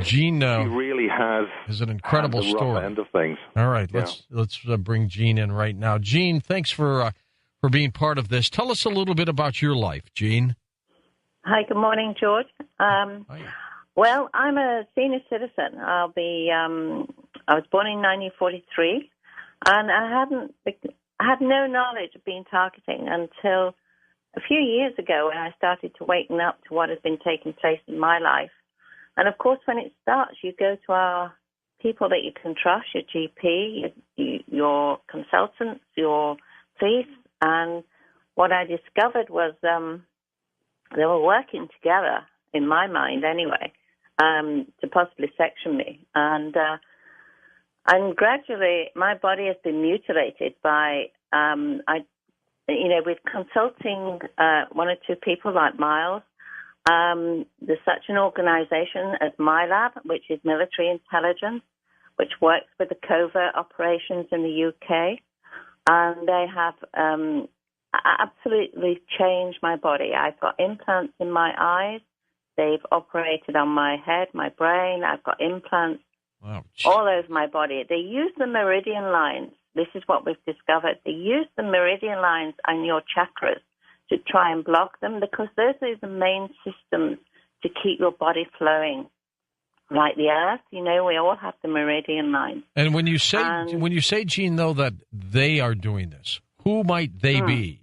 Jean she really has an incredible the rough story. End of things. All right, let's bring Jean in right now. Jean, thanks for being part of this. Tell us a little bit about your life, Jean. Hi, good morning, George. Well, I'm a senior citizen. I was born in 1943, and I had no knowledge of being targeting until a few years ago when I started to waken up to what has been taking place in my life. And, of course, when it starts, you go to our people that you can trust, your GP, your consultants, your police. And what I discovered was they were working together, in my mind anyway, to possibly section me. And gradually my body has been mutilated by with consulting one or two people like Miles. There's such an organization as MyLab, which is military intelligence, which works with the covert operations in the UK. And they have absolutely changed my body. I've got implants in my eyes. They've operated on my head, my brain. I've got implants all over my body. They use the meridian lines. This is what we've discovered. They use the meridian lines on your chakras to try and block them, because those are the main systems to keep your body flowing. Like the earth, we all have the meridian lines. And when you say, Jean, though, that they are doing this, who might they be?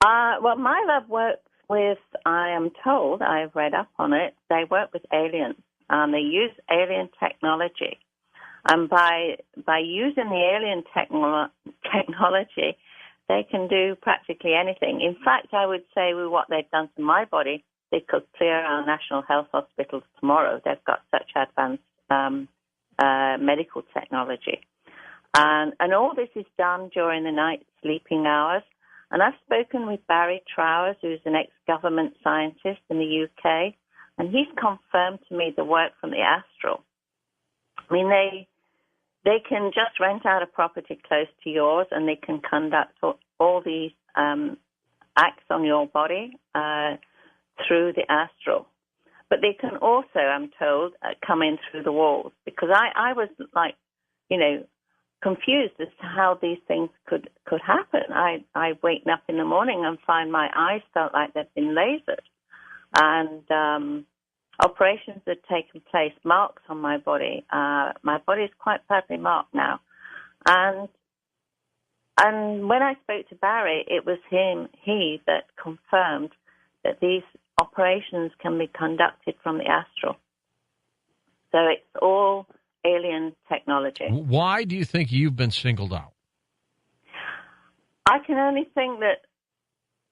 Well, my lab works with, I am told, I've read up on it, they work with aliens. They use alien technology. And by using the alien technology, they can do practically anything. In fact, I would say with what they've done to my body, they could clear our national health hospitals tomorrow. They've got such advanced medical technology. And all this is done during the night sleeping hours. And I've spoken with Barry Trowers, who's an ex-government scientist in the UK, and he's confirmed to me the work from the astral. I mean, they can just rent out a property close to yours, and they can conduct all these acts on your body through the astral. But they can also, I'm told, come in through the walls, because I was confused as to how these things could happen. I wake up in the morning and find my eyes felt like they've been lasered. And operations had taken place, marks on my body. My body is quite badly marked now. And when I spoke to Barry, it was he that confirmed that these operations can be conducted from the astral. So it's all alien technology. Why do you think you've been singled out? I can only think that,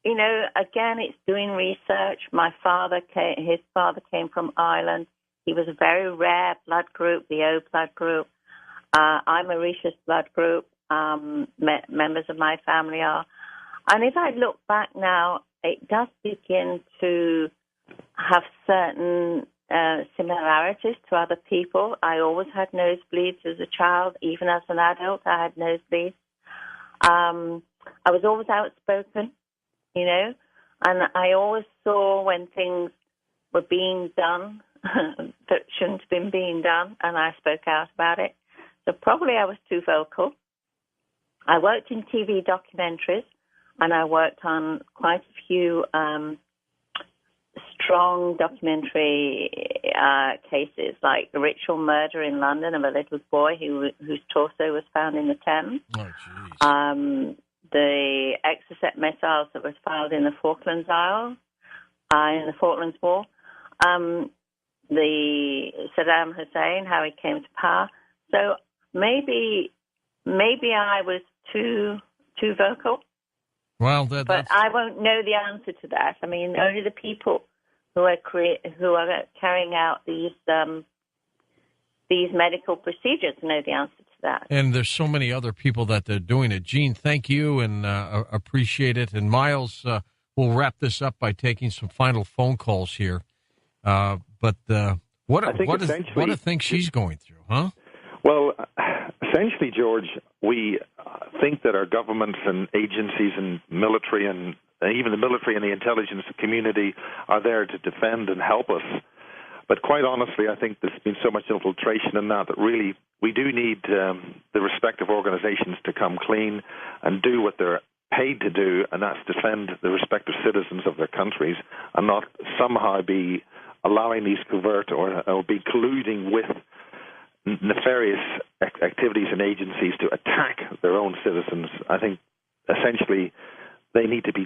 again, it's doing research. His father came from Ireland. He was a very rare blood group, the O blood group. I'm a rhesus blood group. Members of my family are. And if I look back now, it does begin to have certain similarities to other people. I always had nosebleeds as a child. Even as an adult, I had nosebleeds. I was always outspoken, and I always saw when things were being done that shouldn't have been being done, and I spoke out about it. So probably I was too vocal. I worked in TV documentaries, and I worked on quite a few strong documentary cases, like the ritual murder in London of a little boy whose torso was found in the Thames. Oh, jeez. The Exocet missiles that was found in the Falklands Isles, in the Falklands War. The Saddam Hussein, how he came to power. So maybe I was too vocal. Well, but I won't know the answer to that. I mean, only the people who are carrying out these medical procedures know the answer to that. And there's so many other people that they're doing it. Gene, thank you, and appreciate it. And Miles, we'll wrap this up by taking some final phone calls here. What do you think she's going through, huh? Well, essentially, George, we think that our governments and agencies and military and even the military and the intelligence community are there to defend and help us. But quite honestly, I think there's been so much infiltration in that really we do need the respective organizations to come clean and do what they're paid to do, and that's defend the respective citizens of their countries and not somehow be allowing these covert or be colluding with nefarious activities and agencies to attack their own citizens. I think essentially they need to be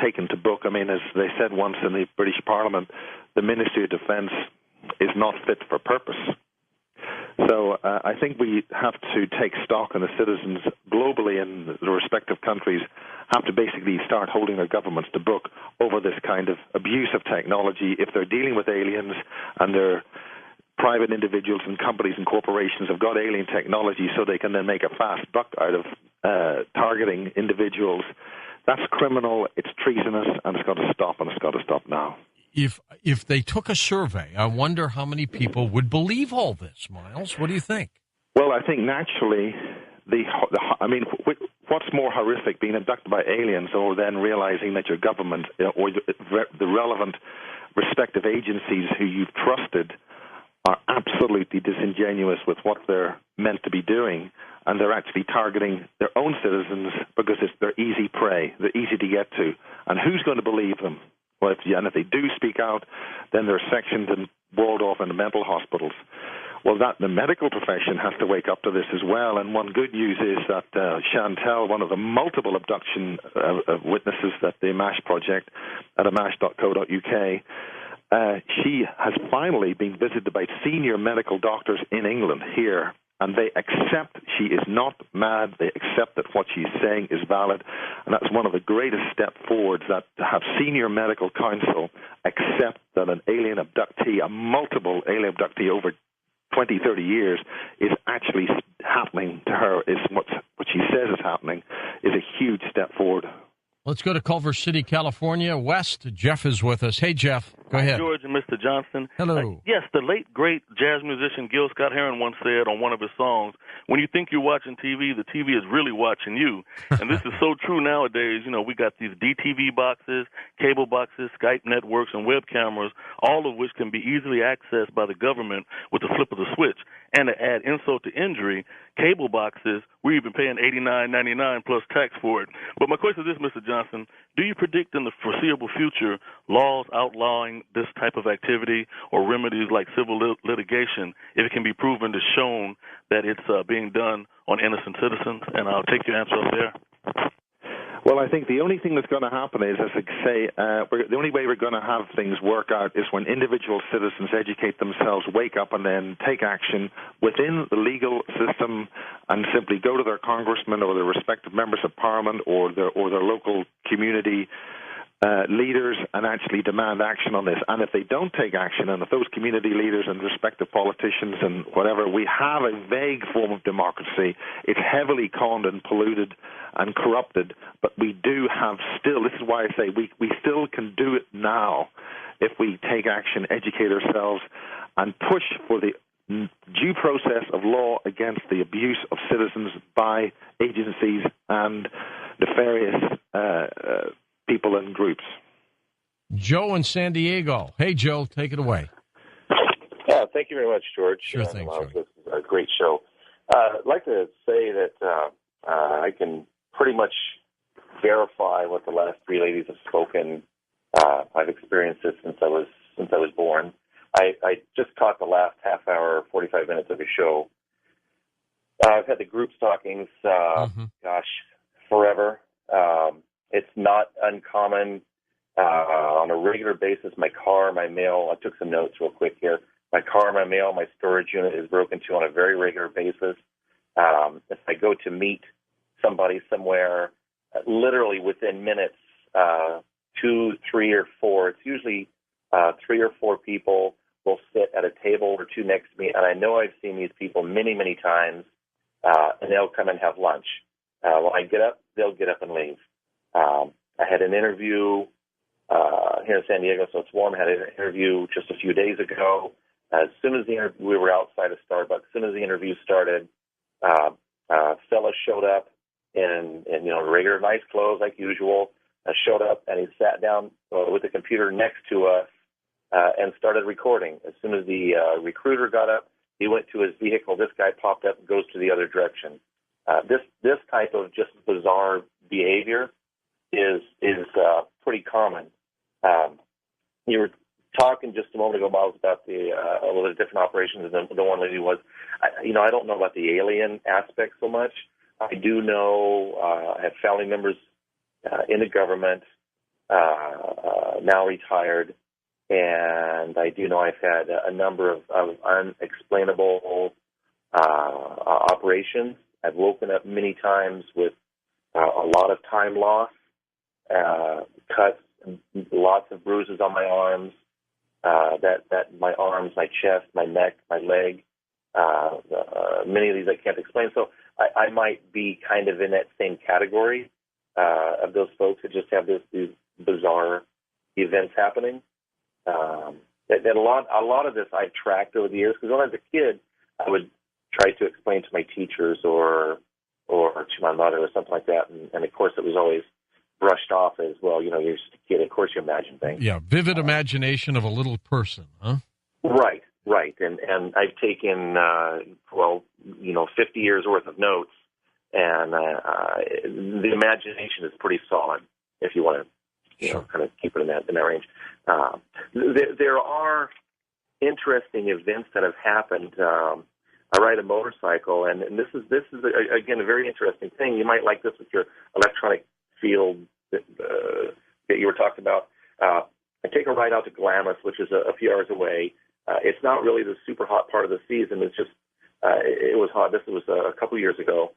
taken to book. I mean, as they said once in the British Parliament, the Ministry of Defence is not fit for purpose. So I think we have to take stock, and the citizens globally in the respective countries have to basically start holding their governments to book over this kind of abuse of technology. If they're dealing with aliens and they're private individuals and companies and corporations have got alien technology so they can then make a fast buck out of targeting individuals, that's criminal, it's treasonous, and it's got to stop, and it's got to stop now. If they took a survey, I wonder how many people would believe all this, Miles. What do you think? Well, I think naturally, what's more horrific, being abducted by aliens or then realizing that your government or the relevant respective agencies who you've trusted are absolutely disingenuous with what they're meant to be doing, and they're actually targeting their own citizens because they're easy prey, they're easy to get to. And who's going to believe them? Well, if they do speak out, then they're sectioned and walled off into mental hospitals. Well, the medical profession has to wake up to this as well. And one good news is that Chantel, one of the multiple abduction witnesses at the AMASH project at amash.co.uk, she has finally been visited by senior medical doctors in England here, and they accept she is not mad. They accept that what she's saying is valid, and that's one of the greatest steps forwards, that to have senior medical counsel accept that an alien abductee, a multiple alien abductee over 20, 30 years is actually happening to her, is what she says is happening, is a huge step forward. Let's go to Culver City, California. West, Jeff is with us. Hey, Jeff, go ahead. George and Mr. Johnson. Hello. Yes, the late, great jazz musician Gil Scott-Heron once said on one of his songs, when you think you're watching TV, the TV is really watching you. And this is so true nowadays. You know, we got these DTV boxes, cable boxes, Skype networks, and web cameras, all of which can be easily accessed by the government with the flip of the switch. And to add insult to injury, cable boxes, we're even paying $89.99 plus tax for it. But my question is this, Mr. Johnson, do you predict in the foreseeable future laws outlawing this type of activity or remedies like civil litigation if it can be proven to shown that it's being done on innocent citizens? And I'll take your answer up there. Well, I think the only thing that's going to happen is, as I say, the only way we're going to have things work out is when individual citizens educate themselves, wake up, and then take action within the legal system and simply go to their congressman or their respective members of parliament or their local community leaders and actually demand action on this. And if they don't take action, and if those community leaders and respective politicians and whatever, we have a vague form of democracy. It's heavily conned and polluted and corrupted, but we do have still, this is why I say we still can do it now if we take action, educate ourselves, and push for the due process of law against the abuse of citizens by agencies and nefarious people and groups. Joe in San Diego. Hey, Joe, take it away. Yeah, thank you very much, George. Sure thing, Joe. This is a great show. I'd like to say that I can pretty much verify what the last three ladies have spoken. I've experienced this since I was born. I just caught the last half hour, 45 minutes of your show. I've had the group stalkings, forever. It's not uncommon on a regular basis. My car, my mail, I took some notes real quick here. My car, my mail, my storage unit is broken to on a very regular basis. If I go to meet somebody somewhere, literally within minutes, 2, 3, or 4, it's usually 3 or 4 people will sit at a table or two next to me, and I know I've seen these people many, many times, and they'll come and have lunch. When I get up, they'll get up and leave. I had an interview here in San Diego, so it's warm. I had an interview just a few days ago. As soon as we were outside of Starbucks, as soon as the interview started, a fella showed up in regular nice clothes like usual. Showed up and he sat down with the computer next to us and started recording. As soon as the recruiter got up, he went to his vehicle. This guy popped up and goes to the other direction. This type of just bizarre behavior is pretty common. You were talking just a moment ago, Miles, about the different operations, and the one lady was, I don't know about the alien aspect so much. I do know I have family members in the government, now retired, and I do know I've had a number of unexplainable operations. I've woken up many times with a lot of time loss, cuts, lots of bruises on my arms, that my arms, my chest, my neck, my leg. Many of these I can't explain. So I might be kind of in that same category of those folks that just have these bizarre events happening. And a lot of this I've tracked over the years, because when I was a kid, I would try to explain to my teachers or to my mother or something like that, and of course it was always brushed off as, well, you're just a kid, of course you imagine things. Yeah, vivid imagination of a little person, huh? Right. And I've taken, 50 years worth of notes, and the imagination is pretty solid if you want to kind of keep it in that range. There are interesting events that have happened. I ride a motorcycle, and this is again a very interesting thing. You might like this with your electronic field that you were talking about. I take a ride out to Glamis, which is a few hours away. It's not really the super hot part of the season. It's just it was hot. This was a couple years ago.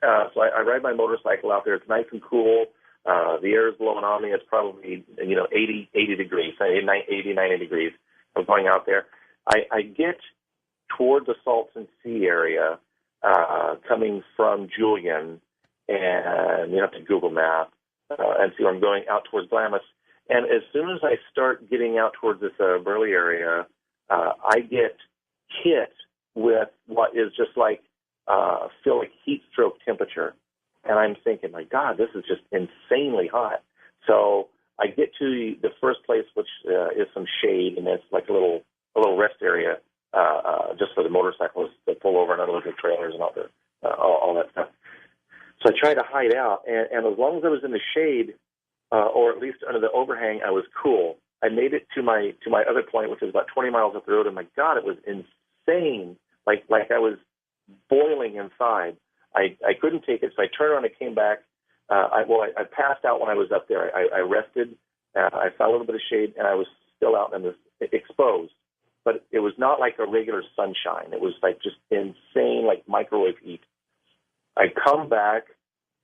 So I ride my motorcycle out there. It's nice and cool. The air is blowing on me. It's probably 80 degrees, 80, 90 degrees. I'm going out there. I get toward the Salton Sea area, coming from Julian, and you have to Google Map and see where I'm going, out towards Glamis. And as soon as I start getting out towards this Burley area, I get hit with what is just like feel like heat stroke temperature. And I'm thinking, my God, this is just insanely hot. So I get to the first place, which is some shade, and it's like a little rest area just for the motorcyclists that pull over and unload their trailers and all that stuff. So I tried to hide out, and as long as I was in the shade, or at least under the overhang, I was cool. I made it to my other point, which is about 20 miles up the road, and my God, it was insane. Like I was boiling inside. I couldn't take it, so I turned around and came back I passed out when I was up there. I rested. I saw a little bit of shade, and I was still out and exposed. But it was not like a regular sunshine. It was like just insane, like microwave heat. I come back,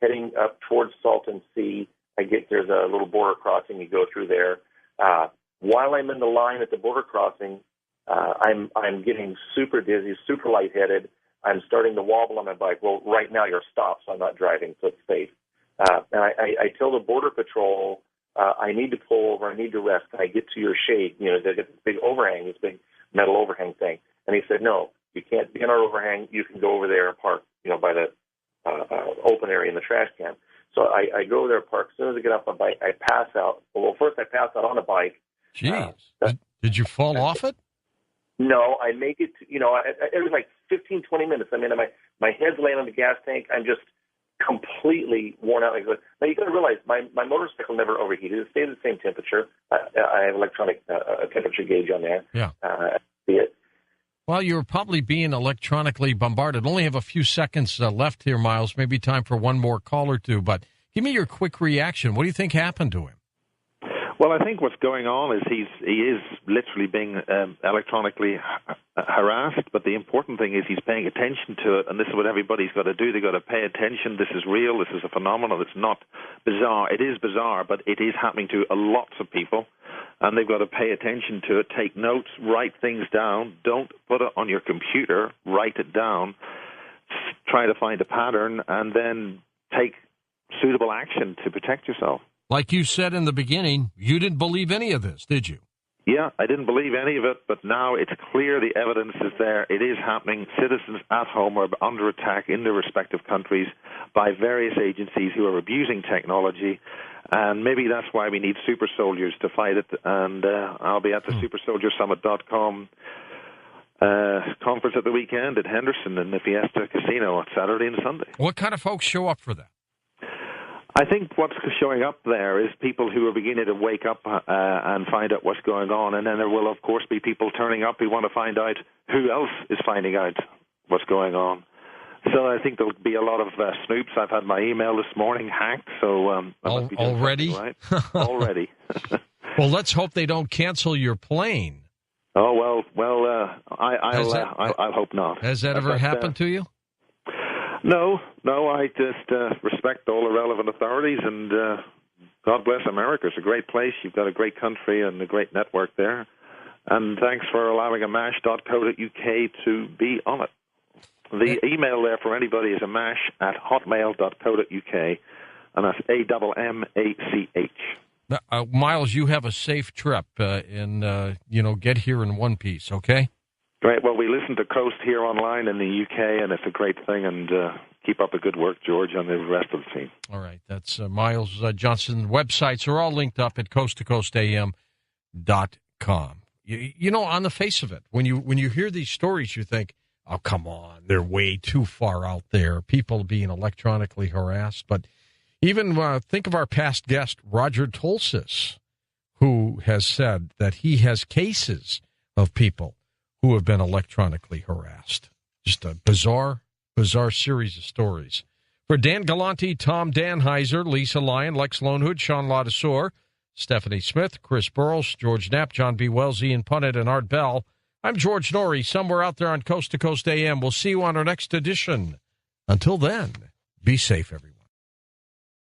heading up towards Salton Sea. There's a little border crossing. You go through there. While I'm in the line at the border crossing, I'm getting super dizzy, super lightheaded. I'm starting to wobble on my bike. Well, right now you're stopped, so I'm not driving, so it's safe. And I tell the Border Patrol, I need to pull over, I need to rest. Can I get to your shade? You know, they got this big overhang, this big metal overhang thing. And he said, no, you can't be in our overhang. You can go over there and park, by the open area in the trash can. So I go over there and park. As soon as I get off my bike, I pass out. Well, first I pass out on a bike. Jeez. Did you fall off it? No, I make it, it was like 15, 20 minutes. I mean, my head's laying on the gas tank. I'm just completely worn out. Now, you got to realize my motorcycle never overheated. It stayed at the same temperature. I have electronic temperature gauge on there. Yeah. See it. Well, you're probably being electronically bombarded. Only have a few seconds left here, Miles. Maybe time for one more call or two. But give me your quick reaction. What do you think happened to him? Well, I think what's going on is he is literally being electronically harassed, but the important thing is he's paying attention to it, and this is what everybody's got to do. They've got to pay attention. This is real. This is a phenomenon. It's not bizarre. It is bizarre, but it is happening to lots of people, and they've got to pay attention to it, take notes, write things down. Don't put it on your computer. Write it down. Try to find a pattern, and then take suitable action to protect yourself. Like you said in the beginning, you didn't believe any of this, did you? Yeah, I didn't believe any of it, but now it's clear the evidence is there. It is happening. Citizens at home are under attack in their respective countries by various agencies who are abusing technology, and maybe that's why we need super soldiers to fight it, and I'll be at the supersoldiersummit.com conference at the weekend at Henderson in the Fiesta Casino on Saturday and Sunday. What kind of folks show up for that? I think what's showing up there is people who are beginning to wake up and find out what's going on, and then there will, of course, be people turning up who want to find out who else is finding out what's going on. So I think there'll be a lot of snoops. I've had my email this morning hacked, so already? Right? Already. Well, let's hope they don't cancel your plane. Oh, I'll hope not. Has that ever happened to you? No, I just respect all the relevant authorities, and God bless America. It's a great place. You've got a great country and a great network there. And thanks for allowing amash.co.uk to be on it. The email there for anybody is amash@hotmail.co.uk, and that's AMMACH. Miles, you have a safe trip, and get here in one piece, okay? Great. Well, we listen to Coast here online in the UK, and it's a great thing. And keep up the good work, George, and the rest of the team. All right. That's Miles Johnson. Websites are all linked up at coasttocoastam.com. On the face of it, when you hear these stories, you think, oh, come on, they're way too far out there. People being electronically harassed. But even think of our past guest, Roger Tolsis, who has said that he has cases of people who have been electronically harassed. Just a bizarre series of stories. For Dan Galante, Tom Danheiser, Lisa Lyon, Lex Lonehood, Sean Ladesseur, Stephanie Smith, Chris Burrows, George Knapp, John B. Wells, Ian Punnett, and Art Bell, I'm George Norrie, somewhere out there on Coast to Coast AM. We'll see you on our next edition. Until then, be safe, everyone.